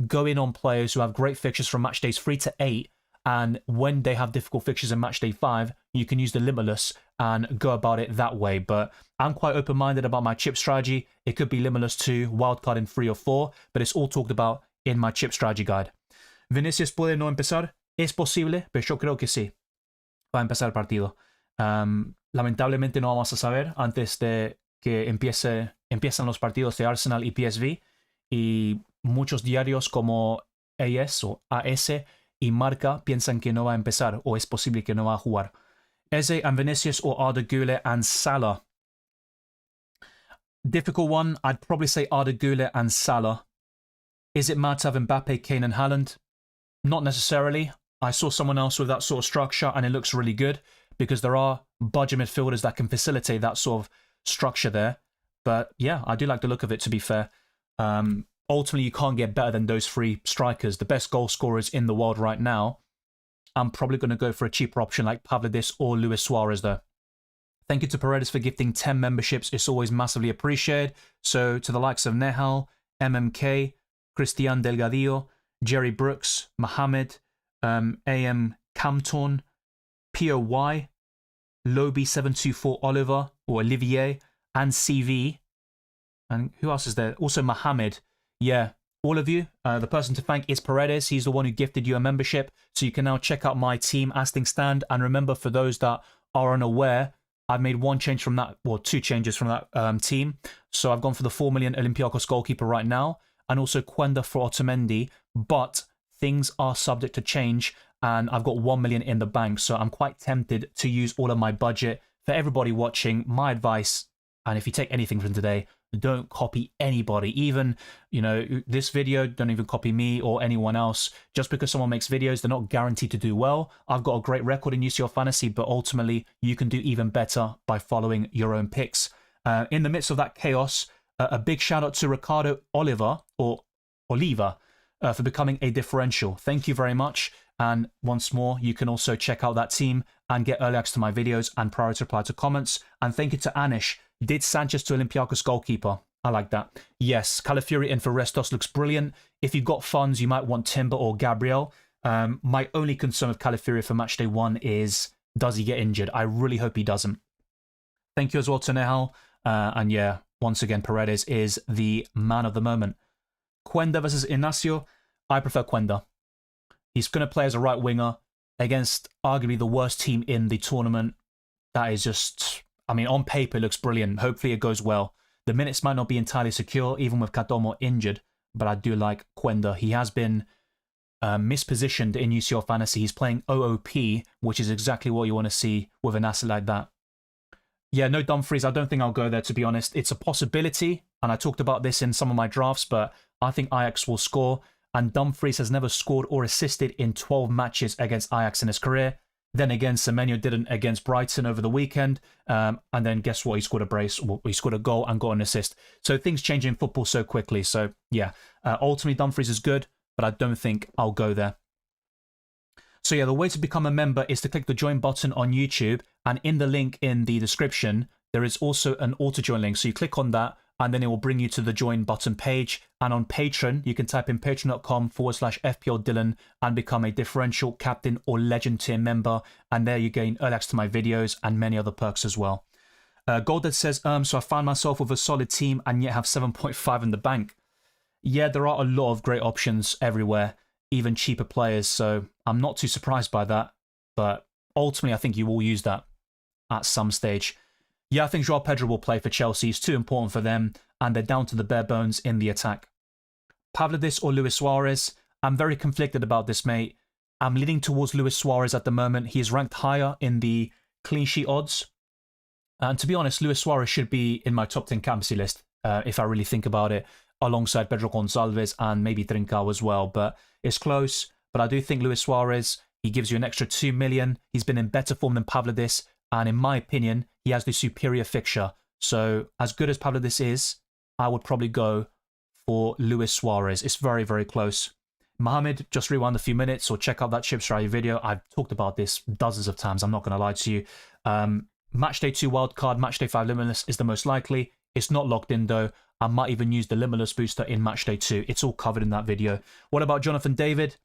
go in on players who have great fixtures from match days 3 to 8, and when they have difficult fixtures in match day 5, you can use the limitless and go about it that way. But I'm quite open-minded about my chip strategy. It could be limitless 2, wildcard in 3 or 4, but it's all talked about in my chip strategy guide. Vinicius puede no empezar. Es posible, pero yo creo que sí. Va a empezar el partido. Lamentablemente no vamos a saber antes de que empiezan los partidos de Arsenal y PSV, y muchos diarios como AS o AS y Marca piensan que no va a empezar o es posible que no va a jugar. Eze and Vinicius or Arda Güler and Salah? Difficult one. I'd probably say Arda Güler and Salah. Is it mad to have Mbappe, Kane and Haaland? Not necessarily. I saw someone else with that sort of structure and it looks really good because there are budget midfielders that can facilitate that sort of structure there. But yeah, I do like the look of it, to be fair. Ultimately, you can't get better than those 3 strikers. The best goal scorers in the world right now. I'm probably going to go for a cheaper option like Pavlidis or Luis Suarez though. Thank you to Paredes for gifting 10 memberships. It's always massively appreciated. So to the likes of Nehal, MMK, Christian Delgadillo, Jerry Brooks, Mohammed, AM Camtorn, POY, Lobby724 Oliver or Olivier, and CV. And who else is there? Also Mohammed. Yeah, all of you. The person to thank is Paredes. He's the one who gifted you a membership. So you can now check out my team as things stand. And remember, for those that are unaware, I've made 1 change from that, well, 2 changes from that team. So I've gone for the 4 million Olympiacos goalkeeper right now, and also Quenda for Otamendi. But things are subject to change, and I've got 1 million in the bank. So I'm quite tempted to use all of my budget. For everybody watching, my advice, and if you take anything from today, don't copy anybody. Even, you know, this video, don't even copy me or anyone else. Just because someone makes videos, they're not guaranteed to do well. I've got a great record in UCL Fantasy, but ultimately you can do even better by following your own picks. In the midst of that chaos, a big shout out to Ricardo Oliva for becoming a differential. Thank you very much. And once more, you can also check out that team and get early access to my videos and priority reply to comments. And thank you to Anish. Did Sanchez to Olympiacos goalkeeper? I like that. Yes, Calafiori in for Restos looks brilliant. If you've got funds, you might want Timber or Gabriel. My only concern with Calafiori for matchday 1 is, does he get injured? I really hope he doesn't. Thank you as well to Nehal. And yeah, once again, Paredes is the man of the moment. Quenda versus Inacio. I prefer Quenda. He's going to play as a right winger against arguably the worst team in the tournament. That is just, I mean, on paper it looks brilliant. Hopefully it goes well. The minutes might not be entirely secure, even with Katomo injured, but I do like Quenda. He has been mispositioned in UCL Fantasy. He's playing OOP, which is exactly what you want to see with an asset like that. Yeah, no Dumfries. I don't think I'll go there, to be honest. It's a possibility, and I talked about this in some of my drafts, but I think Ajax will score, and Dumfries has never scored or assisted in 12 matches against Ajax in his career. Then again, Semenyo didn't against Brighton over the weekend, and then guess what? He scored a brace. Well, he scored a goal and got an assist. So things change in football so quickly. So yeah, ultimately Dumfries is good, but I don't think I'll go there. So yeah, the way to become a member is to click the join button on YouTube, and in the link in the description, there is also an auto-join link. So you click on that, and then it will bring you to the join button page. And on Patreon, you can type in patreon.com/FPLDylan and become a differential, captain, or legend tier member. And there you gain early access to my videos and many other perks as well. Golded says, so I found myself with a solid team and yet have 7.5 in the bank. Yeah, there are a lot of great options everywhere, even cheaper players. So I'm not too surprised by that. But ultimately, I think you will use that at some stage. Yeah, I think Joao Pedro will play for Chelsea. It's too important for them, and they're down to the bare bones in the attack. Pavlidis or Luis Suarez? I'm very conflicted about this, mate. I'm leaning towards Luis Suarez at the moment. He is ranked higher in the clean sheet odds. And to be honest, Luis Suarez should be in my top 10 captaincy list, if I really think about it, alongside Pedro Gonçalves and maybe Trincao as well. But it's close. But I do think Luis Suarez, he gives you an extra 2 million. He's been in better form than Pavlidis. And in my opinion, he has the superior fixture. So as good as Pavlidis is, I would probably go for Luis Suarez. It's very, very close. Mohamed, just rewind a few minutes or check out that chip strategy video. I've talked about this dozens of times. I'm not going to lie to you. Matchday 2 wildcard, Matchday 5 limitless is the most likely. It's not locked in though. I might even use the limitless booster in Matchday 2. It's all covered in that video. What about Jonathan David?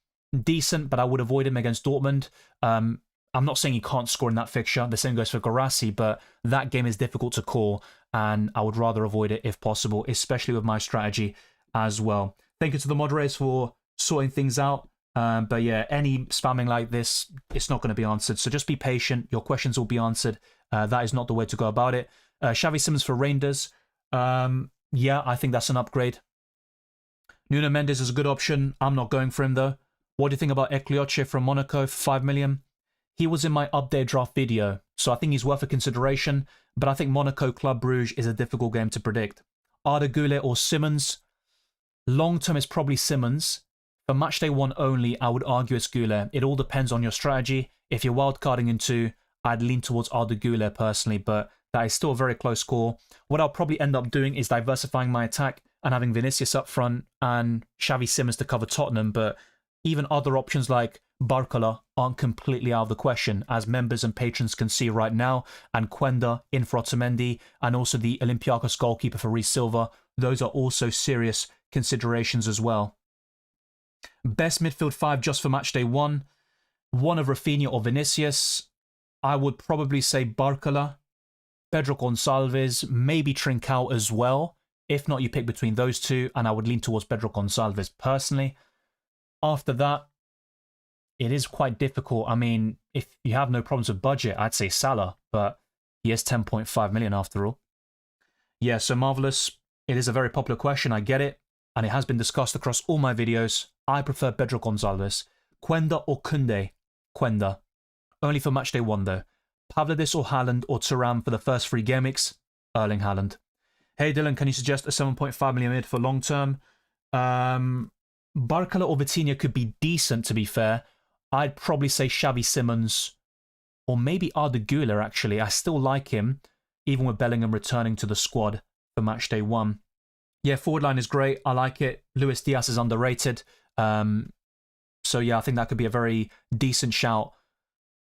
Decent, but I would avoid him against Dortmund. I'm not saying he can't score in that fixture. The same goes for Guirassy, but that game is difficult to call, and I would rather avoid it if possible, especially with my strategy as well. Thank you to the moderators for sorting things out. But yeah, any spamming like this, it's not going to be answered. So just be patient. Your questions will be answered. That is not the way to go about it. Xavi Simons for Rangers. Yeah, I think that's an upgrade. Nuno Mendes is a good option. I'm not going for him though. What do you think about Eklioche from Monaco for 5 million? He was in my update draft video, so I think he's worth a consideration, but I think Monaco Club Brugge is a difficult game to predict. Arda Güler or Simons? Long term is probably Simons. For matchday 1 only, I would argue it's Güler. It all depends on your strategy. If you're wildcarding into, I'd lean towards Arda Güler personally, but that is still a very close call. What I'll probably end up doing is diversifying my attack and having Vinicius up front and Xavi Simons to cover Tottenham, but even other options like Barcola aren't completely out of the question, as members and patrons can see right now, and Quenda in for Otamendi, and also the Olympiacos goalkeeper for Reece Silva. Those are also serious considerations as well. Best midfield 5 just for matchday 1. One of Rafinha or Vinicius. I would probably say Barcola, Pedro Gonçalves, maybe Trincao as well. If not, you pick between those two, and I would lean towards Pedro Gonçalves personally. After that, it is quite difficult. I mean, if you have no problems with budget, I'd say Salah, but he is 10.5 million after all. Yeah, so Marvelous. It is a very popular question, I get it, and it has been discussed across all my videos. I prefer Pedro Gonçalves. Quenda or Koundé? Quenda. Only for matchday 1 though. Pavlidis or Haaland or Thuram for the first 3 game weeks? Erling Haaland. Hey Dylan, can you suggest a 7.5 million mid for long term? Barcola or Vitinha could be decent, to be fair. I'd probably say Xavi Simons or maybe Arda Güler, actually. I still like him, even with Bellingham returning to the squad for matchday 1. Yeah, forward line is great. I like it. Luis Diaz is underrated. So yeah, I think that could be a very decent shout.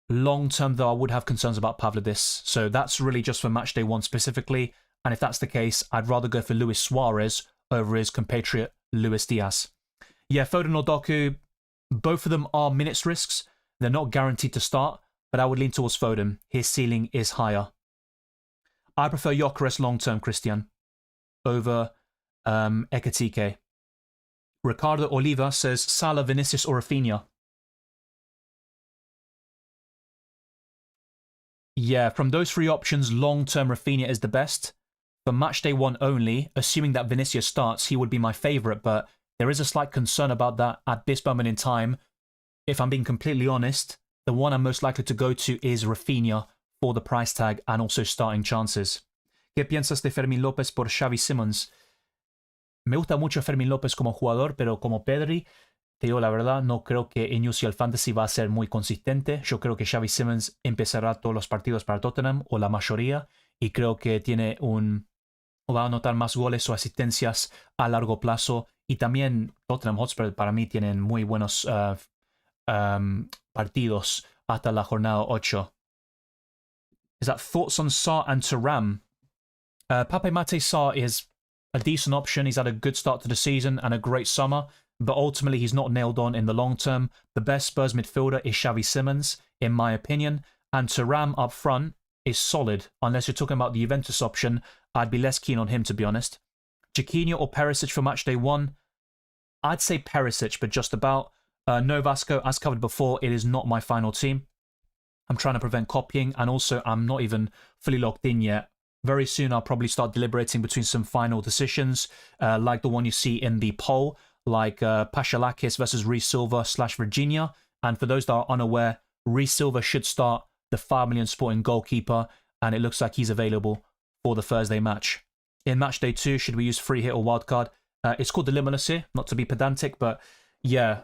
Long term, though, I would have concerns about Pavlidis. So that's really just for matchday 1 specifically. And if that's the case, I'd rather go for Luis Suarez over his compatriot Luis Diaz. Yeah, Foden or Doku, both of them are minutes risks. They're not guaranteed to start, but I would lean towards Foden. His ceiling is higher. I prefer Gyökeres long-term, Christian, over Ekitike. Ricardo Oliva says Salah, Vinicius or Rafinha. Yeah, from those 3 options, long-term Rafinha is the best. For matchday 1 only, assuming that Vinicius starts, he would be my favourite, but there is a slight concern about that at this moment in time. If I'm being completely honest, the one I'm most likely to go to is Rafinha for the price tag and also starting chances. ¿Qué piensas de Fermín López por Xavi Simons? Me gusta mucho Fermín López como jugador, pero como Pedri, te digo la verdad, no creo que en UCL Fantasy va a ser muy consistente. Yo creo que Xavi Simons empezará todos los partidos para Tottenham, o la mayoría, y creo que va a anotar más goles o asistencias a largo plazo. Y también Tottenham Hotspur para mí tienen muy buenos partidos hasta la jornada 8. Is that thoughts on Sarr and Thuram? Pape Mate Sarr is a decent option. He's had a good start to the season and a great summer, but ultimately he's not nailed on in the long term. The best Spurs midfielder is Xavi Simons, in my opinion, and Thuram up front is solid. Unless you're talking about the Juventus option, I'd be less keen on him, to be honest. Chiquinho or Perisic for matchday 1? I'd say Perisic, but just about. No Vasco, as covered before, it is not my final team. I'm trying to prevent copying, and also I'm not even fully locked in yet. Very soon I'll probably start deliberating between some final decisions, like the one you see in the poll, like Pashalakis versus Reece Silva / Virginia. And for those that are unaware, Reece Silva should start, the 5 million Sporting goalkeeper, and it looks like he's available for the Thursday match. In match day 2, should we use free hit or wildcard? It's called the Limitless here, not to be pedantic, but yeah,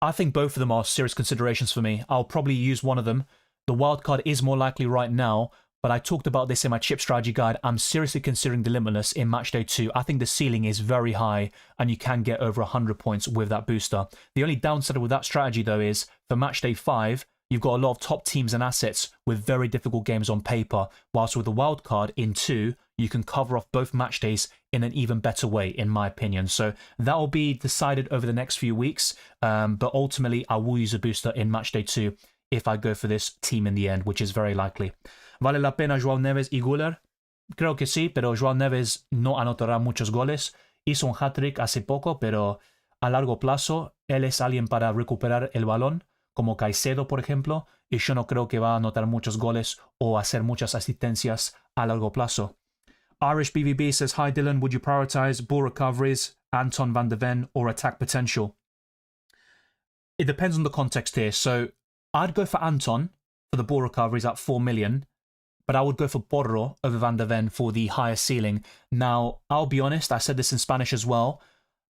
I think both of them are serious considerations for me. I'll probably use one of them. The wildcard is more likely right now, but I talked about this in my chip strategy guide. I'm seriously considering the Limitless in match day 2. I think the ceiling is very high, and you can get over 100 points with that booster. The only downside with that strategy, though, is for match day 5, you've got a lot of top teams and assets with very difficult games on paper, whilst with the wildcard in 2, you can cover off both match days in an even better way, in my opinion. So that will be decided over the next few weeks, but ultimately I will use a booster in match day 2 if I go for this team in the end, which is very likely. ¿Vale la pena Joao Neves y Güler? Creo que sí, pero Joao Neves no anotará muchos goles. Hizo un hat-trick hace poco, pero a largo plazo él es alguien para recuperar el balón, como Caicedo, por ejemplo, y yo no creo que va a anotar muchos goles o hacer muchas asistencias a largo plazo. Irish BVB says, hi Dylan, would you prioritize ball recoveries, Anton van der Ven, or attack potential? It depends on the context here. So I'd go for Anton for the ball recoveries at 4 million, but I would go for Porro over Van der Ven for the higher ceiling. Now, I'll be honest, I said this in Spanish as well.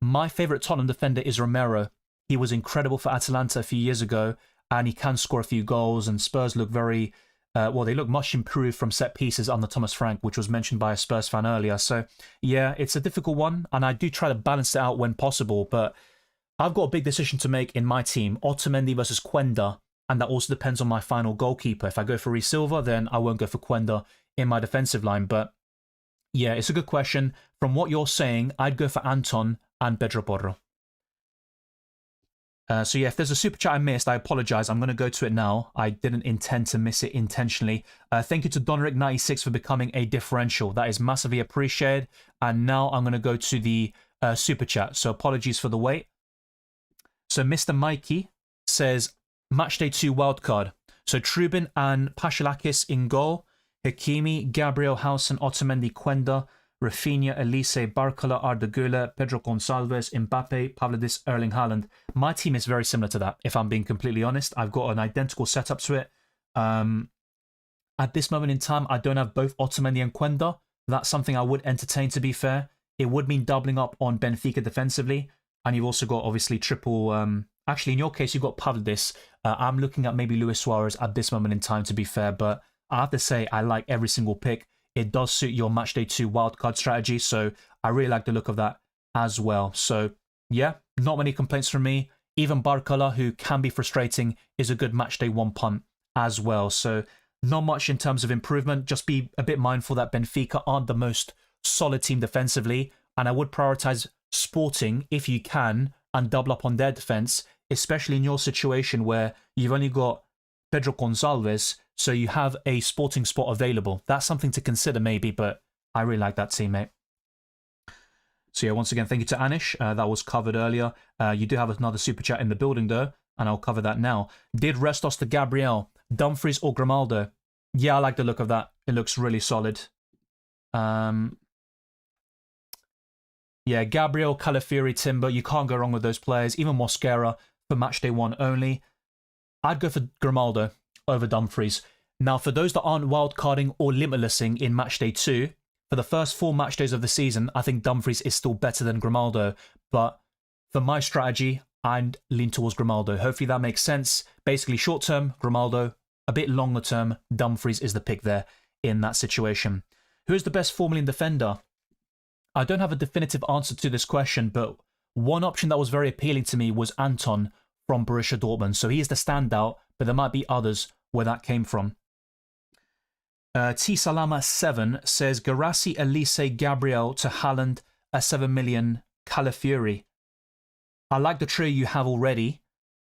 My favourite Tottenham defender is Romero. He was incredible for Atalanta a few years ago, and he can score a few goals, and Spurs look very... they look much improved from set pieces under Thomas Frank, which was mentioned by a Spurs fan earlier. So, yeah, it's a difficult one, and I do try to balance it out when possible, but I've got a big decision to make in my team, Otamendi versus Quenda, and that also depends on my final goalkeeper. If I go for Reece Silva, then I won't go for Quenda in my defensive line, but yeah, it's a good question. From what you're saying, I'd go for Anton and Pedro Porro. So yeah, if there's a super chat I missed, I apologize. I'm going to go to it now. I didn't intend to miss it intentionally. Thank you to Donrick96 for becoming a differential. That is massively appreciated. And now I'm going to go to the super chat. So apologies for the wait. So Mr. Mikey says, Matchday 2 wildcard. So Trubin and Pashalakis in goal. Hakimi, Gabriel Hausen, Otamendi, Quenda, Rafinha, Elise, Barcola, Arda Güler, Pedro Gonçalves, Mbappe, Pavlidis, Erling Haaland. My team is very similar to that, if I'm being completely honest. I've got an identical setup to it. At this moment in time, I don't have both Otamendi and Quenda. That's something I would entertain, to be fair. It would mean doubling up on Benfica defensively. And you've also got, obviously, triple... actually, in your case, you've got Pavlidis. I'm looking at maybe Luis Suarez at this moment in time, to be fair. But I have to say, I like every single pick. It does suit your Matchday 2 wildcard strategy, so I really like the look of that as well. So, yeah, not many complaints from me. Even Barcola, who can be frustrating, is a good Matchday 1 punt as well. So, not much in terms of improvement. Just be a bit mindful that Benfica aren't the most solid team defensively, and I would prioritize Sporting, if you can, and double up on their defense, especially in your situation where you've only got Pedro Gonçalves, so you have a Sporting spot available. That's something to consider maybe, but I really like that team, mate. So yeah, once again, thank you to Anish. That was covered earlier. You do have another super chat in the building though, and I'll cover that now. Did Restos to Gabriel, Dumfries or Grimaldo? Yeah, I like the look of that. It looks really solid. Yeah, Gabriel, Calafiori, Timber, you can't go wrong with those players. Even Mosquera for Matchday 1 only. I'd go for Grimaldo over Dumfries. Now, for those that aren't wildcarding or limitlessing in Matchday 2, for the first 4 match days of the season, I think Dumfries is still better than Grimaldo. But for my strategy, I'd lean towards Grimaldo. Hopefully that makes sense. Basically, short term, Grimaldo. A bit longer term, Dumfries is the pick there in that situation. Who is the best 4 million defender? I don't have a definitive answer to this question, but one option that was very appealing to me was Anton from Borussia Dortmund. So he is the standout, but there might be others where that came from. T Salama 7 says Garassi, Elise, Gabriel to Haaland, a 7 million Calafiori. I like the trio you have already,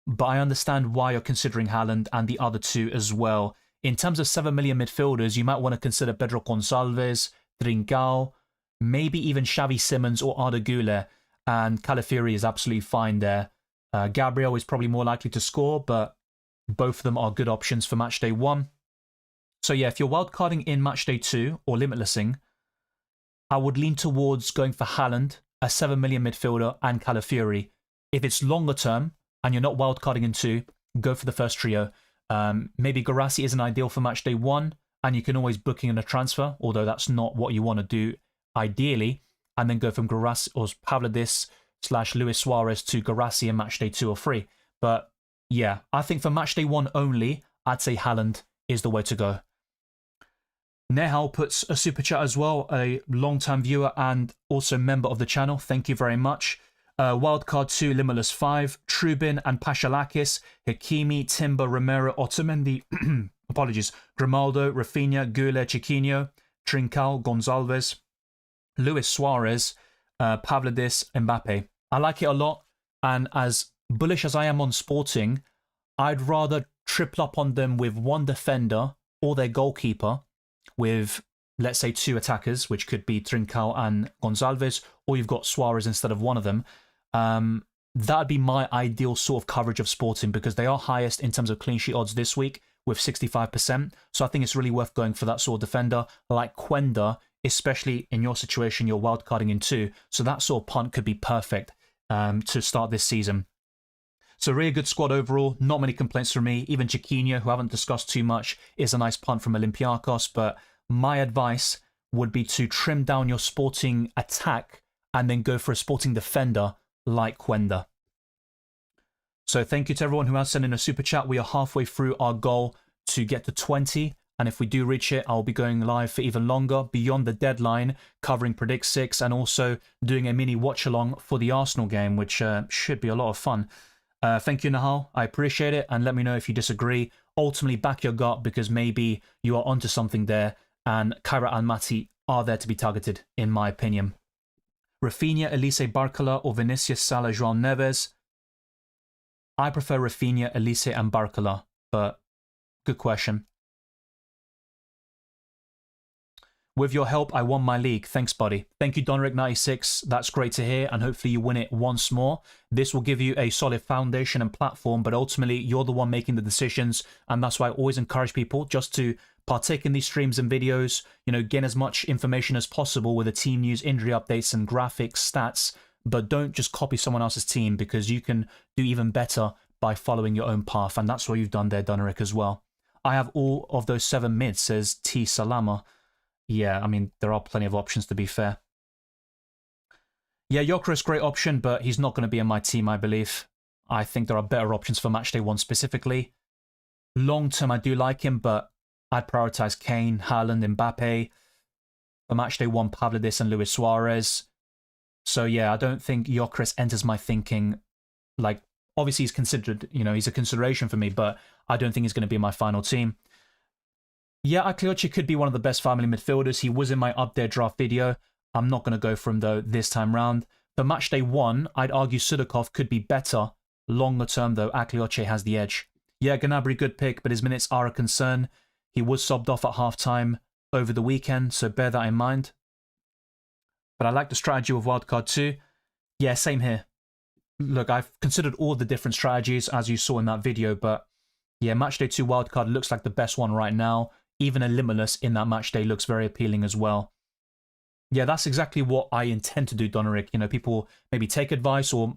but I understand why you're considering Haaland and the other two as well. In terms of 7 million midfielders, you might want to consider Pedro Gonçalves, Trincao, maybe even Xavi Simons or Arda Güler, and Calafiori is absolutely fine there. Gabriel is probably more likely to score, but both of them are good options for Matchday 1. So yeah, if you're wildcarding in Matchday 2 or limitlessing, I would lean towards going for Haaland, a 7 million midfielder, and Calafiori. If it's longer term and you're not wildcarding in 2, go for the first trio. Maybe Garassi isn't ideal for Matchday 1, and you can always book in a transfer, although that's not what you want to do ideally, and then go from Guirassy or Pavlidis / Luis Suarez to Guirassy in match day 2 or 3. But yeah, I think for match day 1 only, I'd say Haaland is the way to go. Nehal puts a super chat as well, a long-time viewer and also member of the channel. Thank you very much. Wildcard 2, Limitless 5, Trubin and Pashalakis, Hakimi, Timber, Romero, Otamendi, apologies, Grimaldo, Rafinha, Gule, Chiquinho, Trincao, Gonçalves, Luis Suarez, Pavlidis, Mbappe. I like it a lot, and as bullish as I am on Sporting, I'd rather triple up on them with one defender or their goalkeeper with, let's say, 2 attackers, which could be Trincao and Gonçalves, or you've got Suarez instead of one of them. That'd be my ideal sort of coverage of Sporting, because they are highest in terms of clean sheet odds this week with 65%. So I think it's really worth going for that sort of defender like Quenda, especially in your situation, you're wildcarding in 2. So that sort of punt could be perfect to start this season. So really good squad overall. Not many complaints from me. Even Chiquinho, who I haven't discussed too much, is a nice punt from Olympiacos. But my advice would be to trim down your Sporting attack and then go for a Sporting defender like Quenda. So thank you to everyone who has sent in a super chat. We are halfway through our goal to get to 20. And if we do reach it, I'll be going live for even longer beyond the deadline, covering Predict 6 and also doing a mini watch along for the Arsenal game, which should be a lot of fun. Thank you, Nahal. I appreciate it. And let me know if you disagree. Ultimately, back your gut, because maybe you are onto something there. And Kaira and Mati are there to be targeted, in my opinion. Rafinha, Elise, Barcola, or Vinicius, Salah, João Neves. I prefer Rafinha, Elise, and Barcola, but good question. With your help, I won my league. Thanks, buddy. Thank you, Donrick96. That's great to hear, and hopefully you win it once more. This will give you a solid foundation and platform, but ultimately you're the one making the decisions, and that's why I always encourage people just to partake in these streams and videos, gain as much information as possible with the team news, injury updates, and graphics, stats, but don't just copy someone else's team, because you can do even better by following your own path, and that's what you've done there, Donrick, as well. I have all of those 7 mids, says T. Salama. Yeah, I mean, there are plenty of options, to be fair. Yeah, Gyökeres, great option, but he's not going to be in my team, I believe. I think there are better options for Matchday 1 specifically. Long term, I do like him, but I'd prioritize Kane, Haaland, Mbappe. For Matchday 1, Pavlidis and Luis Suarez. So yeah, I don't think Gyökeres enters my thinking. Like, obviously he's considered, he's a consideration for me, but I don't think he's going to be in my final team. Yeah, Akliochi could be one of the best family midfielders. He was in my up there draft video. I'm not going to go for him, though, this time round. For Matchday 1, I'd argue Sudakov could be better. Longer term, though, Akliochi has the edge. Yeah, Gnabry, good pick, but his minutes are a concern. He was subbed off at half-time over the weekend, so bear that in mind. But I like the strategy with Wildcard 2. Yeah, same here. Look, I've considered all the different strategies, as you saw in that video, but yeah, Matchday 2 Wildcard looks like the best one right now. Even a Limitless in that match day looks very appealing as well. Yeah, that's exactly what I intend to do, Donoric. People maybe take advice or,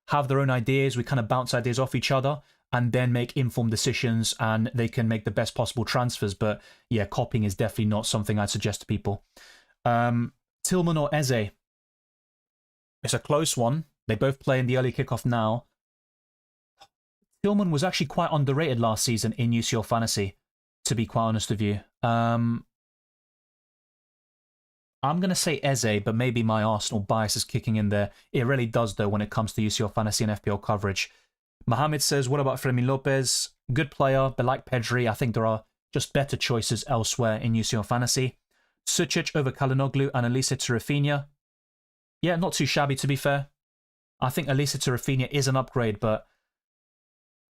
have their own ideas. We kind of bounce ideas off each other and then make informed decisions, and they can make the best possible transfers. But yeah, copying is definitely not something I'd suggest to people. Tillman or Eze? It's a close one. They both play in the early kickoff now. Tillman was actually quite underrated last season in UCL Fantasy, to be quite honest with you. I'm going to say Eze, but maybe my Arsenal bias is kicking in there. It really does, though, when it comes to UCL Fantasy and FPL coverage. Mohamed says, what about Fermin Lopez? Good player, but like Pedri, I think there are just better choices elsewhere in UCL Fantasy. Sucic over Kalinoglu and Elise to Rafinha. Yeah, not too shabby, to be fair. I think Elise to Rafinha is an upgrade, but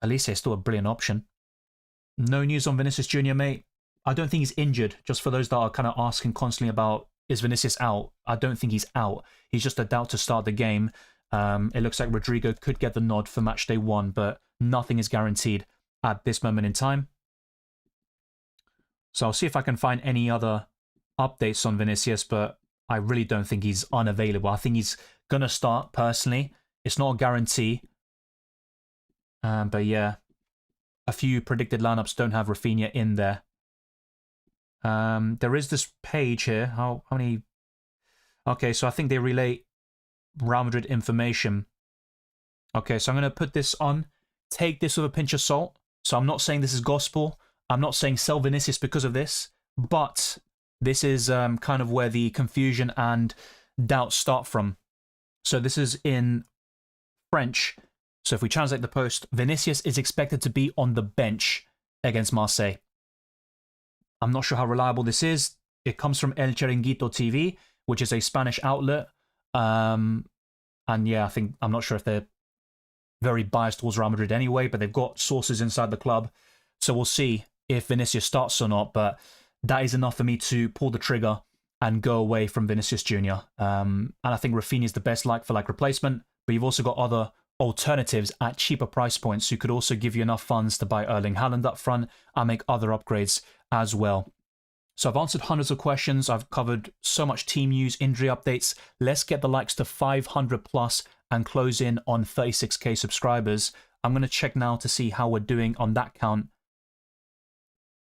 Elise is still a brilliant option. No news on Vinicius Jr., mate. I don't think he's injured. Just for those that are kind of asking constantly about, is Vinicius out? I don't think he's out. He's just a doubt to start the game. It looks like Rodrigo could get the nod for Matchday 1, but nothing is guaranteed at this moment in time. So I'll see if I can find any other updates on Vinicius, but I really don't think he's unavailable. I think he's going to start, personally. It's not a guarantee. But yeah, a few predicted lineups don't have Rafinha in there. There is this page here. How many? Okay, so I think they relay Real Madrid information. Okay, so I'm going to put this on. Take this with a pinch of salt. So I'm not saying this is gospel. I'm not saying sell Vinicius because of this. But this is kind of where the confusion and doubts start from. So this is in French. So if we translate the post, Vinicius is expected to be on the bench against Marseille. I'm not sure how reliable this is. It comes from El Chiringuito TV, which is a Spanish outlet. And yeah, I'm not sure if they're very biased towards Real Madrid anyway, but they've got sources inside the club. So we'll see if Vinicius starts or not. But that is enough for me to pull the trigger and go away from Vinicius Jr. And I think Rafinha is the best like-for-like replacement. But you've also got other alternatives at cheaper price points who could also give you enough funds to buy Erling Haaland up front and make other upgrades as well. So I've answered hundreds of questions. I've covered so much team news, injury updates. Let's get the likes to 500 plus and close in on 36k subscribers. I'm going to check now to see how we're doing on that count.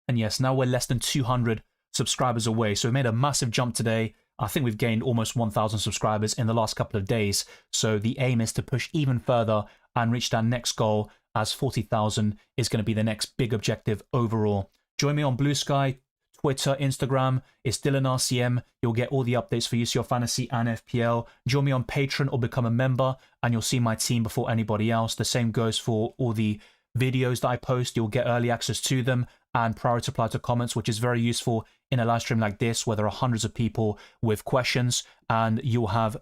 And yes, now we're less than 200 subscribers away. So we made a massive jump today. I think we've gained almost 1,000 subscribers in the last couple of days. So the aim is to push even further and reach that next goal, as 40,000 is going to be the next big objective overall. Join me on Blue Sky, Twitter, Instagram. It's Dylan RCM. You'll get all the updates for UCL Fantasy and FPL. Join me on Patreon or become a member, and you'll see my team before anybody else. The same goes for all the videos that I post. You'll get early access to them and priority reply to comments, which is very useful in a live stream like this where there are hundreds of people with questions, and you'll have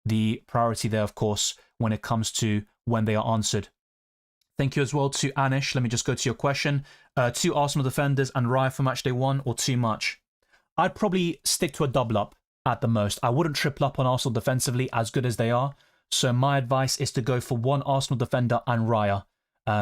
the priority there, of course, when it comes to when they are answered. Thank you as well to Anish. Let me just go to your question. 2 Arsenal defenders and Raya for matchday 1, or too much? I'd probably stick to a double up at the most. I wouldn't triple up on Arsenal defensively, as good as they are. So my advice is to go for 1 Arsenal defender and Raya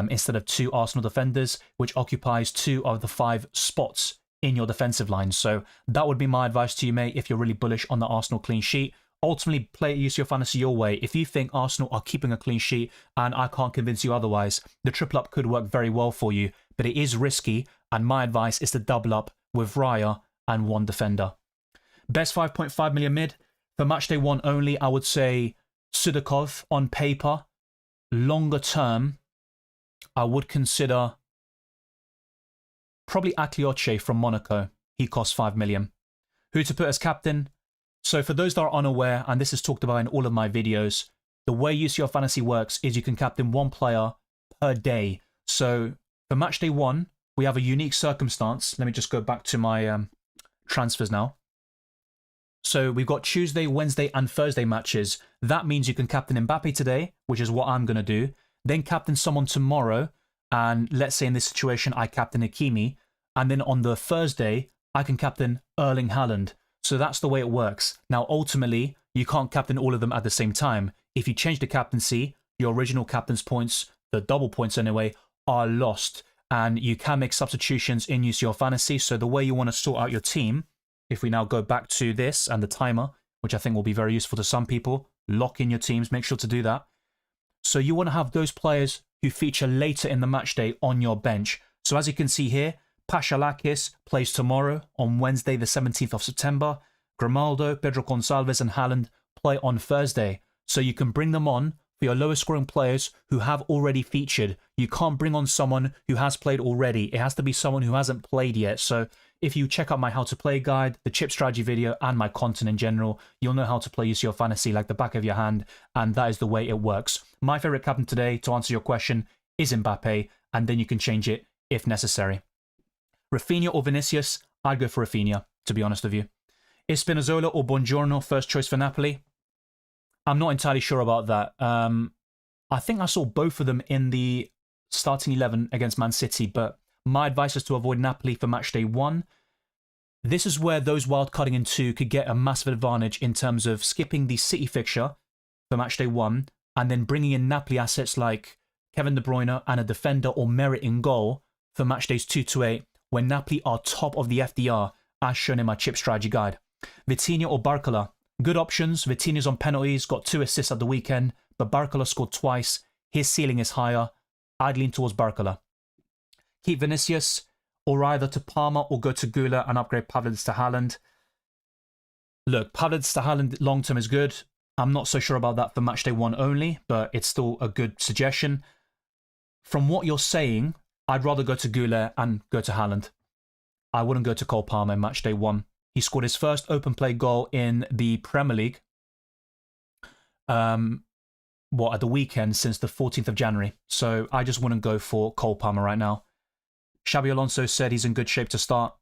instead of 2 Arsenal defenders, which occupies 2 of the 5 spots in your defensive line. So that would be my advice to you, mate, if you're really bullish on the Arsenal clean sheet. Ultimately, play UCL Fantasy your way. If you think Arsenal are keeping a clean sheet and I can't convince you otherwise, the triple up could work very well for you, but it is risky, and my advice is to double up with Raya and 1 defender. Best 5.5 million mid. For matchday 1 only, I would say Sudakov on paper. Longer term, I would consider probably Aklioche from Monaco. He costs 5 million. Who to put as captain? So for those that are unaware, and this is talked about in all of my videos, the way UCL Fantasy works is you can captain 1 player per day. So for matchday 1, we have a unique circumstance. Let me just go back to my transfers now. So we've got Tuesday, Wednesday, and Thursday matches. That means you can captain Mbappe today, which is what I'm going to do. Then captain someone tomorrow. And let's say in this situation, I captain Hakimi. And then on the Thursday, I can captain Erling Haaland. So that's the way it works. Now, ultimately, you can't captain all of them at the same time. If you change the captaincy, your original captain's points, the double points anyway, are lost. And you can make substitutions in UCL Fantasy. So the way you want to sort out your team, if we now go back to this and the timer, which I think will be very useful to some people, lock in your teams, make sure to do that. So you want to have those players who feature later in the match day on your bench. So as you can see here, Pashalakis plays tomorrow on Wednesday, the 17th of September. Grimaldo, Pedro Gonçalves and Haaland play on Thursday. So you can bring them on for your lowest scoring players who have already featured. You can't bring on someone who has played already. It has to be someone who hasn't played yet. So if you check out my how to play guide, the chip strategy video, and my content in general, you'll know how to play UCL Fantasy like the back of your hand, and that is the way it works. My favorite captain today, to answer your question, is Mbappe, and then you can change it if necessary. Rafinha or Vinicius? I'd go for Rafinha, to be honest with you. Is Spinazzola or Buongiorno first choice for Napoli? I'm not entirely sure about that. I think I saw both of them in the starting 11 against Man City, but my advice is to avoid Napoli for matchday 1. This is where those wildcarding in 2 could get a massive advantage in terms of skipping the City fixture for matchday 1 and then bringing in Napoli assets like Kevin De Bruyne and a defender or Merit in goal for matchdays 2 to 8, when Napoli are top of the FDR, as shown in my chip strategy guide. Vitinha or Barcola? Good options. Vitinha's on penalties, got 2 assists at the weekend, but Barcola scored twice. His ceiling is higher. I'd lean towards Barcola. Keep Vinicius or either to Palmer or go to Gula and upgrade Pavlidis to Haaland. Look, Pavlidis to Haaland long-term is good. I'm not so sure about that for matchday 1 only, but it's still a good suggestion. From what you're saying, I'd rather go to Gula and go to Haaland. I wouldn't go to Cole Palmer in matchday 1. He scored his first open play goal in the Premier League at the weekend since the 14th of January. So I just wouldn't go for Cole Palmer right now. Xabi Alonso said he's in good shape to start.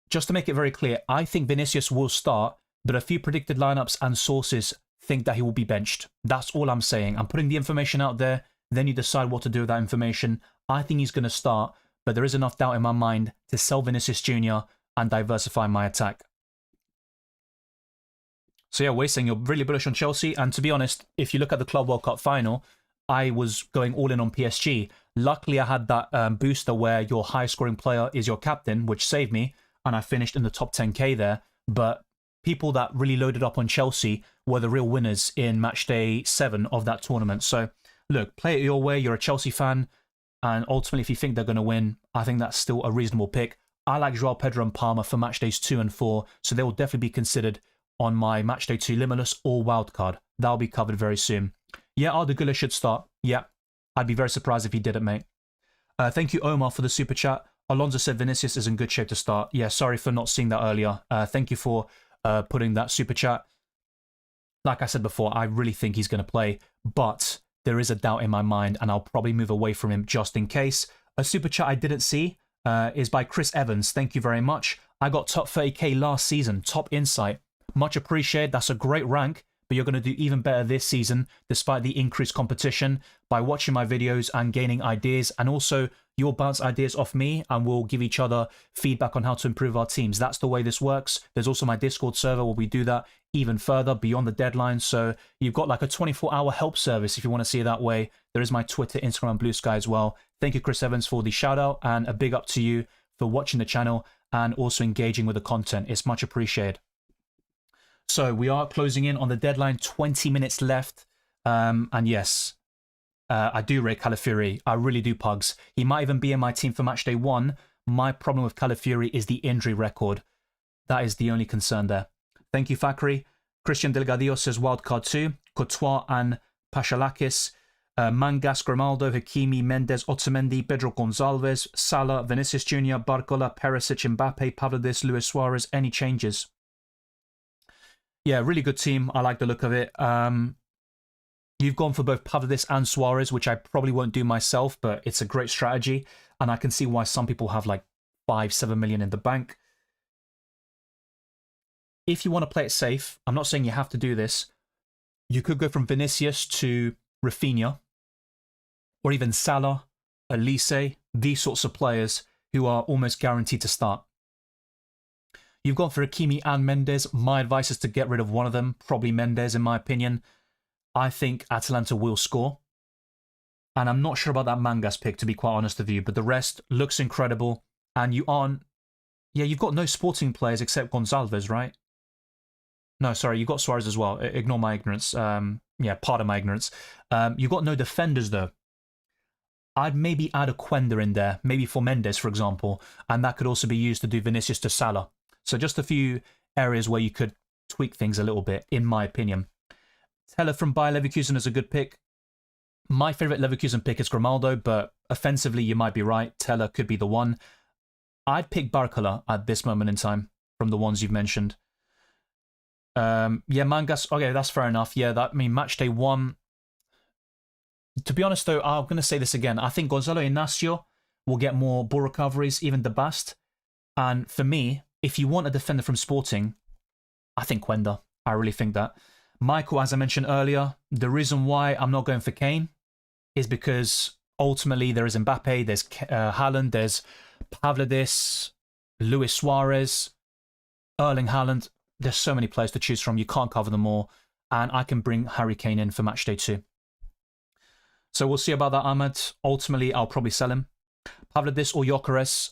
Just to make it very clear, I think Vinicius will start, but a few predicted lineups and sources think that he will be benched. That's all I'm saying. I'm putting the information out there, then you decide what to do with that information. I think he's going to start, but there is enough doubt in my mind to sell Vinicius Jr. and diversify my attack. So yeah, Wei saying you're really bullish on Chelsea, and to be honest, if you look at the Club World Cup final, I was going all in on PSG. Luckily, I had that booster where your highest scoring player is your captain, which saved me, and I finished in the top 10k there. But people that really loaded up on Chelsea were the real winners in matchday 7 of that tournament. So look, play it your way. You're a Chelsea fan, and ultimately, if you think they're going to win, I think that's still a reasonable pick. I like Joao Pedro and Palmer for matchdays 2 and 4, so they will definitely be considered on my matchday 2 limitless or wildcard. That'll be covered very soon. Yeah, Arda Güler should start. Yeah, I'd be very surprised if he didn't, mate. Thank you, Omar, for the super chat. Alonso said Vinicius is in good shape to start. Yeah, sorry for not seeing that earlier. Thank you for putting that super chat. Like I said before, I really think he's going to play, but there is a doubt in my mind, and I'll probably move away from him just in case. A super chat I didn't see is by Chris Evans. Thank you very much. I got top 30k last season. Top insight. Much appreciated. That's a great rank, but you're going to do even better this season despite the increased competition by watching my videos and gaining ideas, and also you'll bounce ideas off me and we'll give each other feedback on how to improve our teams. That's the way this works. There's also my Discord server where we do that even further beyond the deadline. So you've got like a 24-hour help service if you want to see it that way. There is my Twitter, Instagram, and Blue Sky as well. Thank you, Chris Evans, for the shout out, and a big up to you for watching the channel and also engaging with the content. It's much appreciated. So we are closing in on the deadline, 20 minutes left. And yes, I do rate Calafiori. I really do, Pugs. He might even be in my team for matchday 1. My problem with Calafiori is the injury record. That is the only concern there. Thank you, Fakri. Christian Delgadillo says wildcard 2. Courtois and Pachalakis. Mangas, Grimaldo, Hakimi, Mendes, Otamendi, Pedro Gonçalves, Salah, Vinicius Jr., Barcola, Perisic, Mbappe, Pavlidis, Luis Suarez. Any changes? Yeah, really good team. I like the look of it. You've gone for both Pavlidis and Suarez, which I probably won't do myself, but it's a great strategy. And I can see why some people have like 5-7 million in the bank. If you want to play it safe, I'm not saying you have to do this. You could go from Vinicius to Rafinha, or even Salah, Elise, these sorts of players who are almost guaranteed to start. You've gone for Hakimi and Mendes. My advice is to get rid of one of them, probably Mendes in my opinion. I think Atalanta will score. And I'm not sure about that Mangas pick, to be quite honest with you, but the rest looks incredible. And you aren't... Yeah, you've got no sporting players except Gonçalves, right? No, sorry, you've got Suarez as well. Ignore my ignorance. Yeah, pardon my ignorance. You've got no defenders, though. I'd maybe add a Quenda in there, maybe for Mendes, for example, and that could also be used to do Vinicius to Salah. So just a few areas where you could tweak things a little bit, in my opinion. Teller from Bayer Leverkusen is a good pick. My favourite Leverkusen pick is Grimaldo, but offensively, you might be right. Teller could be the one. I'd pick Barcola at this moment in time from the ones you've mentioned. Yeah, Mangas, okay, that's fair enough. Yeah, that, I mean, match day 1. To be honest, though, I'm going to say this again. I think Gonzalo Inacio will get more ball recoveries, even the Bast. And for me, if you want a defender from Sporting, I think Quenda. I really think that. Michael, as I mentioned earlier, the reason why I'm not going for Kane is because ultimately there is Mbappe, there's Haaland, there's Pavlidis, Luis Suarez, Erling Haaland. There's so many players to choose from. You can't cover them all. And I can bring Harry Kane in for match day 2. So we'll see about that, Ahmed. Ultimately, I'll probably sell him. Pavlidis or Gyökeres.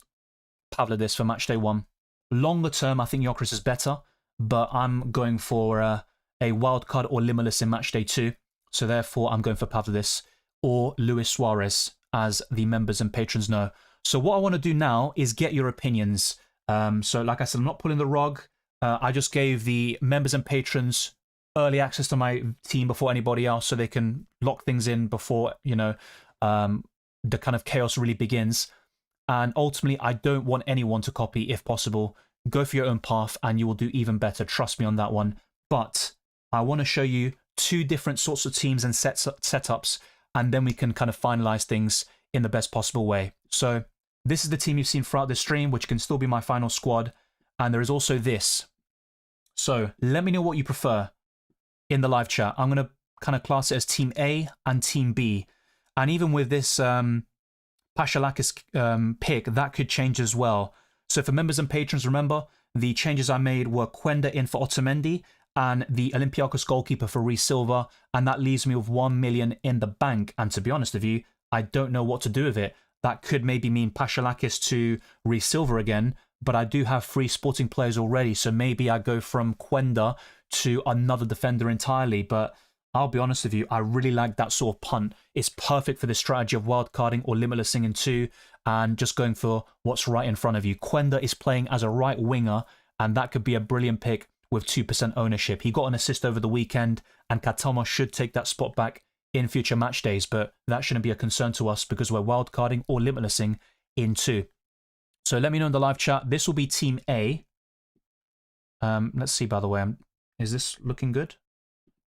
Pavlidis for match day 1. Longer term, I think Gyökeres is better, but I'm going for a wildcard or limitless in match day 2. So therefore, I'm going for Pavlidis or Luis Suarez, as the members and patrons know. So what I want to do now is get your opinions. So like I said, I'm not pulling the rug. I just gave the members and patrons early access to my team before anybody else, so they can lock things in before, you know, the kind of chaos really begins. And ultimately, I don't want anyone to copy if possible. Go for your own path and you will do even better. Trust me on that one. But I want to show you two different sorts of teams and setups, and then we can kind of finalize things in the best possible way. So this is the team you've seen throughout the stream, which can still be my final squad. And there is also this. So let me know what you prefer in the live chat. I'm going to kind of class it as Team A and Team B. And even with this Paschalakis pick, that could change as well. So for members and patrons, remember, the changes I made were Quenda in for Otamendi and the Olympiacos goalkeeper for Reece Silva, and that leaves me with 1 million in the bank. And to be honest with you, I don't know what to do with it. That could maybe mean Paschalakis to Reece Silva again, but I do have 3 Sporting players already, so maybe I go from Quenda to another defender entirely. But I'll be honest with you, I really like that sort of punt. It's perfect for the strategy of wildcarding or limitlessing in 2 and just going for what's right in front of you. Quenda is playing as a right winger, and that could be a brilliant pick with 2% ownership. He got an assist over the weekend, and Katama should take that spot back in future match days, but that shouldn't be a concern to us because we're wildcarding or limitlessing in 2. So let me know in the live chat. This will be Team A. Let's see, by the way, is this looking good?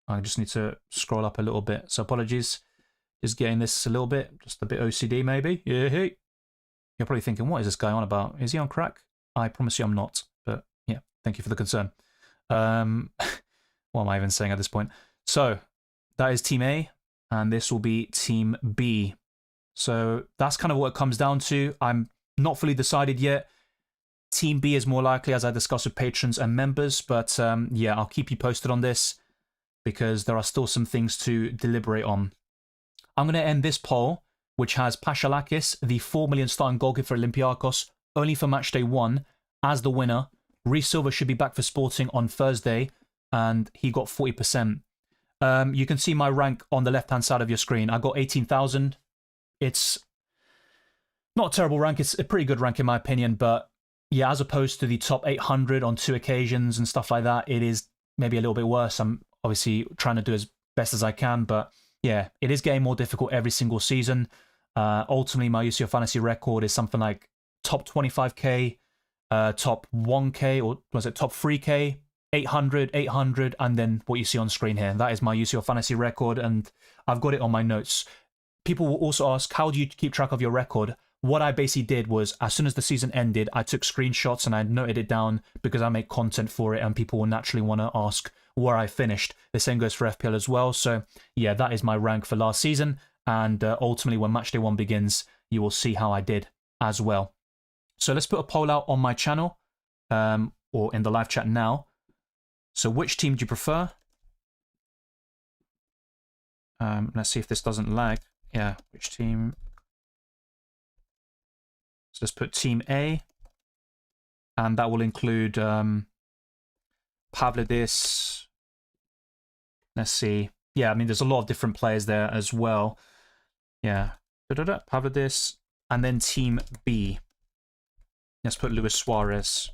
I just need to scroll up a little bit. So apologies. Just getting this a little bit, just a bit OCD maybe. Yeah, hey. You're probably thinking, what is this guy on about? Is he on crack? I promise you I'm not. But yeah, thank you for the concern. What am I even saying at this point? So that is Team A, and this will be Team B. So that's kind of what it comes down to. I'm not fully decided yet. Team B is more likely, as I discussed with patrons and members, but yeah, I'll keep you posted on this because there are still some things to deliberate on. I'm going to end this poll, which has Paschalakis, the 4 million starting goalkeeper for Olympiacos, only for matchday 1, as the winner. Reece Silva should be back for Sporting on Thursday, and he got 40%. You can see my rank on the left-hand side of your screen. I got 18,000. It's not a terrible rank. It's a pretty good rank in my opinion, but yeah, as opposed to the top 800 on 2 occasions and stuff like that, it is maybe a little bit worse. I'm obviously trying to do as best as I can, but yeah, it is getting more difficult every single season. Ultimately, my UCL Fantasy record is something like top 25k, top 1k, or was it top 3k, 800, 800, and then what you see on screen here. That is my UCL Fantasy record, and I've got it on my notes. People will also ask, how do you keep track of your record? What I basically did was, as soon as the season ended, I took screenshots and I noted it down because I make content for it and people will naturally want to ask where I finished. The same goes for FPL as well. So yeah, that is my rank for last season. And ultimately, when matchday 1 begins, you will see how I did as well. So let's put a poll out on my channel or in the live chat now. So which team do you prefer? Let's see if this doesn't lag. Yeah, which team? So let's put Team A. And that will include Pavlidis. Let's see. Yeah, I mean, there's a lot of different players there as well. Yeah. Pavlidis. And then Team B. Let's put Luis Suarez.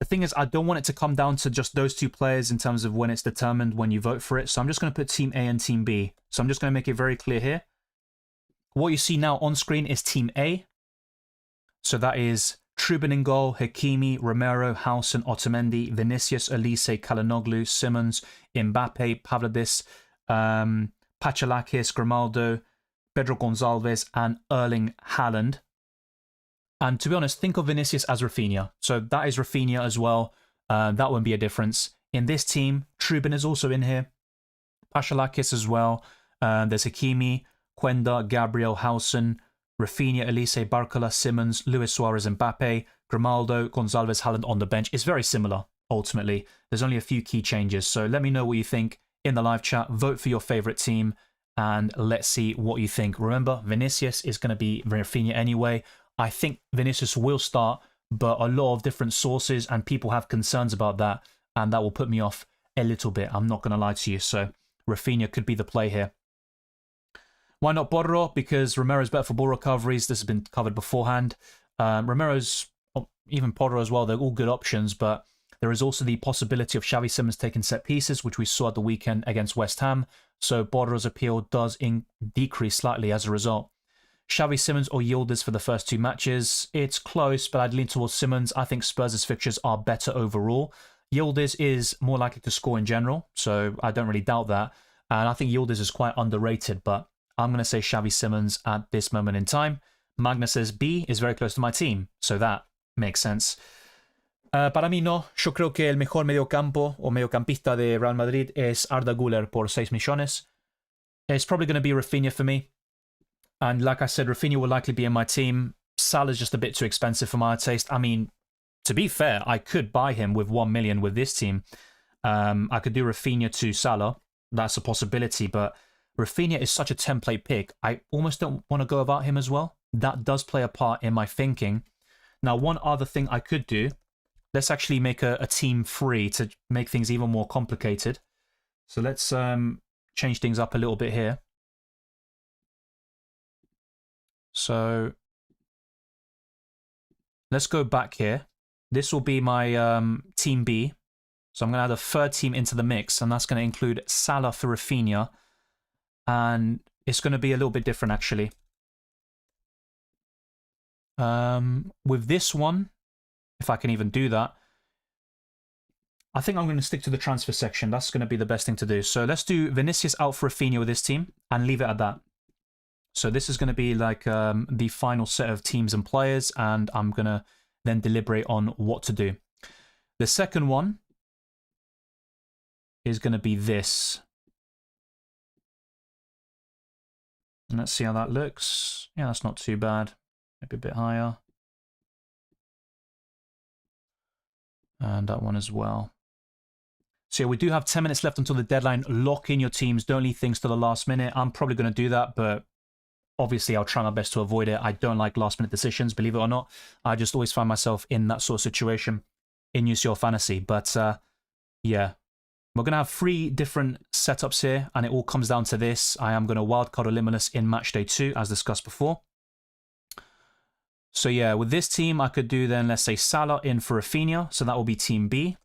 The thing is, I don't want it to come down to just those 2 players in terms of when it's determined when you vote for it. So I'm just going to put Team A and Team B. So I'm just going to make it very clear here. What you see now on screen is Team A. So that is Trubin in goal, Hakimi, Romero, Howson, Otamendi, Vinicius, Elise, Kalinoglu, Simmons, Mbappe, Pavlidis, Paschalakis, Grimaldo, Pedro Gonçalves, and Erling Haaland. And to be honest, think of Vinicius as Rafinha. So that is Rafinha as well. That won't be a difference. In this team, Trubin is also in here. Paschalakis as well. There's Hakimi, Quenda, Gabriel, Howson, Rafinha, Elise, Barcola, Simmons, Luis Suarez, Mbappe, Grimaldo, Gonçalves, Haaland on the bench. It's very similar, ultimately. There's only a few key changes. So let me know what you think in the live chat. Vote for your favorite team, and let's see what you think. Remember, Vinicius is going to be Rafinha anyway. I think Vinicius will start, but a lot of different sources and people have concerns about that, and that will put me off a little bit. I'm not going to lie to you. So Rafinha could be the play here. Why not Borro? Because Romero's better for ball recoveries. This has been covered beforehand. Romero's, even Porro as well, they're all good options, but there is also the possibility of Xavi Simons taking set pieces, which we saw at the weekend against West Ham. So Borro's appeal does decrease slightly as a result. Xavi Simons or Yildiz for the first 2 matches. It's close, but I'd lean towards Simons. I think Spurs' fixtures are better overall. Yildiz is more likely to score in general, so I don't really doubt that. And I think Yildiz is quite underrated, but I'm going to say Xavi Simons at this moment in time. Magna says B is very close to my team, so that makes sense. Para mí no, yo creo que el mejor mediocampo o mediocampista de Real Madrid es Arda Güler por 6 millones. It's probably going to be Rafinha for me. And like I said, Rafinha will likely be in my team. Salah's just a bit too expensive for my taste. I mean, to be fair, I could buy him with 1 million with this team. I could do Rafinha to Salah. That's a possibility, but Rafinha is such a template pick. I almost don't want to go about him as well. That does play a part in my thinking. Now, one other thing I could do, let's actually make a team free to make things even more complicated. So let's change things up a little bit here. So let's go back here. This will be my team B. So I'm going to add a third team into the mix, and that's going to include Salah for Rafinha. And it's going to be a little bit different, actually. With this one, if I can even do that, I think I'm going to stick to the transfer section. That's going to be the best thing to do. So let's do Vinicius out for Rafinha with this team and leave it at that. So this is going to be like the final set of teams and players, and I'm going to then deliberate on what to do. The second one is going to be this. And let's see how that looks. Yeah, that's not too bad. Maybe a bit higher. And that one as well. So yeah, we do have 10 minutes left until the deadline. Lock in your teams. Don't leave things to the last minute. I'm probably going to do that, but obviously I'll try my best to avoid it. I don't like last minute decisions, believe it or not. I just always find myself in that sort of situation in UCL Fantasy. But yeah, we're going to have 3 different setups here, and it all comes down to this. I am going to wildcard or limitless in Matchday 2, as discussed before. So yeah, with this team, I could do then, let's say, Salah in for Rafinha. So that will be team B.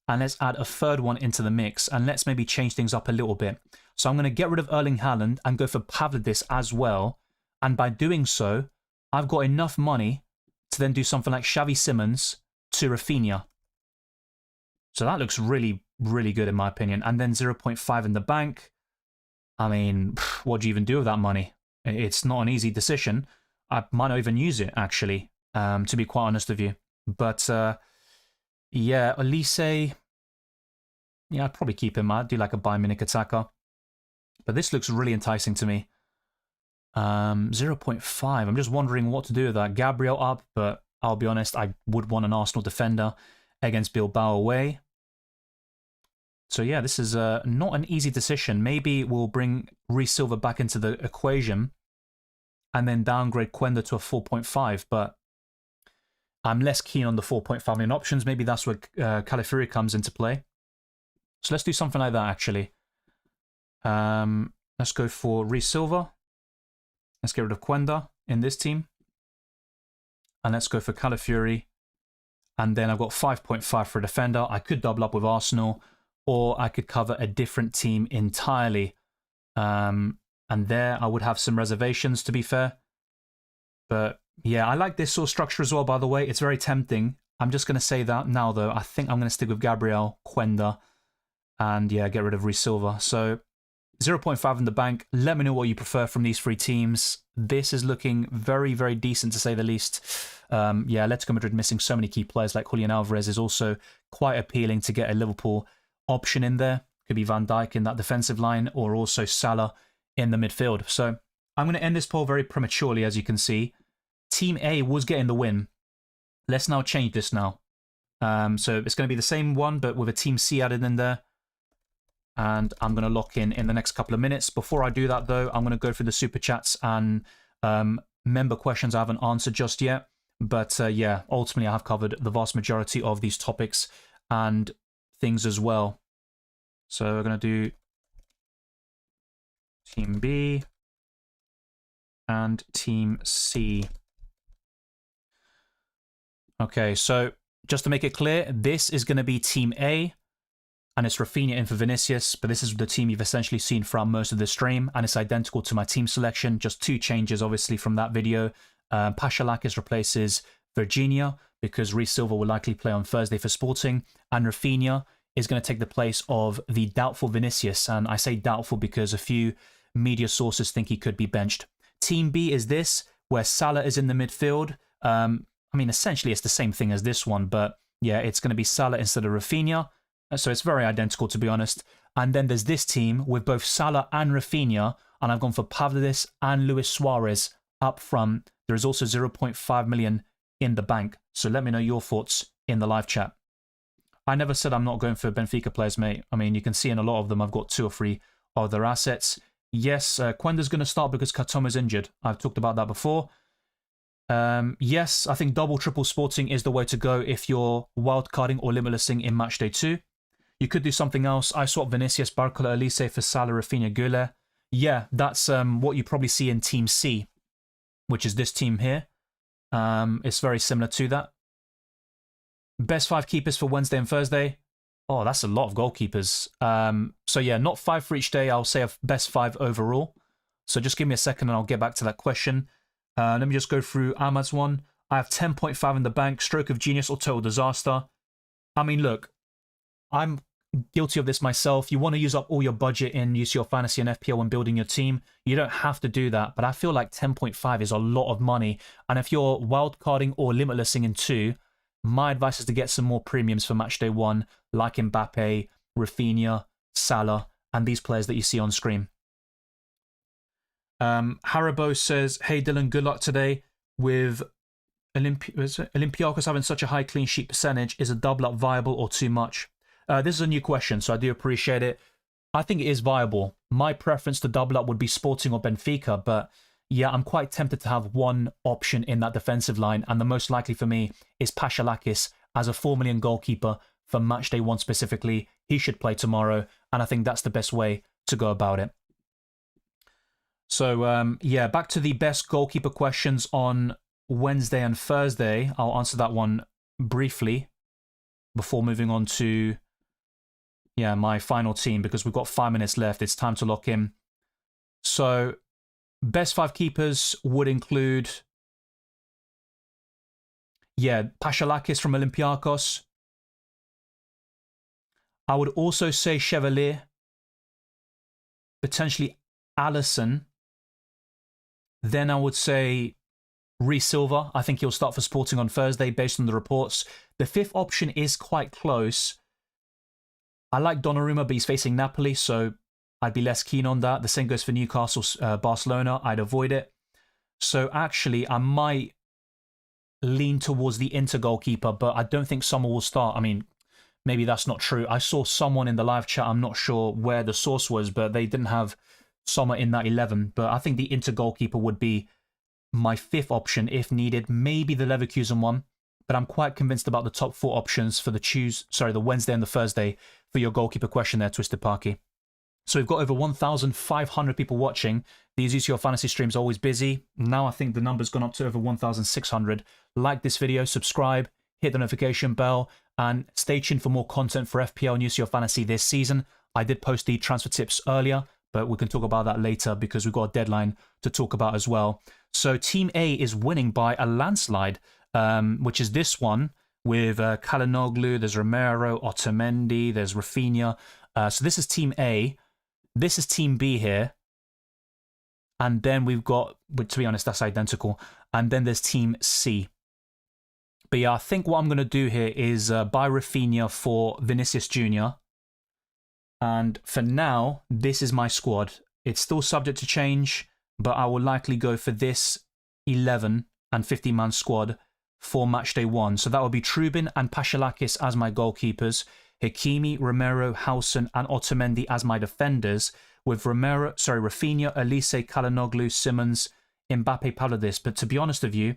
And let's add a third one into the mix. And let's maybe change things up a little bit. So I'm going to get rid of Erling Haaland and go for Pavlidis as well. And by doing so, I've got enough money to then do something like Xavi Simons to Rafinha. So that looks really, really good in my opinion. And then 0.5 in the bank. I mean, what do you even do with that money? It's not an easy decision. I might not even use it, actually, to be quite honest with you. But, yeah, Elise, yeah, I'd probably keep him. I'd do like a Bayern Munich attacker. But this looks really enticing to me. 0.5. I'm just wondering what to do with that. Gabriel up, but I'll be honest, I would want an Arsenal defender against Bilbao away. So yeah, this is not an easy decision. Maybe we'll bring Reece Silva back into the equation and then downgrade Quenda to a 4.5, but I'm less keen on the 4.5 million options. Maybe that's where Calafiori comes into play. So let's do something like that, actually. Let's go for Reece Silva. Let's get rid of Quenda in this team. And let's go for Calafiori. And then I've got 5.5 for a defender. I could double up with Arsenal, or I could cover a different team entirely. And there I would have some reservations, to be fair. But yeah, I like this sort of structure as well, by the way. It's very tempting. I'm just going to say that now, though. I think I'm going to stick with Gabriel, Quenda, and yeah, get rid of Reece Silva. So 0.5 in the bank. Let me know what you prefer from these 3 teams. This is looking very, very decent, to say the least. Yeah, Atletico Madrid missing so many key players like Julian Alvarez is also quite appealing to get a Liverpool option in there. Could be Van Dijk in that defensive line, or also Salah in the midfield. So I'm going to end this poll very prematurely, as you can see. Team A was getting the win. Let's now change this now. So it's going to be the same one, but with a Team C added in there. And I'm going to lock in the next couple of minutes. Before I do that, though, I'm going to go through the super chats and member questions I haven't answered just yet. But yeah, ultimately I have covered the vast majority of these topics and things as well. So we're going to do Team B, and Team C. Okay, so just to make it clear, this is going to be Team A, and it's Rafinha in for Vinicius, but this is the team you've essentially seen throughout most of the stream, and it's identical to my team selection, just 2 changes, obviously, from that video. Pashalakis replaces Virginia, because Reece Silva will likely play on Thursday for Sporting, and Rafinha is going to take the place of the doubtful Vinicius, and I say doubtful because a few media sources think he could be benched. Team B is this, where Salah is in the midfield. I mean, essentially, it's the same thing as this one, but yeah, it's going to be Salah instead of Rafinha. So it's very identical, to be honest. And then there's this team with both Salah and Rafinha, and I've gone for Pavlidis and Luis Suarez up front. There is also 0.5 million in the bank. So let me know your thoughts in the live chat. I never said I'm not going for Benfica players, mate. I mean, you can see in a lot of them, I've got 2 or 3 of their assets. Yes, Quenda's going to start because Katoma's injured. I've talked about that before. Yes, I think double, triple Sporting is the way to go if you're wildcarding or limitlessing in Matchday 2. You could do something else. I swapped Vinicius, Barcola, Elise for Salah, Rafinha, Güler. Yeah, that's what you probably see in Team C, which is this team here. It's very similar to that. Best 5 keepers for Wednesday and Thursday. Oh, that's a lot of goalkeepers. So yeah, not 5 for each day. I'll say a best 5 overall. So just give me a second and I'll get back to that question. Let me just go through Ahmad's one. I have 10.5 in the bank. Stroke of genius or total disaster. I mean, look, I'm guilty of this myself. You want to use up all your budget in UCL Fantasy and FPL when building your team. You don't have to do that, but I feel like 10.5 is a lot of money. And if you're wildcarding or limitlessing in 2, my advice is to get some more premiums for Matchday 1, like Mbappe, Rafinha, Salah, and these players that you see on screen. Haribo says, hey Dylan, good luck today with Olympiacos having such a high clean sheet percentage. Is a double up viable or too much? This is a new question, so I do appreciate it. I think it is viable. My preference to double up would be Sporting or Benfica, but yeah, I'm quite tempted to have one option in that defensive line, and the most likely for me is Pashalakis as a 4 million goalkeeper for Matchday 1 specifically. He should play tomorrow, and I think that's the best way to go about it. So, yeah, back to the best goalkeeper questions on Wednesday and Thursday. I'll answer that one briefly before moving on to, yeah, my final team, because we've got 5 minutes left. It's time to lock in. So, best 5 keepers would include, yeah, Pashalakis from Olympiacos. I would also say Chevalier, potentially Alisson. Then I would say Reece Silva. I think he'll start for Sporting on Thursday based on the reports. The 5th option is quite close. I like Donnarumma, but he's facing Napoli, so I'd be less keen on that. The same goes for Newcastle, Barcelona. I'd avoid it. So actually, I might lean towards the Inter goalkeeper, but I don't think someone will start. I mean, maybe that's not true. I saw someone in the live chat, I'm not sure where the source was, but they didn't have Sommer in that 11. But I think the Inter goalkeeper would be my 5th option if needed. Maybe the Leverkusen one, but I'm quite convinced about the top 4 options for the Wednesday and the Thursday for your goalkeeper question there, Twisted Parky. So we've got over 1,500 people watching. These UCL Fantasy streams are always busy. Now I think the number's gone up to over 1,600. Like this video, subscribe, hit the notification bell, and stay tuned for more content for FPL and UCL Fantasy this season. I did post the transfer tips earlier, but we can talk about that later because we've got a deadline to talk about as well. So Team A is winning by a landslide, which is this one with Calhanoglu, there's Romero, Otamendi, there's Rafinha. So this is Team A. This is Team B here. And then we've got, but to be honest, that's identical. And then there's Team C. But yeah, I think what I'm going to do here is buy Rafinha for Vinicius Jr. And for now, this is my squad. It's still subject to change, but I will likely go for this 11 and 50-man squad for Matchday 1. So that will be Trubin and Pashalakis as my goalkeepers, Hakimi, Romero, Howson, and Otamendi as my defenders, with Rafinha, Elise, Calhanoglu, Simmons, Mbappe, Pavlidis. But to be honest with you,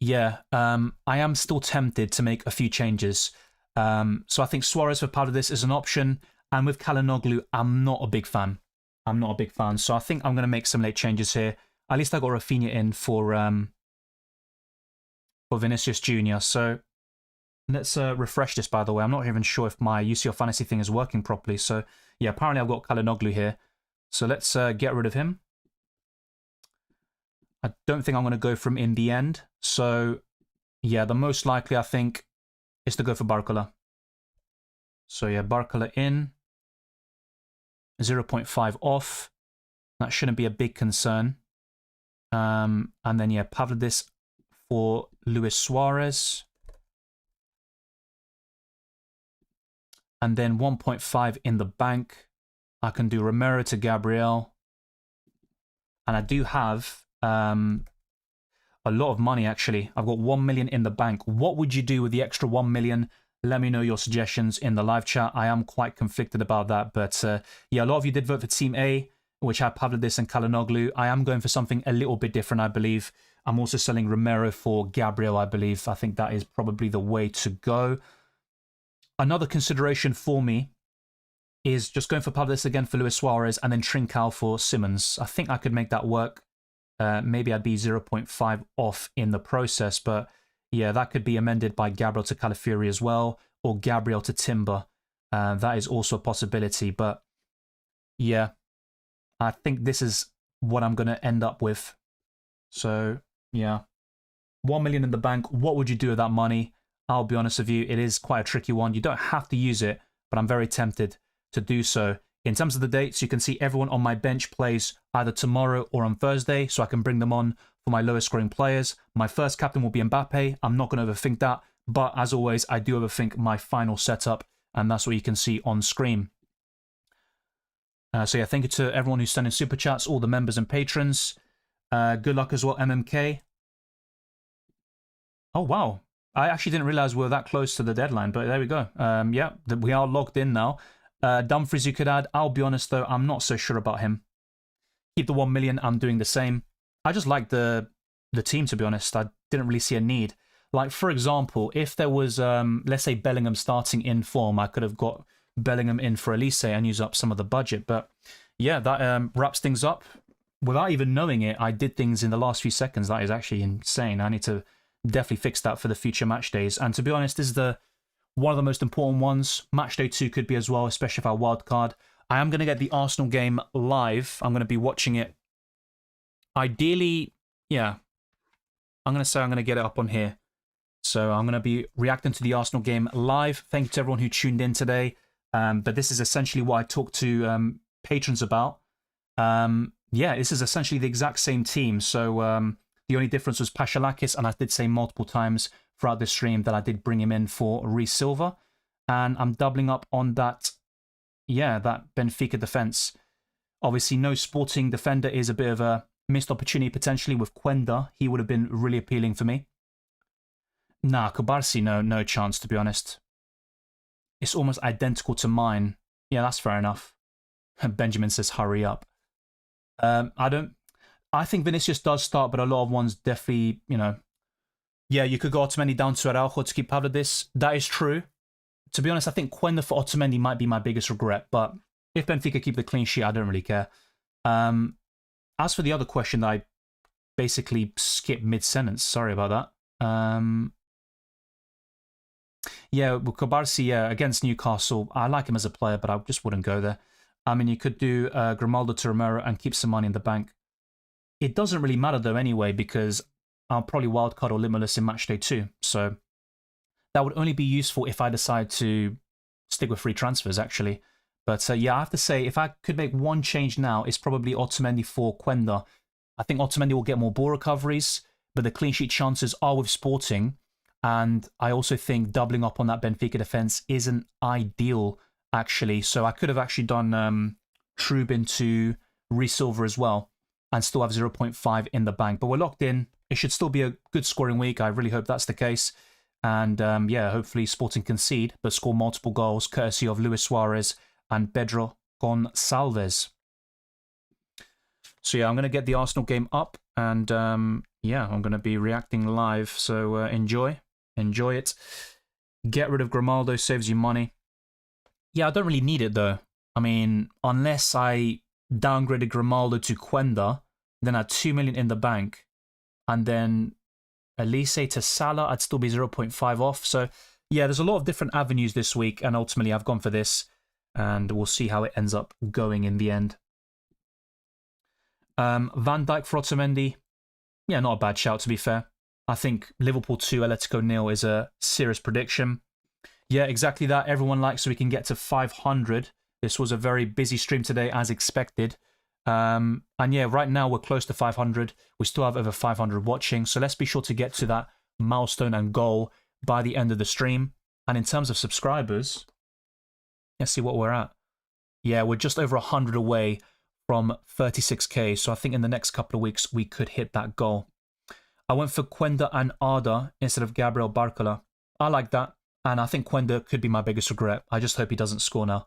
yeah, I am still tempted to make a few changes. So I think Suarez for Pavlidis is an option, and with Calhanoglu, I'm not a big fan. I'm not a big fan. So I think I'm going to make some late changes here. At least I got Rafinha in for Vinicius Jr. So let's refresh this, by the way. I'm not even sure if my UCL Fantasy thing is working properly. So yeah, apparently I've got Calhanoglu here. So let's get rid of him. I don't think I'm going to go for him in the end. So yeah, the most likely, I think, is to go for Barcola. So yeah, Barcola in. 0.5 off. That shouldn't be a big concern. And then yeah, Pavlidis for Luis Suarez. And then 1.5 in the bank. I can do Romero to Gabriel. And I do have a lot of money, actually. I've got 1 million in the bank. What would you do with the extra 1 million? Let me know your suggestions in the live chat. I am quite conflicted about that. But yeah, a lot of you did vote for Team A, which had Pavlidis and Calhanoglu. I am going for something a little bit different, I believe. I'm also selling Romero for Gabriel, I believe. I think that is probably the way to go. Another consideration for me is just going for Pavlidis again for Luis Suarez and then Trincao for Simmons. I think I could make that work. Maybe I'd be 0.5 off in the process, but yeah, that could be amended by Gabriel to Calafiori as well, or Gabriel to Timber. That is also a possibility, but yeah, I think this is what I'm going to end up with. So yeah, 1 million in the bank. What would you do with that money? I'll be honest with you, it is quite a tricky one. You don't have to use it, but I'm very tempted to do so. In terms of the dates, you can see everyone on my bench plays either tomorrow or on Thursday, so I can bring them on for my lowest scoring players. My first captain will be Mbappe. I'm not going to overthink that, but as always, I do overthink my final setup, and that's what you can see on screen. So yeah, thank you to everyone who's sending super chats, all the members and patrons. Good luck as well, MMK. Oh, wow. I actually didn't realize we were that close to the deadline, but there we go. Yeah, we are logged in now. Dumfries you could add. I'll be honest, though, I'm not so sure about him. Keep the 1 million. I'm doing the same. I just like the team, to be honest. I didn't really see a need. Like, for example, if there was, let's say, Bellingham starting in form, I could have got Bellingham in for Elise and use up some of the budget. But yeah, that wraps things up. Without even knowing it, I did things in the last few seconds. That is actually insane. I need to definitely fix that for the future match days. And to be honest, this is one of the most important ones. Match day 2 could be as well, especially if I wildcard. I am going to get the Arsenal game live. I'm going to be watching it. Ideally, yeah, I'm going to say I'm going to get it up on here. So I'm going to be reacting to the Arsenal game live. Thank you to everyone who tuned in today. But this is essentially what I talked to patrons about. Yeah, this is essentially the exact same team. So the only difference was Pashalakis, and I did say multiple times throughout this stream that I did bring him in for Reece Silva. And I'm doubling up on that, yeah, that Benfica defense. Obviously, no Sporting defender is a bit of a missed opportunity potentially with Quenda. He would have been really appealing for me. Nah, Kubarsi, no chance, to be honest. It's almost identical to mine. Yeah, that's fair enough. Benjamin says, hurry up. I think Vinicius does start, but a lot of ones definitely, you know. Yeah, you could go Otamendi down to Araujo to keep Pavlidis. That is true. To be honest, I think Quenda for Otamendi might be my biggest regret, but if Benfica keep the clean sheet, I don't really care. As for the other question that I basically skipped mid-sentence, sorry about that. Yeah, with Kubarsi, yeah, against Newcastle, I like him as a player, but I just wouldn't go there. I mean, you could do Grimaldo to Romero and keep some money in the bank. It doesn't really matter, though, anyway, because I'll probably wildcard or limitless in matchday 2. So that would only be useful if I decide to stick with free transfers, actually. But yeah, I have to say, if I could make one change now, it's probably Otamendi for Quenda. I think Otamendi will get more ball recoveries, but the clean sheet chances are with Sporting. And I also think doubling up on that Benfica defense isn't ideal, actually. So I could have actually done Trubin to Reece Silva as well and still have 0.5 in the bank. But we're locked in. It should still be a good scoring week. I really hope that's the case. And yeah, hopefully Sporting concede, but score multiple goals, courtesy of Luis Suarez and Pedro Gonçalves. So yeah, I'm going to get the Arsenal game up. And yeah, I'm going to be reacting live. So enjoy it. Get rid of Grimaldo, saves you money. Yeah, I don't really need it though. I mean, unless I downgraded Grimaldo to Quenda, then had 2 million in the bank, and then Elise to Salah, I'd still be 0.5 off. So yeah, there's a lot of different avenues this week, and ultimately I've gone for this, and we'll see how it ends up going in the end. Van Dijk for Otamendi, yeah, not a bad shout to be fair. I think Liverpool 2, Atletico 0 is a serious prediction. Yeah, exactly that. Everyone likes so we can get to 500. This was a very busy stream today as expected. And yeah, right now we're close to 500. We still have over 500 watching. So let's be sure to get to that milestone and goal by the end of the stream. And in terms of subscribers, let's see what we're at. Yeah, we're just over 100 away from 36k. So I think in the next couple of weeks, we could hit that goal. I went for Quenda and Arda instead of Gabriel Barcola. I like that. And I think Quenda could be my biggest regret. I just hope he doesn't score now.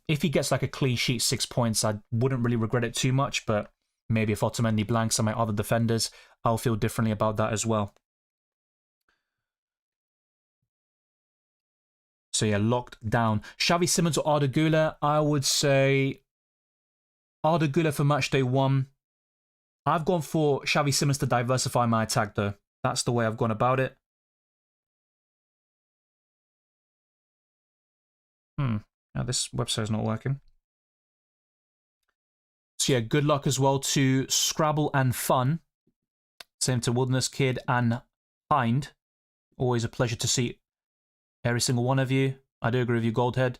If he gets like a clean sheet, 6 points, I wouldn't really regret it too much. But maybe if Otamendi blanks some of my other defenders, I'll feel differently about that as well. So yeah, locked down. Xavi Simons or Arda Güler? I would say Arda Güler for Matchday 1. I've gone for Xavi Simons to diversify my attack though. That's the way I've gone about it. Now this website is not working. So yeah, good luck as well to Scrabble and Fun. Same to Wilderness Kid and Hind. Always a pleasure to see every single one of you. I do agree with you, Goldhead.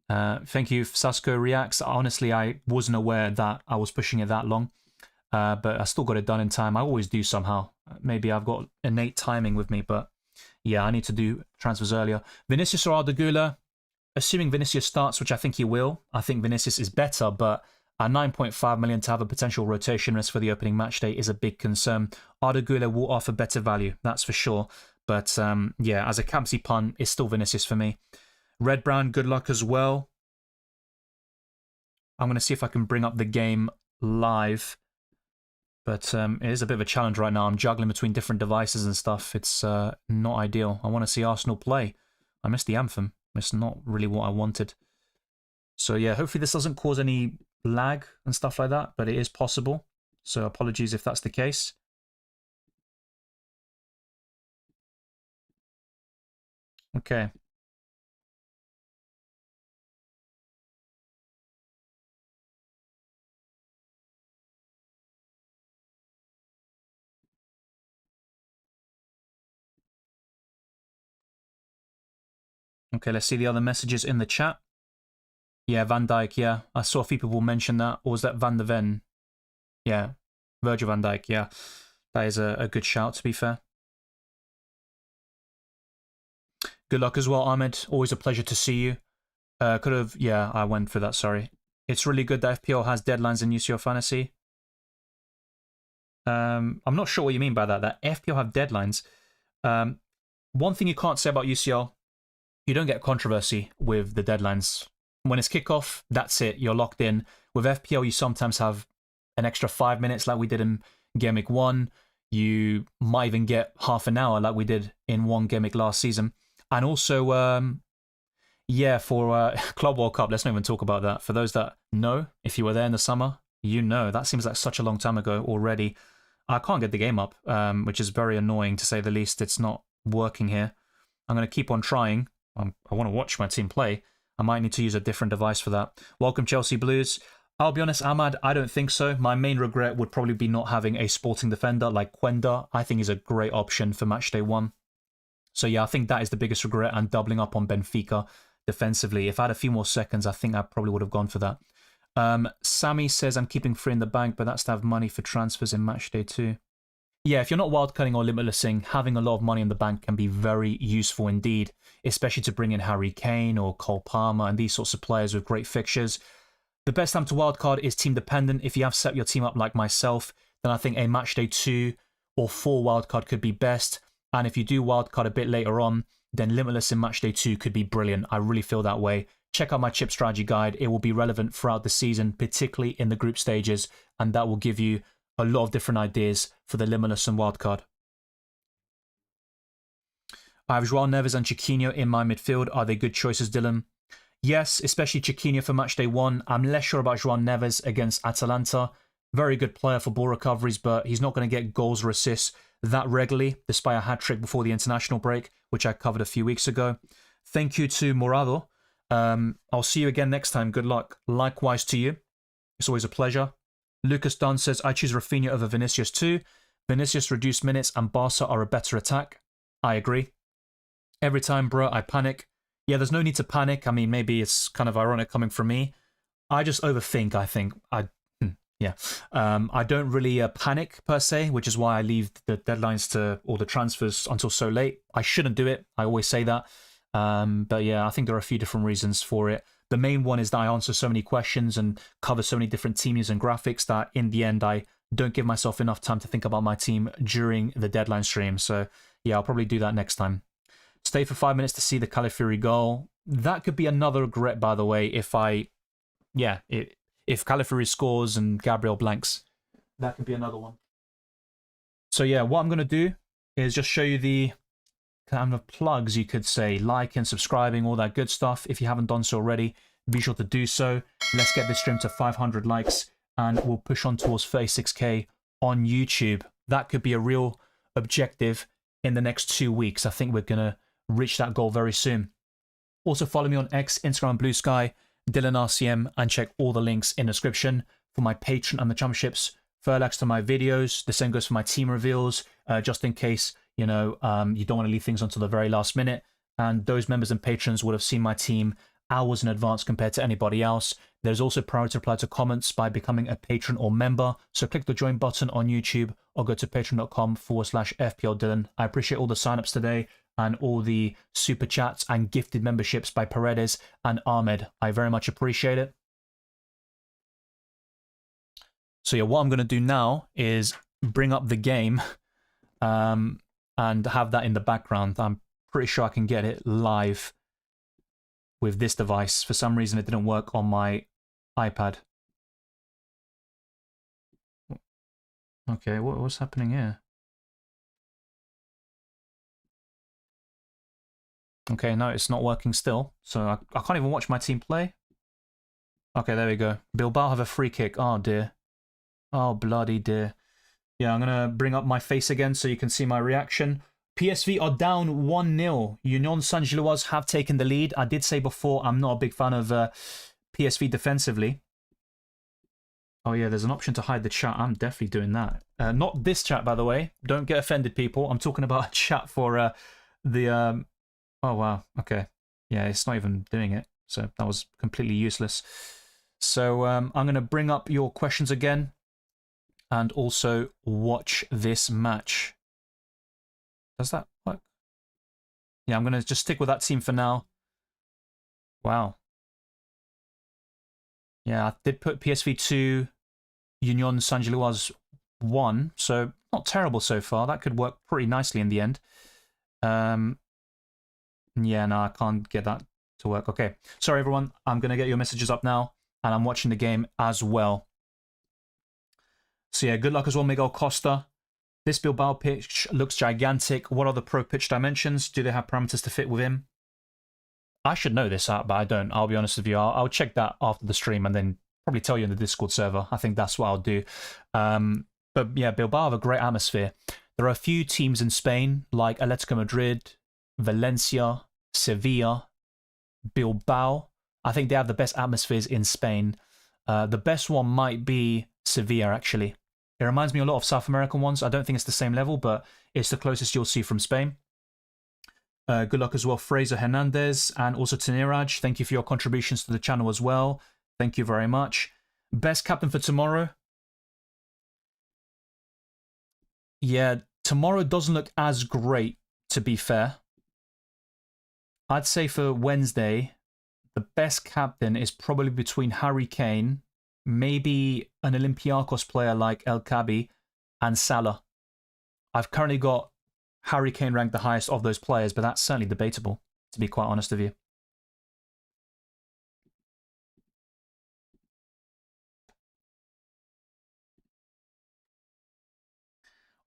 Thank you, Sasko Reacts. Honestly, I wasn't aware that I was pushing it that long. But I still got it done in time. I always do somehow. Maybe I've got innate timing with me, but yeah, I need to do transfers earlier. Vinicius or Arda Güler? Assuming Vinicius starts, which I think he will. I think Vinicius is better, but at 9.5 million to have a potential rotation risk for the opening match day is a big concern. Arda Güler will offer better value, that's for sure. But yeah, as a Campsy pun, it's still Vinicius for me. Red Brown, good luck as well. I'm going to see if I can bring up the game live. But it is a bit of a challenge right now. I'm juggling between different devices and stuff. It's not ideal. I want to see Arsenal play. I missed the anthem. It's not really what I wanted. So yeah, hopefully this doesn't cause any lag and stuff like that, but it is possible. So apologies if that's the case. Okay. Okay, let's see the other messages in the chat. Yeah, Van Dijk, yeah. I saw a few people mention that. Or was that Van de Ven? Yeah, Virgil van Dijk, yeah. That is a good shout, to be fair. Good luck as well, Ahmed. Always a pleasure to see you. Yeah, I went for that, sorry. It's really good that FPL has deadlines in UCL Fantasy. I'm not sure what you mean by that FPL have deadlines. One thing you can't say about UCL, you don't get controversy with the deadlines. When it's kickoff, that's it. You're locked in. With FPL, you sometimes have an extra 5 minutes like we did in Game Week 1. You might even get half an hour like we did in one Game Week last season. And also, yeah, for Club World Cup, let's not even talk about that. For those that know, if you were there in the summer, you know. That seems like such a long time ago already. I can't get the game up, which is very annoying to say the least. It's not working here. I'm going to keep on trying. I want to watch my team play. I might need to use a different device for that. Welcome, Chelsea Blues. I'll be honest, Ahmad, I don't think so. My main regret would probably be not having a sporting defender like Quenda. I think is a great option for Matchday 1. So yeah, I think that is the biggest regret, and doubling up on Benfica defensively. If I had a few more seconds, I think I probably would have gone for that. Sammy says, I'm keeping 3 in the bank, but that's to have money for transfers in Matchday 2. Yeah, if you're not wildcarding or limitlessing, having a lot of money in the bank can be very useful indeed, especially to bring in Harry Kane or Cole Palmer and these sorts of players with great fixtures. The best time to wildcard is team dependent. If you have set your team up like myself, then I think a Matchday 2 or 4 wildcard could be best. And if you do wildcard a bit later on, then limitless in Matchday 2 could be brilliant. I really feel that way. Check out my chip strategy guide. It will be relevant throughout the season, particularly in the group stages, and that will give you a lot of different ideas for the limitless and wildcard. I have Joao Neves and Chiquinho in my midfield. Are they good choices, Dylan? Yes, especially Chiquinho for match day 1. I'm less sure about João Neves against Atalanta. Very good player for ball recoveries, but he's not going to get goals or assists that regularly, despite a hat-trick before the international break, which I covered a few weeks ago. Thank you to Morado. I'll see you again next time. Good luck. Likewise to you. It's always a pleasure. Lucas Dunn says, I choose Rafinha over Vinicius too. Vinicius reduced minutes and Barca are a better attack. I agree. Every time, bro, I panic. Yeah, there's no need to panic. I mean, maybe it's kind of ironic coming from me. I just overthink, I think. I don't really panic per se, which is why I leave the deadlines to all the transfers until so late. I shouldn't do it. I always say that. But yeah, I think there are a few different reasons for it. The main one is that I answer so many questions and cover so many different team news and graphics that in the end, I don't give myself enough time to think about my team during the deadline stream. So yeah, I'll probably do that next time. Stay for 5 minutes to see the Calafiori goal. That could be another regret, by the way, if Calafiori scores and Gabriel blanks. That could be another one. So yeah, what I'm going to do is just show you the kind of plugs, you could say, like and subscribing, all that good stuff. If you haven't done so already, be sure to do so. Let's get this stream to 500 likes and we'll push on towards 36k on YouTube. That could be a real objective in the next 2 weeks. I think we're going to reach that goal very soon. Also follow me on X, Instagram, Blue Sky, Dylan RCM, and check all the links in the description for my Patreon and the Championships. Furlax to my videos. The same goes for my team reveals, just in case you don't want to leave things until the very last minute. And those members and patrons would have seen my team hours in advance compared to anybody else. There's also priority reply to comments by becoming a patron or member. So click the join button on YouTube or go to patreon.com/FPLDylan. I appreciate all the signups today and all the super chats and gifted memberships by Paredes and Ahmed. I very much appreciate it. So yeah, what I'm going to do now is bring up the game and have that in the background. I'm pretty sure I can get it live with this device. For some reason, it didn't work on my iPad. Okay, what's happening here? Okay, no, it's not working still. So I can't even watch my team play. Okay, there we go. Bilbao have a free kick. Oh, dear. Oh, bloody dear. Yeah, I'm going to bring up my face again so you can see my reaction. PSV are down 1-0. Union Saint-Gilloise have taken the lead. I did say before I'm not a big fan of PSV defensively. Oh, yeah, there's an option to hide the chat. I'm definitely doing that. Not this chat, by the way. Don't get offended, people. I'm talking about a chat for the... Oh, wow. Okay. Yeah, it's not even doing it. So that was completely useless. So I'm going to bring up your questions again and also watch this match. Does that work? Yeah, I'm going to just stick with that team for now. Wow. Yeah, I did put PSV 2, Union Saint-Gilloise 1, so not terrible so far. That could work pretty nicely in the end. Yeah, no, I can't get that to work. Okay, sorry everyone. I'm going to get your messages up now, and I'm watching the game as well. So yeah, good luck as well, Miguel Costa. This Bilbao pitch looks gigantic. What are the pro pitch dimensions? Do they have parameters to fit with him? I should know this, but I don't. I'll be honest with you. I'll check that after the stream and then probably tell you in the Discord server. I think that's what I'll do. But yeah, Bilbao have a great atmosphere. There are a few teams in Spain like Atletico Madrid, Valencia, Sevilla, Bilbao. I think they have the best atmospheres in Spain. The best one might be Sevilla, actually. It reminds me a lot of South American ones. I don't think it's the same level, but it's the closest you'll see from Spain. Good luck as well, Fraser Hernandez, and also Taniraj. Thank you for your contributions to the channel as well. Thank you very much. Best captain for tomorrow? Yeah, tomorrow doesn't look as great, to be fair. I'd say for Wednesday, the best captain is probably between Harry Kane, maybe an Olympiacos player like El Kabi, and Salah. I've currently got Harry Kane ranked the highest of those players, but that's certainly debatable, to be quite honest with you.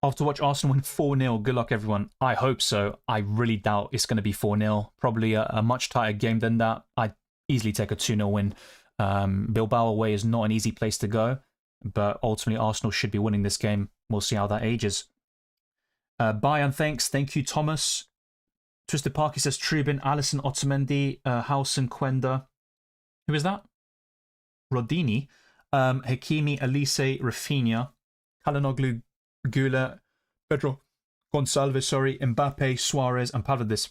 I'll have to watch Arsenal win 4-0. Good luck, everyone. I hope so. I really doubt it's going to be 4-0. Probably a much tighter game than that. easily take a 2-0 win. Bilbao away is not an easy place to go, but ultimately Arsenal should be winning this game. We'll see how that ages. Bye and thanks. Thank you, Thomas. Twisted Parky says Trubin, Alisson, Otamendi, Housen, Quenda. Who is that? Rodini. Hakimi, Elise, Rafinha, Kalanoglu, Gula, Pedro Gonçalves, Mbappe, Suarez, and Pavlidis.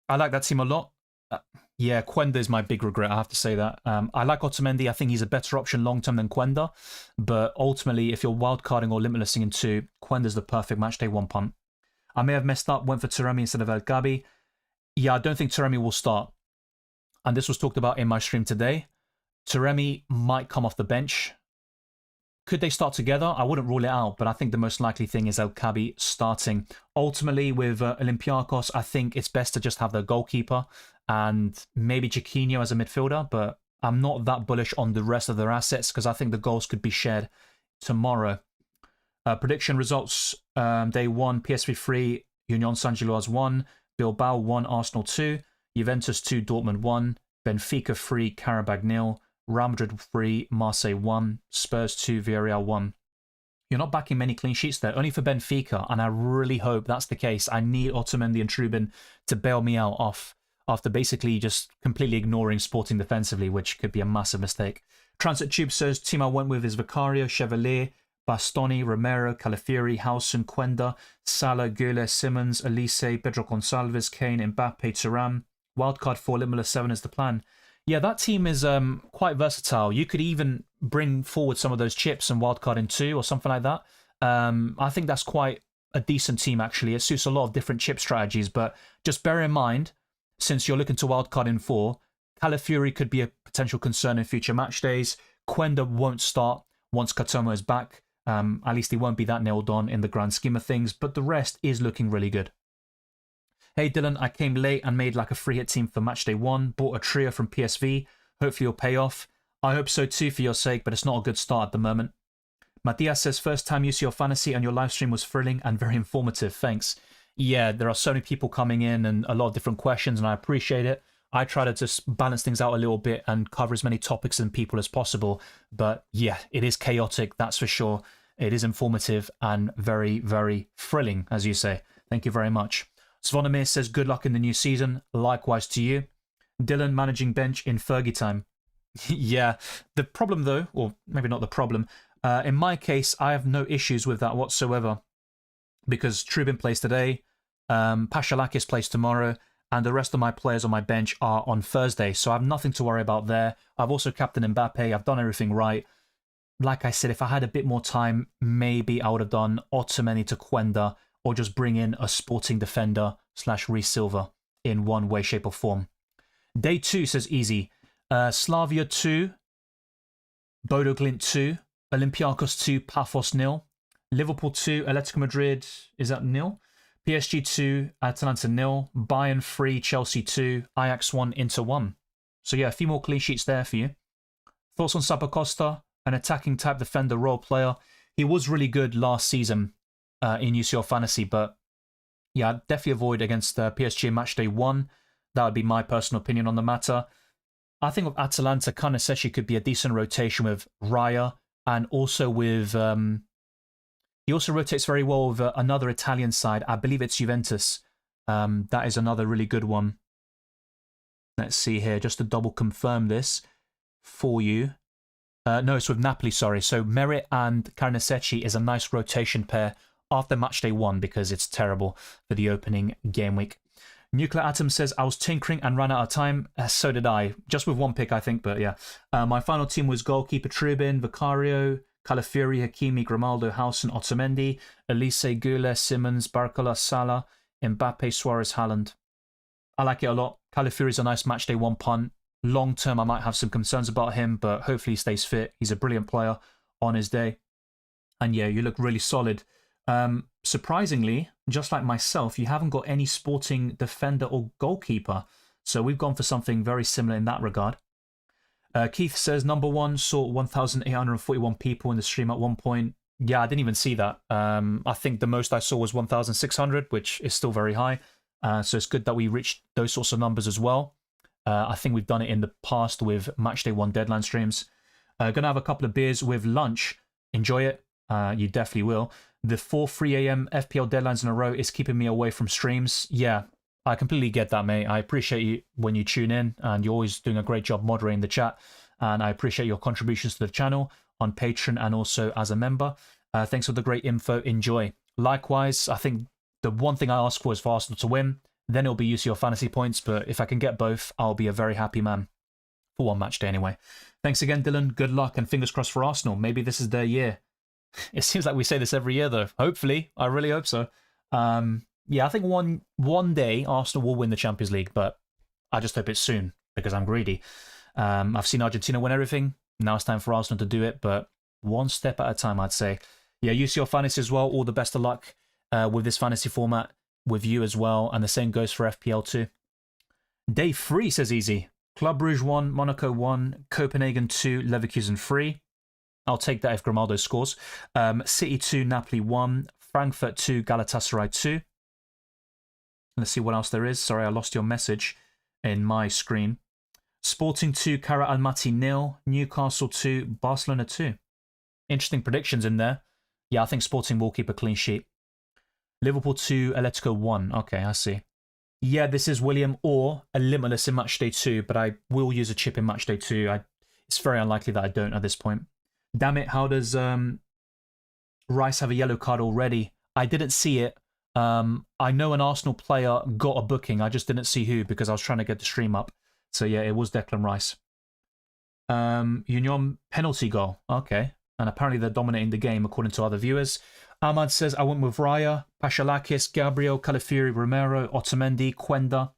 I like that team a lot. Yeah, Quenda is my big regret, I have to say that. I like Otamendi. I think he's a better option long-term than Quenda. But ultimately, if you're wildcarding or limitlessing in 2, Quenda's the perfect matchday 1 punt. I may have messed up, went for Taremi instead of El Gabi. Yeah, I don't think Taremi will start. And this was talked about in my stream today. Taremi might come off the bench. Could they start together? I wouldn't rule it out, but I think the most likely thing is El Gabi starting. Ultimately, with Olympiacos, I think it's best to just have the goalkeeper and maybe Chiquinho as a midfielder, but I'm not that bullish on the rest of their assets because I think the goals could be shared tomorrow. Prediction results, day 1, PSV 3, Union Saint-Gilloise 1, Bilbao 1, Arsenal 2, Juventus 2, Dortmund 1, Benfica 3, Karabag 0, Real Madrid 3, Marseille 1, Spurs 2, Villarreal 1. You're not backing many clean sheets there, only for Benfica, and I really hope that's the case. I need Otamendi and Trubin to bail me out off after basically just completely ignoring Sporting defensively, which could be a massive mistake. Transit Tube says, team I went with is Vicario, Chevalier, Bastoni, Romero, Calafiori, Housen, Quenda, Salah, Güle, Simmons, Elise, Pedro Gonçalves, Kane, Mbappe, Thuram. Wildcard 4, limitless 7 is the plan. Yeah, that team is quite versatile. You could even bring forward some of those chips and wildcard in 2 or something like that. I think that's quite a decent team, actually. It suits a lot of different chip strategies, but just bear in mind, since you're looking to wildcard in 4, Calafiori could be a potential concern in future match days. Quenda won't start once Katomo is back. At least he won't be that nailed on in the grand scheme of things, but the rest is looking really good. Hey Dylan, I came late and made like a free hit team for matchday 1, bought a trio from PSV, hopefully it'll pay off. I hope so too for your sake, but it's not a good start at the moment. Matias says, first time UCL Fantasy and your live stream was thrilling and very informative, thanks. Yeah, there are so many people coming in and a lot of different questions and I appreciate it. I try to just balance things out a little bit and cover as many topics and people as possible, but yeah, it is chaotic, that's for sure. It is informative and very, very thrilling, as you say. Thank you very much. Zvonimir says, good luck in the new season. Likewise to you. Dylan, managing bench in Fergie time. Yeah, the problem though, or maybe not the problem, in my case, I have no issues with that whatsoever. Because Trubin plays today, Pashalakis plays tomorrow, and the rest of my players on my bench are on Thursday. So I have nothing to worry about there. I've also captained Mbappe. I've done everything right. Like I said, if I had a bit more time, maybe I would have done Otamendi to Quenda, or just bring in a Sporting defender / Reece Silva in one way, shape or form. Day 2 says easy. Slavia 2, Bodo Glimt 2, Olympiacos 2, Paphos 0, Liverpool 2, Atletico Madrid, is that 0? PSG 2, Atalanta 0, Bayern 3, Chelsea 2, Ajax 1, Inter 1. So yeah, a few more clean sheets there for you. Thoughts on Sapacosta, an attacking type defender role player. He was really good last season in UCL Fantasy, but yeah, I'd definitely avoid against PSG matchday 1. That would be my personal opinion on the matter. I think with Atalanta, Karnaseshi could be a decent rotation with Raya, and also with... he also rotates very well with another Italian side. I believe it's Juventus. That is another really good one. Let's see here, just to double confirm this for you. No, it's with Napoli, sorry. So Merit and Karnasechi is a nice rotation pair after matchday 1 because it's terrible for the opening game week. Nuclear Atom says, I was tinkering and ran out of time. So did I. Just with one pick, I think, but yeah. My final team was goalkeeper Trubin, Vicario, Calafiori, Hakimi, Grimaldo, Housen, Otamendi, Elise, Güle, Simmons, Barcola, Salah, Mbappe, Suarez, Haaland. I like it a lot. Calafiori's a nice matchday 1 punt. Long term, I might have some concerns about him, but hopefully he stays fit. He's a brilliant player on his day. And yeah, you look really solid. Surprisingly, just like myself, you haven't got any Sporting defender or goalkeeper. So we've gone for something very similar in that regard. Keith says, number 1 saw 1,841 people in the stream at one point. Yeah, I didn't even see that. I think the most I saw was 1,600, which is still very high. So it's good that we reached those sorts of numbers as well. I think we've done it in the past with Matchday 1 deadline streams. Gonna have a couple of beers with lunch. Enjoy it. You definitely will. The 4 a.m. FPL deadlines in a row is keeping me away from streams. Yeah, I completely get that, mate. I appreciate you when you tune in, and you're always doing a great job moderating the chat. And I appreciate your contributions to the channel on Patreon and also as a member. Thanks for the great info. Enjoy. Likewise, I think the one thing I ask for is for Arsenal to win. Then it'll be UCL Fantasy points, but if I can get both, I'll be a very happy man. For one match day anyway. Thanks again, Dylan. Good luck and fingers crossed for Arsenal. Maybe this is their year. It seems like we say this every year, though. Hopefully. I really hope so. Yeah, I think one day Arsenal will win the Champions League, but I just hope it's soon because I'm greedy. I've seen Argentina win everything. Now it's time for Arsenal to do it, but one step at a time, I'd say. Yeah, UCL Fantasy as well. All the best of luck with this fantasy format, with you as well, and the same goes for FPL too. Day 3 says easy. Club Brugge 1, Monaco 1, Copenhagen 2, Leverkusen 3. I'll take that if Grimaldo scores. City 2, Napoli 1, Frankfurt 2, Galatasaray 2. Let's see what else there is. Sorry, I lost your message in my screen. Sporting 2, Kara Almaty 0, Newcastle 2, Barcelona 2. Interesting predictions in there. Yeah, I think Sporting will keep a clean sheet. Liverpool 2, Atletico 1. Okay, I see. Yeah, this is William or a Limitless in Matchday 2, but I will use a chip in Matchday 2. It's very unlikely that I don't at this point. Damn it, how does Rice have a yellow card already? I didn't see it. I know an Arsenal player got a booking. I just didn't see who because I was trying to get the stream up. So yeah, it was Declan Rice. Union penalty goal. Okay. And apparently they're dominating the game according to other viewers. Ahmad says, I went with Raya, Pashalakis, Gabriel, Calafiori, Romero, Otamendi, Quenda,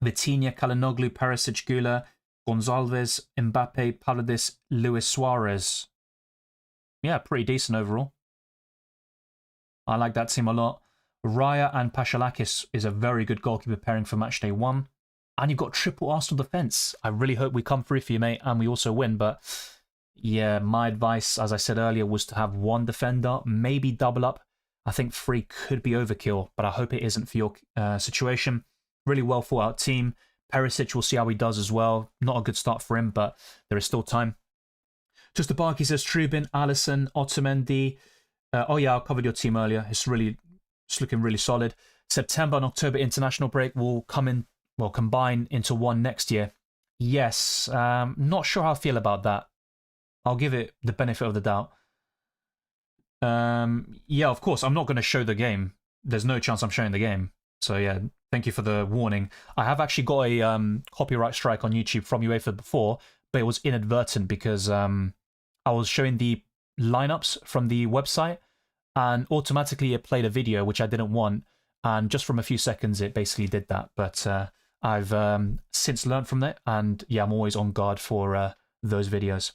Vitinha, Kalinoglu, Perisic, Gula, Gonzalez, Mbappe, Paladis, Luis Suarez. Yeah, pretty decent overall. I like that team a lot. Raya and Pashalakis is a very good goalkeeper pairing for Matchday 1. And you've got triple Arsenal defence. I really hope we come through for you, mate, and we also win, but... yeah, my advice, as I said earlier, was to have one defender, maybe double up. I think 3 could be overkill, but I hope it isn't for your situation. Really well thought out team. Perisic, we'll see how he does as well. Not a good start for him, but there is still time. Just the Barkey says Trubin, Alisson, Otamendi. Oh yeah, I covered your team earlier. It's looking really solid. September and October international break will combine into one next year. Yes, not sure how I feel about that. I'll give it the benefit of the doubt. Yeah, of course, I'm not going to show the game. There's no chance I'm showing the game. So yeah, thank you for the warning. I have actually got a copyright strike on YouTube from UEFA before, but it was inadvertent because I was showing the lineups from the website and automatically it played a video, which I didn't want. And just from a few seconds, it basically did that. But I've since learned from that. And yeah, I'm always on guard for those videos.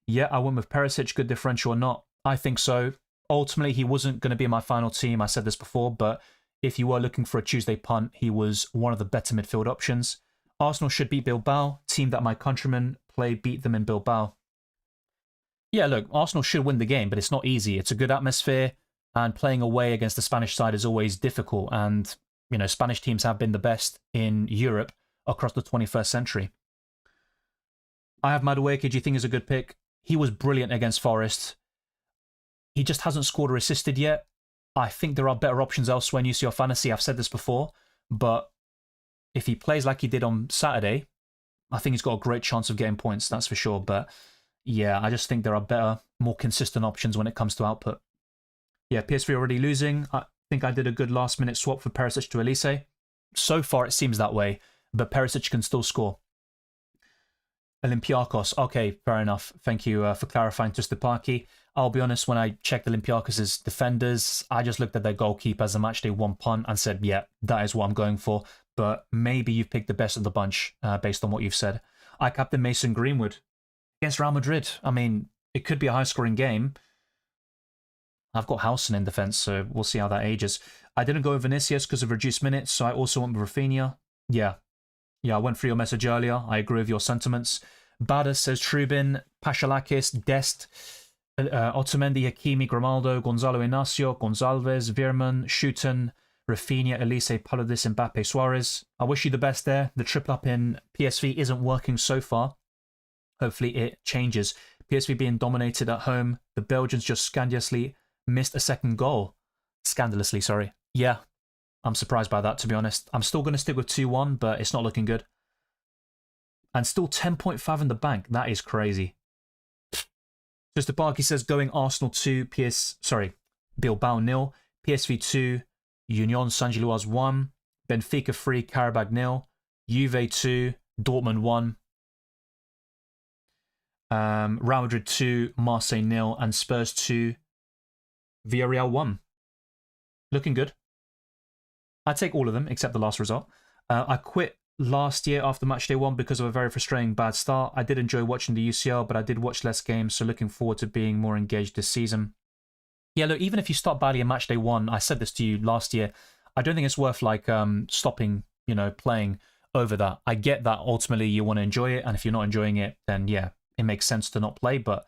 Yeah, I went with Perisic, good differential or not. I think so. Ultimately, he wasn't going to be in my final team. I said this before, but if you were looking for a Tuesday punt, he was one of the better midfield options. Arsenal should beat Bilbao, team that my countrymen beat them in Bilbao. Yeah, look, Arsenal should win the game, but it's not easy. It's a good atmosphere, and playing away against the Spanish side is always difficult. And, you know, Spanish teams have been the best in Europe across the 21st century. I have Madueke, do you think is a good pick? He was brilliant against Forest. He just hasn't scored or assisted yet. I think there are better options elsewhere in UCL Fantasy. I've said this before, but if he plays like he did on Saturday, I think he's got a great chance of getting points, that's for sure. But yeah, I just think there are better, more consistent options when it comes to output. Yeah, PSV already losing. I think I did a good last-minute swap for Perisic to Elise. So far, it seems that way, but Perisic can still score. Olympiacos. Okay, fair enough. Thank you for clarifying, just the Parky. I'll be honest, when I checked Olympiacos' defenders, I just looked at their goalkeeper as a Matchday 1 punt and said, yeah, that is what I'm going for. But maybe you've picked the best of the bunch based on what you've said. I captain Mason Greenwood against Real Madrid. I mean, it could be a high-scoring game. I've got Howson in defence, so we'll see how that ages. I didn't go with Vinicius because of reduced minutes, so I also went with Rafinha. Yeah, I went through your message earlier. I agree with your sentiments. Bada says Trubin, Pashalakis, Dest, Otamendi, Hakimi, Grimaldo, Gonzalo Inacio, Gonzalez, Veerman, Schutten, Rafinha, Elise, Paladis, Mbappe, Suarez. I wish you the best there. The triple up in PSV isn't working so far. Hopefully it changes. PSV being dominated at home. The Belgians just scandalously missed a second goal. Scandalously, sorry. Yeah, I'm surprised by that, to be honest. I'm still going to stick with 2-1, but it's not looking good. And still 10.5 in the bank. That is crazy. Just Barky says going Arsenal 2, Bilbao 0, PSV 2, Union Saint-Gilloise 1, Benfica 3, Karabag 0, Juve 2, Dortmund 1, Real Madrid 2, Marseille 0, and Spurs 2, Villarreal 1. Looking good. I take all of them except the last result. I quit last year after Matchday 1 because of a very frustrating bad start. I did enjoy watching the UCL, but I did watch less games, so looking forward to being more engaged this season. Yeah, look, even if you start badly in Matchday 1, I said this to you last year, I don't think it's worth like stopping, playing over that. I get that ultimately you want to enjoy it, and if you're not enjoying it, then yeah, it makes sense to not play, but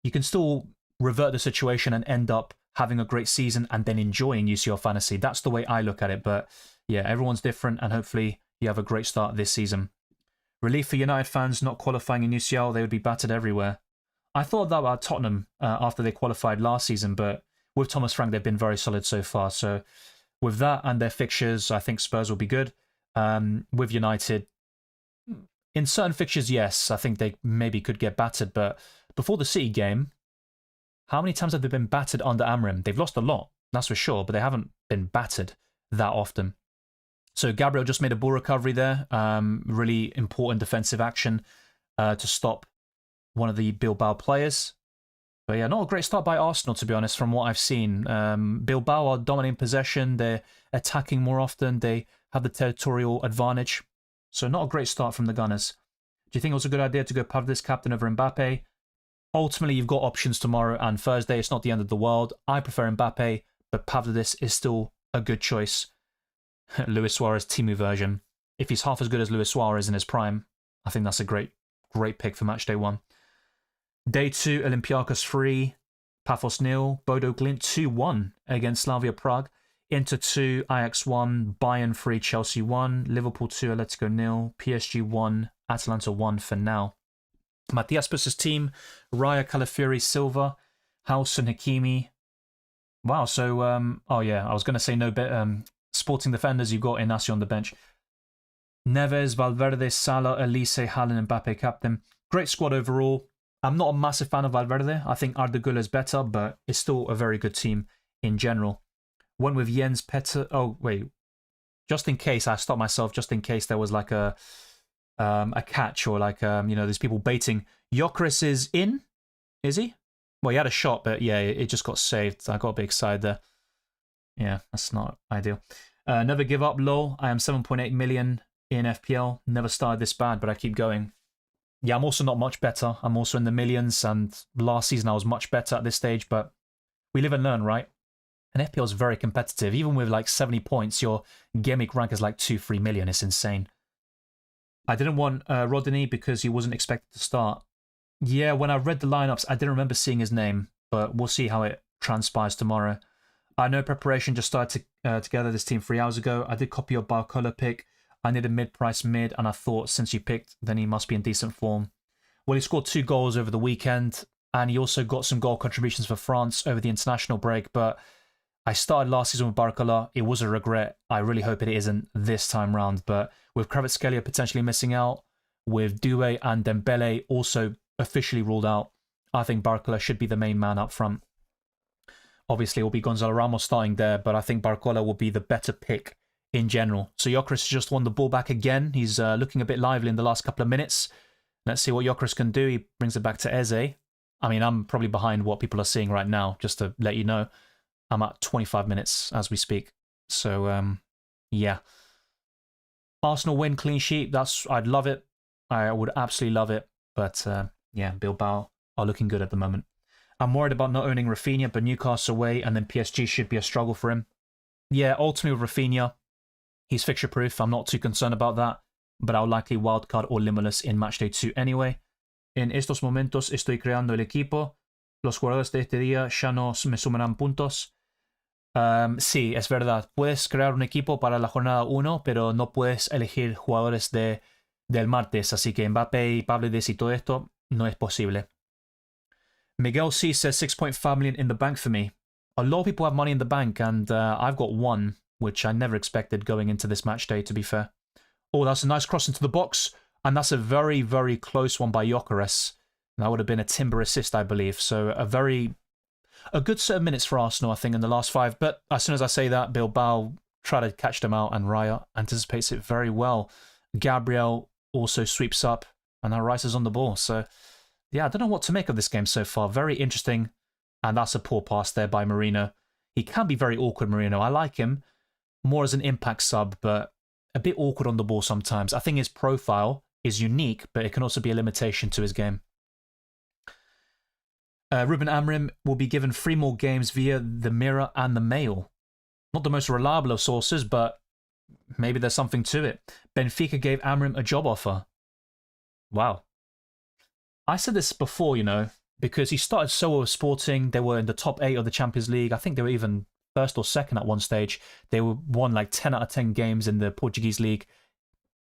you can still revert the situation and end up having a great season and then enjoying UCL Fantasy. That's the way I look at it, but yeah, everyone's different, and hopefully you have a great start this season. Relief for United fans not qualifying in UCL, they would be battered everywhere. I thought that about Tottenham after they qualified last season, but with Thomas Frank, they've been very solid so far. So with that and their fixtures, I think Spurs will be good. With United, in certain fixtures, yes, I think they maybe could get battered. But before the City game, how many times have they been battered under Amrim? They've lost a lot, that's for sure, but they haven't been battered that often. So Gabriel just made a ball recovery there. Really important defensive action to stop one of the Bilbao players. But yeah, not a great start by Arsenal, to be honest, from what I've seen. Bilbao are dominating possession. They're attacking more often. They have the territorial advantage. So not a great start from the Gunners. Do you think it was a good idea to go Paredes captain over Mbappe? Ultimately, you've got options tomorrow and Thursday. It's not the end of the world. I prefer Mbappe, but Paredes is still a good choice. Luis Suarez Timu version. If he's half as good as Luis Suarez in his prime, I think that's a great pick for Matchday 1. Day 2, Olympiacos 3, Paphos 0, Bodo Glimt 2-1 against Slavia Prague, Inter 2, Ajax 1, Bayern 3, Chelsea 1, Liverpool 2, Atletico 0, PSG 1, Atalanta 1 for now. Matias puts his team, Raya, Calafiori, Silva, House and Hakimi. Wow, so, oh yeah, I was going to say no sporting defenders you've got Inacio on the bench. Neves, Valverde, Salah, Elise, Haaland, Mbappe captain. Great squad overall. I'm not a massive fan of Valverde. I think Arda Güler is better, but it's still a very good team in general. Went with Jens Petter. Oh, wait. Just in case, I stopped myself, just in case there was like a catch or like, there's people baiting. Gyökeres is in? Is he? Well, he had a shot, but yeah, it just got saved. I got a big side there. Yeah, that's not ideal. Never give up, lol. I am 7.8 million in FPL. Never started this bad, but I keep going. Yeah, I'm also not much better. I'm also in the millions, and last season I was much better at this stage, but we live and learn, right? And FPL is very competitive. Even with like 70 points, your gimmick rank is like 2-3 million. It's insane. I didn't want Rodney because he wasn't expected to start. Yeah, when I read the lineups, I didn't remember seeing his name, but we'll see how it transpires tomorrow. I know preparation just started together this team 3 hours ago. I did copy your Barcola pick. I need a mid-price mid, and I thought since you picked, then he must be in decent form. Well, he scored 2 goals over the weekend, and he also got some goal contributions for France over the international break, but I started last season with Barcola. It was a regret. I really hope it isn't this time round, but with Kvaratskhelia potentially missing out, with Doué and Dembele also officially ruled out, I think Barcola should be the main man up front. Obviously, it will be Gonzalo Ramos starting there, but I think Barcola will be the better pick in general. So Gyökeres just won the ball back again. He's looking a bit lively in the last couple of minutes. Let's see what Gyökeres can do. He brings it back to Eze. I mean, I'm probably behind what people are seeing right now, just to let you know. I'm at 25 minutes as we speak. So, yeah. Arsenal win, clean sheet. I'd love it. I would absolutely love it. But, yeah, Bilbao are looking good at the moment. I'm worried about not owning Rafinha, but Newcastle away, and then PSG should be a struggle for him. Yeah, ultimately with Rafinha, he's fixture-proof. I'm not too concerned about that, but I'll likely wildcard or Limitless in Matchday 2 anyway. En estos momentos estoy creando el equipo. Los jugadores de este día ya no me sumarán puntos. Sí, es verdad. Puedes crear un equipo para la jornada 1, pero no puedes elegir jugadores del martes. Así que Mbappé y Paredes y todo esto no es posible. Miguel C says 6.5 million in the bank for me. A lot of people have money in the bank, and I've got one, which I never expected going into this match day, to be fair. Oh, that's a nice cross into the box, and that's a very, very close one by Gyökeres. That would have been a timber assist, I believe. So a good set of minutes for Arsenal, I think, in the last 5. But as soon as I say that, Bilbao try to catch them out, and Raya anticipates it very well. Gabriel also sweeps up, and now Rice is on the ball. So, yeah, I don't know what to make of this game so far. Very interesting, and that's a poor pass there by Marino. He can be very awkward, Marino. I like him more as an impact sub, but a bit awkward on the ball sometimes. I think his profile is unique, but it can also be a limitation to his game. Ruben Amorim will be given 3 more games via the Mirror and the Mail. Not the most reliable of sources, but maybe there's something to it. Benfica gave Amorim a job offer. Wow. I said this before, because he started so well with Sporting. They were in the top 8 of the Champions League. I think they were even first or second at one stage. They won like 10 out of 10 games in the Portuguese league.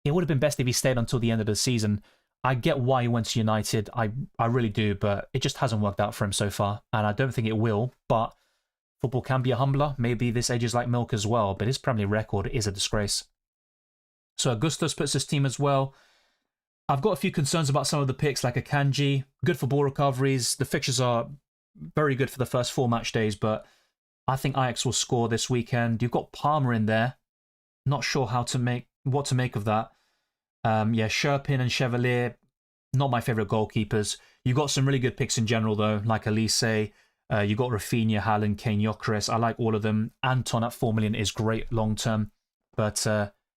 It would have been best if he stayed until the end of the season. I get why he went to United. I really do, but it just hasn't worked out for him so far, and I don't think it will. But football can be a humbler. Maybe this ages like milk as well, but his Premier League record is a disgrace. So Augustus puts his team as well. I've got a few concerns about some of the picks, like Akanji. Good for ball recoveries. The fixtures are very good for the first 4 match days, but I think Ajax will score this weekend. You've got Palmer in there. Not sure what to make of that. Sherpin and Chevalier, not my favourite goalkeepers. You've got some really good picks in general, though, like Elise. You've got Rafinha, Haaland, Kane, Gyökeres. I like all of them. Anton at 4 million is great long term. But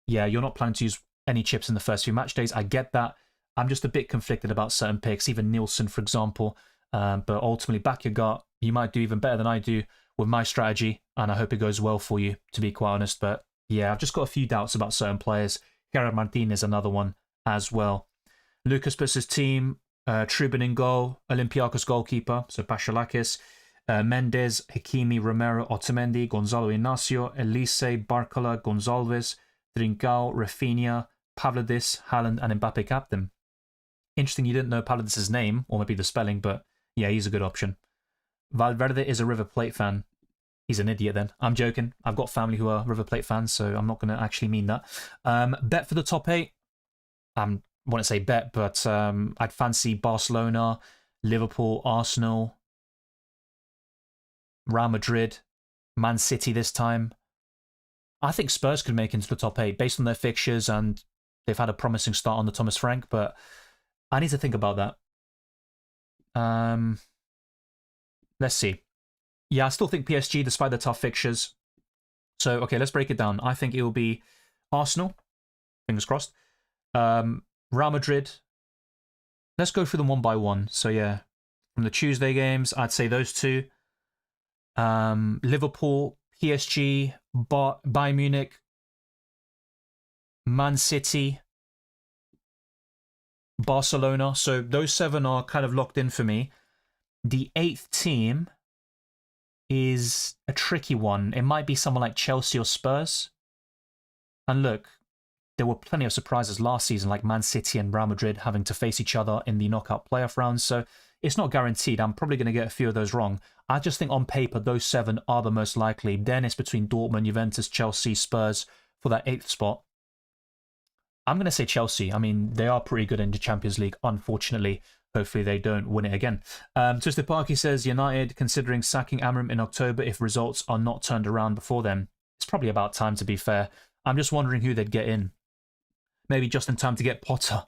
you're not planning to use any chips in the first few match days. I get that. I'm just a bit conflicted about certain picks, even Nielsen, for example. But ultimately, back your gut. You might do even better than I do with my strategy, and I hope it goes well for you, to be quite honest. But yeah, I've just got a few doubts about certain players. Gerard Martin is another one as well. Lucas puts his team, Trubin in goal, Olympiacos goalkeeper, so Paschalakis, Mendes, Hakimi, Romero, Otamendi, Gonzalo Inacio, Elise, Barcola, Gonzalez, Trincao, Rafinha, Pavlidis, Haaland, and Mbappe captain. Interesting you didn't know Pavlidis' name, or maybe the spelling, but yeah, he's a good option. Valverde is a River Plate fan. He's an idiot then. I'm joking. I've got family who are River Plate fans, so I'm not going to actually mean that. Bet for the top 8. I wouldn't say bet, but I'd fancy Barcelona, Liverpool, Arsenal, Real Madrid, Man City this time. I think Spurs could make into the top 8 based on their fixtures, and they've had a promising start on the Thomas Frank, but I need to think about that. Let's see. Yeah, I still think PSG, despite the tough fixtures. So, okay, let's break it down. I think it will be Arsenal, fingers crossed. Real Madrid. Let's go through them one by one. So, yeah, from the Tuesday games, I'd say those 2. Liverpool, PSG, Bayern Munich, Man City, Barcelona. So those 7 are kind of locked in for me. The 8th team is a tricky one. It might be someone like Chelsea or Spurs. And look, there were plenty of surprises last season, like Man City and Real Madrid having to face each other in the knockout playoff rounds. So it's not guaranteed. I'm probably going to get a few of those wrong. I just think on paper, those 7 are the most likely. Then it's between Dortmund, Juventus, Chelsea, Spurs for that 8th spot. I'm going to say Chelsea. I mean, they are pretty good in the Champions League, unfortunately. Hopefully they don't win it again. Twisted Parky says, United considering sacking Amorim in October if results are not turned around before then. It's probably about time, to be fair. I'm just wondering who they'd get in. Maybe just in time to get Potter.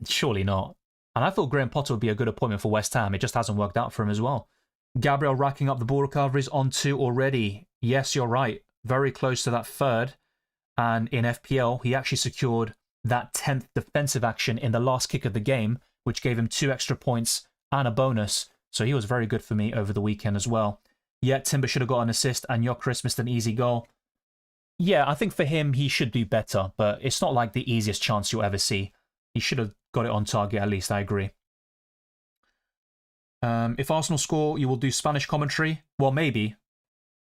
Surely not. And I thought Graham Potter would be a good appointment for West Ham. It just hasn't worked out for him as well. Gabriel racking up the ball recoveries on 2 already. Yes, you're right. Very close to that 3rd. And in FPL, he actually secured that 10th defensive action in the last kick of the game, which gave him 2 extra points and a bonus. So he was very good for me over the weekend as well. Yeah, Timber should have got an assist, and Gyökeres missed an easy goal. Yeah, I think for him, he should do better, but it's not like the easiest chance you'll ever see. He should have got it on target at least, I agree. If Arsenal score, you will do Spanish commentary? Well, maybe.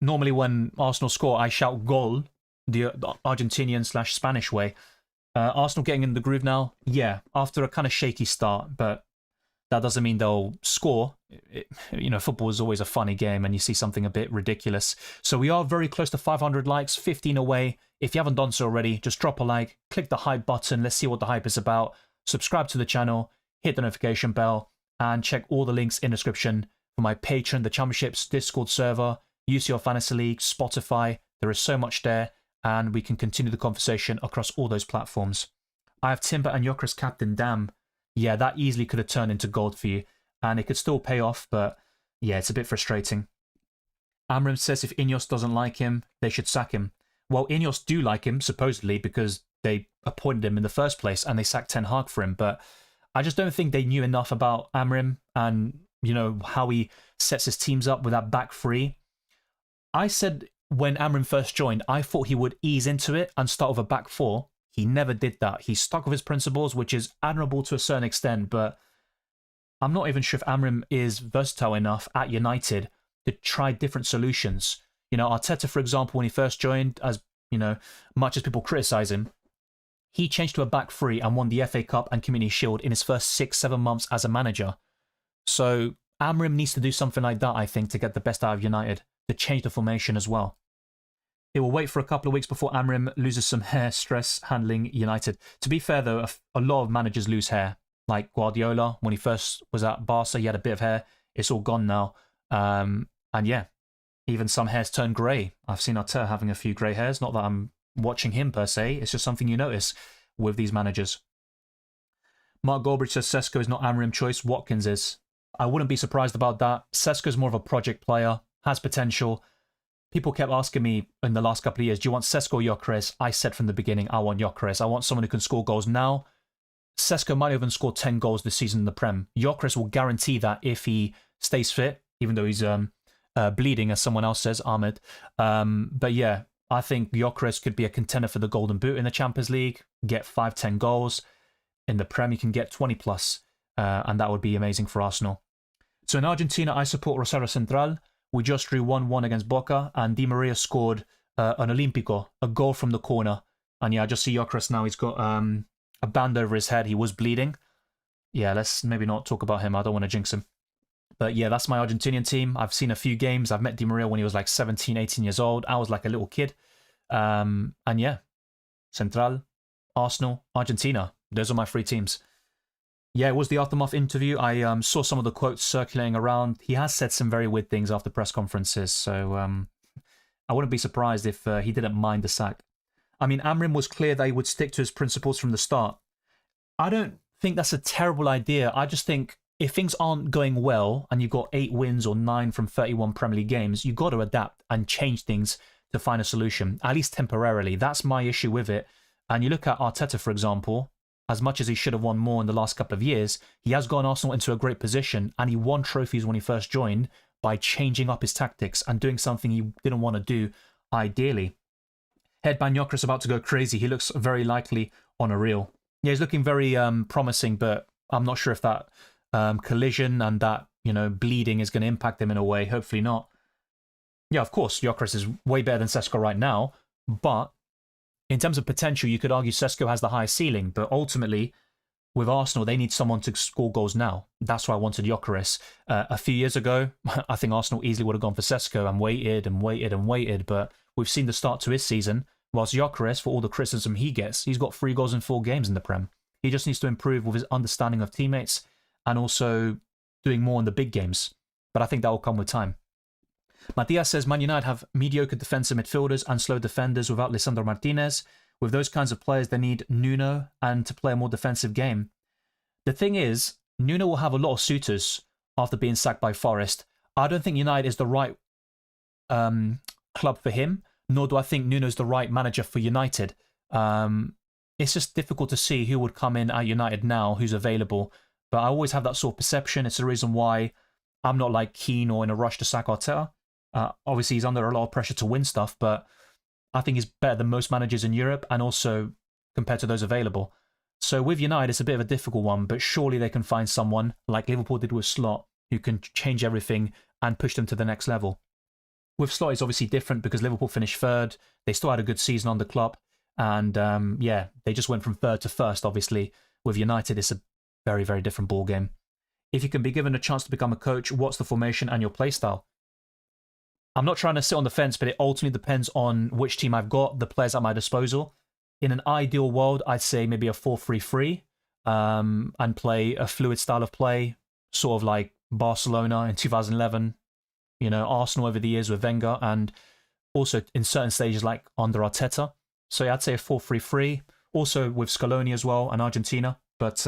normally when Arsenal score, I shout goal, the Argentinian/Spanish way. Arsenal getting in the groove now, yeah, after a kind of shaky start, but that doesn't mean they'll score. Football is always a funny game and you see something a bit ridiculous. So we are very close to 500 likes, 15 away. If you haven't done so already, just drop a like, click the hype button. Let's see what the hype is about. Subscribe to the channel, hit the notification bell, and check all the links in the description for my Patreon, the Championships, Discord server, UCL Fantasy League, Spotify. There is so much there, and we can continue the conversation across all those platforms. I have Timber and Gyökeres captain. Damn. Yeah, that easily could have turned into gold for you, and it could still pay off, but yeah, it's a bit frustrating. Amram says if Ineos doesn't like him, they should sack him. Well, Ineos do like him, supposedly, because they appointed him in the first place, and they sacked Ten Hag for him, but I just don't think they knew enough about Amram and, how he sets his teams up with that back three. I said when Amram first joined, I thought he would ease into it and start with a back four. He never did that. He stuck with his principles, which is admirable to a certain extent, but I'm not even sure if Amram is versatile enough at United to try different solutions. Arteta, for example, when he first joined, as much as people criticize him, he changed to a back three and won the FA Cup and Community Shield in his first 6-7 months as a manager. So Amram needs to do something like that, I think, to get the best out of United, to change the formation as well. It will wait for a couple of weeks before Amram loses some hair stress handling United. To be fair, though, a lot of managers lose hair. Like Guardiola, when he first was at Barca, he had a bit of hair. It's all gone now. And yeah, even some hairs turn grey. I've seen Arteta having a few grey hairs. Not that I'm watching him per se. It's just something you notice with these managers. Mark Goldbridge says Sesko is not Amram choice. Watkins is. I wouldn't be surprised about that. Sesko's more of a project player, has potential. People kept asking me in the last couple of years, do you want Sesko or Gyökeres? I said from the beginning, I want Gyökeres. I want someone who can score goals now. Sesko might even score 10 goals this season in the Prem. Gyökeres will guarantee that if he stays fit, even though he's bleeding, as someone else says, Ahmed. But yeah, I think Gyökeres could be a contender for the Golden Boot in the Champions League, get 5-10 goals. In the Prem, he can get 20 plus, and that would be amazing for Arsenal. So in Argentina, I support Rosario Central. We just drew 1-1 against Boca, and Di Maria scored an Olímpico, a goal from the corner. And yeah, I just see Gyökeres now. He's got a band over his head. He was bleeding. Yeah, let's maybe not talk about him. I don't want to jinx him. But yeah, that's my Argentinian team. I've seen a few games. I've met Di Maria when he was like 17, 18 years old. I was like a little kid. And yeah, Central, Arsenal, Argentina. Those are my three teams. Yeah, it was the Aftermath interview. I saw some of the quotes circulating around. He has said some very weird things after press conferences, so I wouldn't be surprised if he didn't mind the sack. I mean, Amram was clear that he would stick to his principles from the start. I don't think that's a terrible idea. I just think if things aren't going well and you've got 8 wins or 9 from 31 Premier League games, you've got to adapt and change things to find a solution, at least temporarily. That's my issue with it. And you look at Arteta, for example. As much as he should have won more in the last couple of years, he has gotten Arsenal into a great position, and he won trophies when he first joined by changing up his tactics and doing something he didn't want to do, ideally. Headband Gyökeres about to go crazy. He looks very likely on a reel. Yeah, he's looking very promising, but I'm not sure if that collision and that bleeding is going to impact him in a way. Hopefully not. Yeah, of course, Gyökeres is way better than Sesko right now, but in terms of potential, you could argue Sesko has the highest ceiling, but ultimately, with Arsenal, they need someone to score goals now. That's why I wanted Gyökeres. A few years ago, I think Arsenal easily would have gone for Sesko and waited and waited and waited, but we've seen the start to his season. Whilst Gyökeres, for all the criticism he gets, he's got 3 goals in 4 games in the Prem. He just needs to improve with his understanding of teammates and also doing more in the big games. But I think that will come with time. Matias says Man United have mediocre defensive midfielders and slow defenders without Lisandro Martinez. With those kinds of players, they need Nuno and to play a more defensive game. The thing is, Nuno will have a lot of suitors after being sacked by Forest. I don't think United is the right club for him, nor do I think Nuno's the right manager for United. It's just difficult to see who would come in at United now, who's available. But I always have that sort of perception. It's the reason why I'm not like keen or in a rush to sack Arteta. Obviously, he's under a lot of pressure to win stuff, but I think he's better than most managers in Europe and also compared to those available. So with United, it's a bit of a difficult one, but surely they can find someone like Liverpool did with Slot who can change everything and push them to the next level. with Slot it's obviously different because Liverpool finished third. They still had a good season on the club. And yeah, they just went from third to first, obviously. With United, it's a very, very different ball game. If you can be given a chance to become a coach, what's the formation and your playstyle? I'm not trying to sit on the fence, but it ultimately depends on which team I've got, the players at my disposal. In an ideal world, I'd say maybe a 4-3-3 and play a fluid style of play, sort of like Barcelona in 2011, Arsenal over the years with Wenger, and also in certain stages like under Arteta. So yeah, I'd say a 4-3-3, also with Scaloni as well, and Argentina. But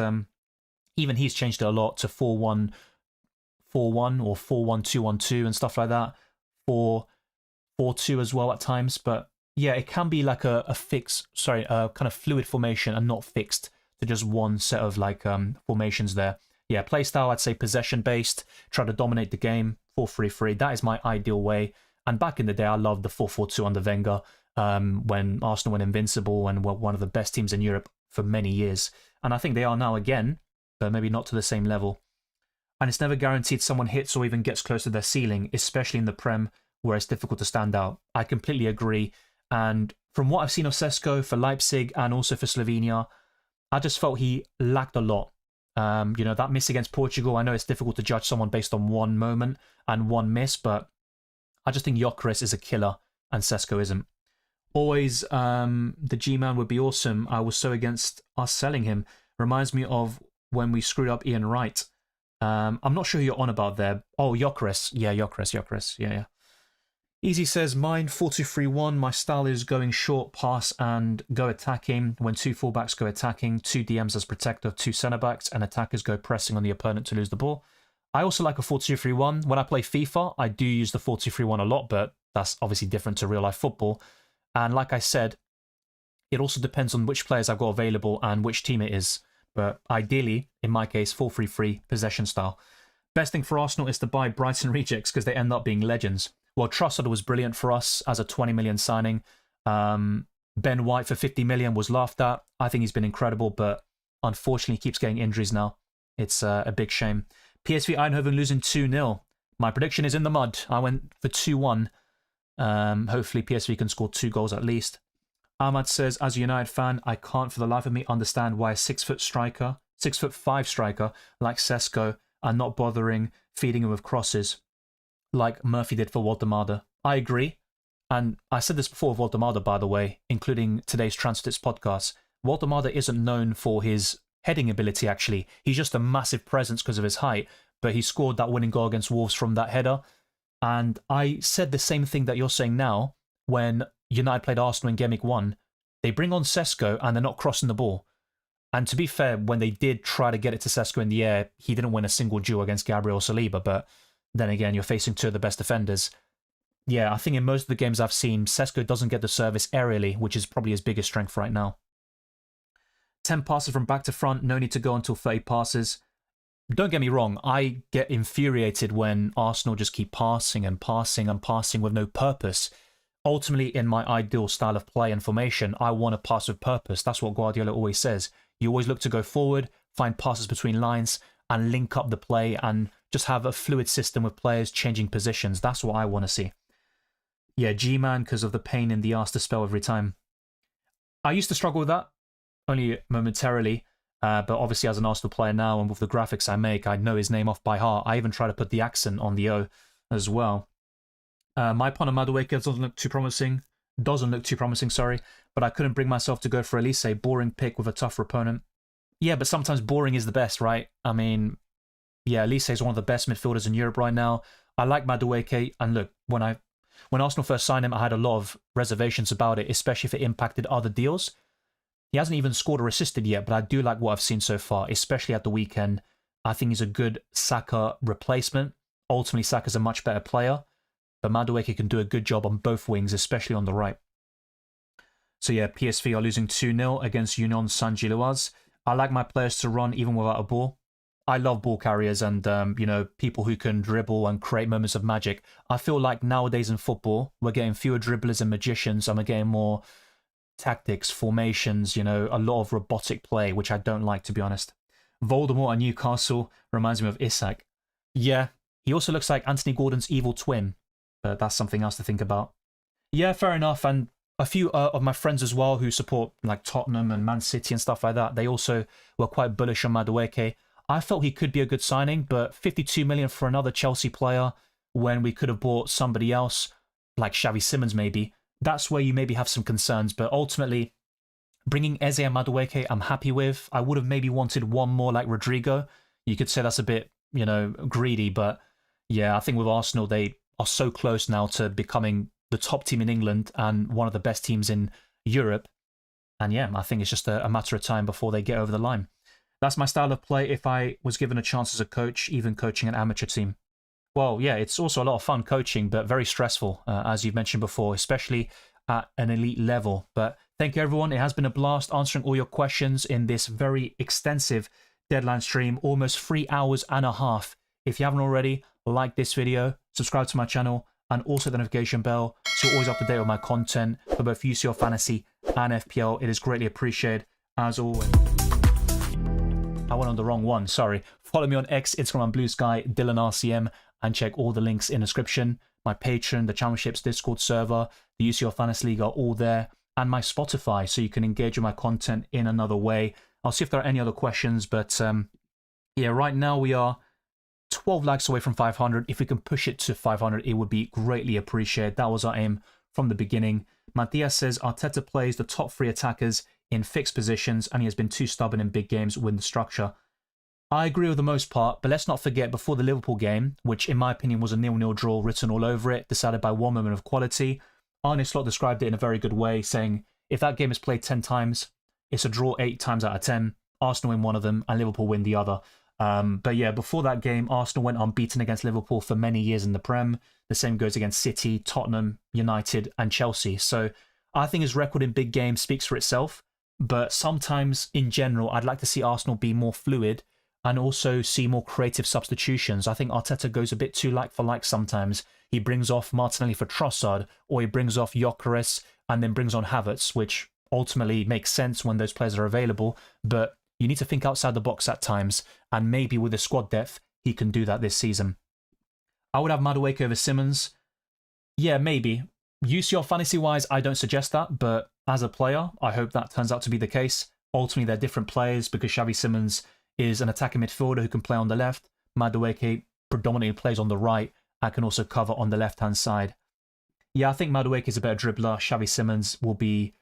even he's changed it a lot to 4-1-4-1 or 4-1-2-1-2 and stuff like that. 4-4-2 as well at times. But yeah, it can be like a kind of fluid formation and not fixed to just one set of like formations there. Yeah, playstyle, I'd say possession-based, try to dominate the game, 4-3-3. That is my ideal way. And back in the day, I loved the 4-4-2 under Wenger when Arsenal went invincible and were one of the best teams in Europe for many years. And I think they are now again, but maybe not to the same level. And it's never guaranteed someone hits or even gets close to their ceiling, especially in the Prem, where it's difficult to stand out. I completely agree. And from what I've seen of Sesko for Leipzig and also for Slovenia, I just felt he lacked a lot. That miss against Portugal, I know it's difficult to judge someone based on one moment and one miss, but I just think Gyökeres is a killer and Sesko isn't. Always, the G-Man would be awesome. I was so against us selling him. Reminds me of when we screwed up Ian Wright. I'm not sure who you're on about there. Oh, Gyökeres. Yeah, Gyökeres. Yeah. Easy says, mine 4-2-3-1. My style is going short, pass, and go attacking. When two fullbacks go attacking, two DMs as protector, two centre-backs, and attackers go pressing on the opponent to lose the ball. I also like a 4-2-3-1. When I play FIFA, I do use the 4-2-3-1 a lot, but that's obviously different to real-life football. And like I said, it also depends on which players I've got available and which team it is. But ideally, in my case, 4-3-3 possession style. Best thing for Arsenal is to buy Brighton rejects because they end up being legends. Well, Trossard was brilliant for us as a 20 million signing. Ben White for 50 million was laughed at. I think he's been incredible, but unfortunately he keeps getting injuries now. It's a big shame. PSV Eindhoven losing 2-0. My prediction is in the mud. I went for 2-1. Hopefully PSV can score 2 goals at least. Ahmad says, as a United fan, I can't for the life of me understand why a 6'5" striker like Sesko are not bothering feeding him with crosses like Murphy did for Waldemada. I agree. And I said this before with Waldemada, by the way, including today's Transfits podcast. Waldemada isn't known for his heading ability, actually. He's just a massive presence because of his height, but he scored that winning goal against Wolves from that header. And I said the same thing that you're saying now when United played Arsenal in Game Week 1. They bring on Sesko and they're not crossing the ball. And to be fair, when they did try to get it to Sesko in the air, he didn't win a single duel against Gabriel Saliba, but then again, you're facing two of the best defenders. Yeah, I think in most of the games I've seen, Sesko doesn't get the service aerially, which is probably his biggest strength right now. 10 passes from back to front, no need to go until 30 passes. Don't get me wrong, I get infuriated when Arsenal just keep passing and passing and passing with no purpose. Ultimately, in my ideal style of play and formation, I want to pass with purpose. That's what Guardiola always says. You always look to go forward, find passes between lines, and link up the play and just have a fluid system with players changing positions. That's what I want to see. Yeah, G-Man, because of the pain in the arse to spell every time. I used to struggle with that, only momentarily, but obviously as an Arsenal player now and with the graphics I make, I know his name off by heart. I even try to put the accent on the O as well. My pawn on Madueke doesn't look too promising, but I couldn't bring myself to go for Elise. Boring pick with a tougher opponent. Yeah, but sometimes boring is the best, right? I mean, yeah, Elise is one of the best midfielders in Europe right now. I like Madueke, and look, when Arsenal first signed him, I had a lot of reservations about it, especially if it impacted other deals. He hasn't even scored or assisted yet, but I do like what I've seen so far, especially at the weekend. I think he's a good Saka replacement. Ultimately, Saka's a much better player, but Madueke can do a good job on both wings, especially on the right. So yeah, PSV are losing 2-0 against Union Saint-Gilloise. I like my players to run even without a ball. I love ball carriers and, people who can dribble and create moments of magic. I feel like nowadays in football, we're getting fewer dribblers and magicians, and we're getting more tactics, formations, a lot of robotic play, which I don't like, to be honest. Voldemort at Newcastle reminds me of Isak. Yeah, he also looks like Anthony Gordon's evil twin. but that's something else to think about. Yeah, fair enough. And a few of my friends as well who support like Tottenham and Man City and stuff like that, they also were quite bullish on Madueke. I felt he could be a good signing, but 52 million for another Chelsea player when we could have bought somebody else, like Xavi Simons maybe, that's where you maybe have some concerns. But ultimately, bringing Eze and Madueke, I'm happy with. I would have maybe wanted one more like Rodrigo. You could say that's a bit, greedy, but yeah, I think with Arsenal, they are so close now to becoming the top team in England and one of the best teams in Europe. And yeah, I think it's just a matter of time before they get over the line. That's my style of play if I was given a chance as a coach, even coaching an amateur team. Well, yeah, it's also a lot of fun coaching, but very stressful, as you've mentioned before, especially at an elite level. But thank you, everyone. It has been a blast answering all your questions in this very extensive deadline stream, almost 3 hours and a half. If you haven't already, like this video, subscribe to my channel, and also the notification bell so you're always up to date with my content for both UCL Fantasy and FPL. It is greatly appreciated, as always. I went on the wrong one, sorry. Follow me on X, Instagram, and Blue Sky, Dylan RCM, and check all the links in the description. My Patreon, the Championships Discord server, the UCL Fantasy League are all there, and my Spotify, so you can engage with my content in another way. I'll see if there are any other questions, but yeah, right now we are 12 likes away from 500. If we can push it to 500, it would be greatly appreciated. That was our aim from the beginning. Matthias says Arteta plays the top 3 attackers in fixed positions, and he has been too stubborn in big games with the structure. I agree with the most part, but let's not forget before the Liverpool game, which in my opinion was a 0-0 draw written all over it, decided by one moment of quality, Arne Slot described it in a very good way, saying, if that game is played 10 times, it's a draw 8 times out of 10, Arsenal win one of them, and Liverpool win the other. But yeah, before that game, Arsenal went unbeaten against Liverpool for many years in the Prem. The same goes against City, Tottenham, United, and Chelsea. So I think his record in big games speaks for itself, but sometimes in general, I'd like to see Arsenal be more fluid and also see more creative substitutions. I think Arteta goes a bit too like for like sometimes. He brings off Martinelli for Trossard, or he brings off Gyökeres and then brings on Havertz, which ultimately makes sense when those players are available, but you need to think outside the box at times, and maybe with the squad depth, he can do that this season. I would have Madueke over Simons. Yeah, maybe. UCL fantasy-wise, I don't suggest that, but as a player, I hope that turns out to be the case. Ultimately, they're different players because Xavi Simons is an attacking midfielder who can play on the left. Madueke predominantly plays on the right and can also cover on the left-hand side. Yeah, I think Madueke is a better dribbler. Xavi Simons will be,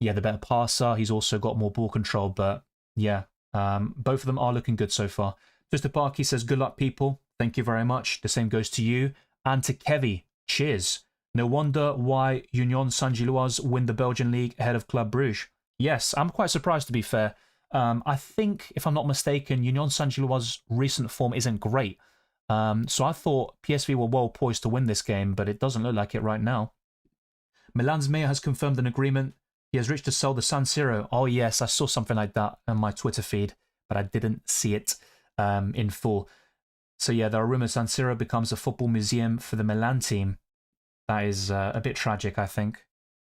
the better passer. He's also got more ball control, but yeah, both of them are looking good so far. Mr. Parky says, good luck, people. Thank you very much. The same goes to you. And to Kevy, cheers. No wonder why Union Saint-Gilloise win the Belgian league ahead of Club Brugge. Yes, I'm quite surprised, to be fair. I think, if I'm not mistaken, Union Saint-Gilloise's recent form isn't great. So I thought PSV were well poised to win this game, but it doesn't look like it right now. Milan's mayor has confirmed an agreement. He has reached to sell the San Siro. Oh yes, I saw something like that on my Twitter feed, but I didn't see it in full. So yeah, there are rumours San Siro becomes a football museum for the Milan team. That is a bit tragic, I think.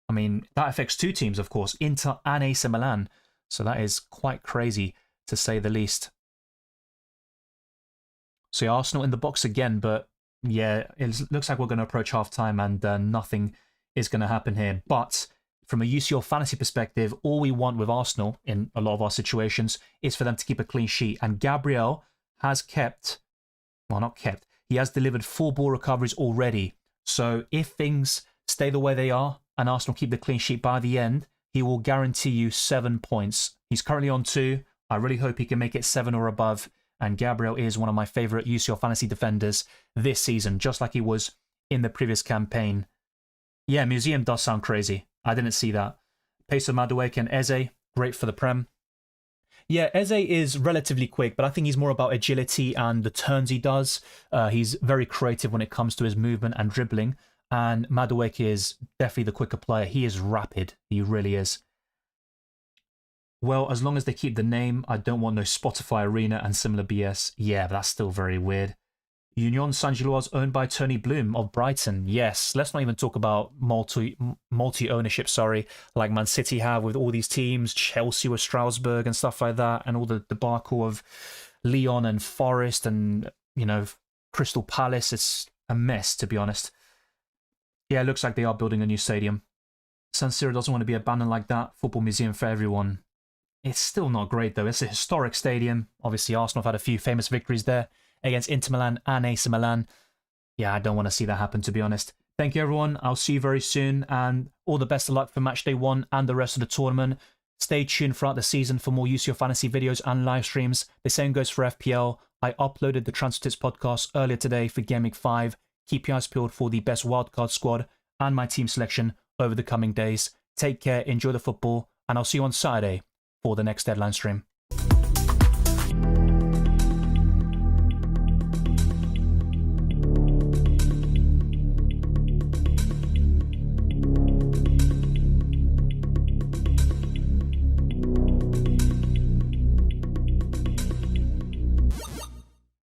I mean, that affects 2 teams, of course, Inter and AC Milan. So that is quite crazy, to say the least. So yeah, Arsenal in the box again, but yeah, it looks like we're going to approach half-time and nothing is going to happen here. But from a UCL fantasy perspective, all we want with Arsenal in a lot of our situations is for them to keep a clean sheet. And Gabriel has he has delivered 4 ball recoveries already. So if things stay the way they are and Arsenal keep the clean sheet by the end, he will guarantee you 7 points. He's currently on 2. I really hope he can make it 7 or above. And Gabriel is one of my favourite UCL fantasy defenders this season, just like he was in the previous campaign. Yeah, Museum does sound crazy. I didn't see that. Pace of Madueke and Eze, great for the Prem. Yeah, Eze is relatively quick, but I think he's more about agility and the turns he does. He's very creative when it comes to his movement and dribbling. And Madueke is definitely the quicker player. He is rapid. He really is. Well, as long as they keep the name, I don't want no Spotify Arena and similar BS. Yeah, but that's still very weird. Union Saint-Gilloise owned by Tony Bloom of Brighton. Yes, let's not even talk about multi-ownership, like Man City have with all these teams, Chelsea with Strasbourg and stuff like that, and all the debacle of Lyon and Forest and, Crystal Palace. It's a mess, to be honest. Yeah, it looks like they are building a new stadium. San Siro doesn't want to be abandoned like that. Football museum for everyone. It's still not great though. It's a historic stadium. Obviously, Arsenal have had a few famous victories there against Inter Milan and AC Milan. Yeah, I don't want to see that happen, to be honest. Thank you, everyone. I'll see you very soon, and all the best of luck for Matchday 1 and the rest of the tournament. Stay tuned throughout the season for more UCL Fantasy videos and live streams. The same goes for FPL. I uploaded the Transfer Tips podcast earlier today for Game Week 5. Keep your eyes peeled for the best wildcard squad and my team selection over the coming days. Take care, enjoy the football, and I'll see you on Saturday for the next deadline stream.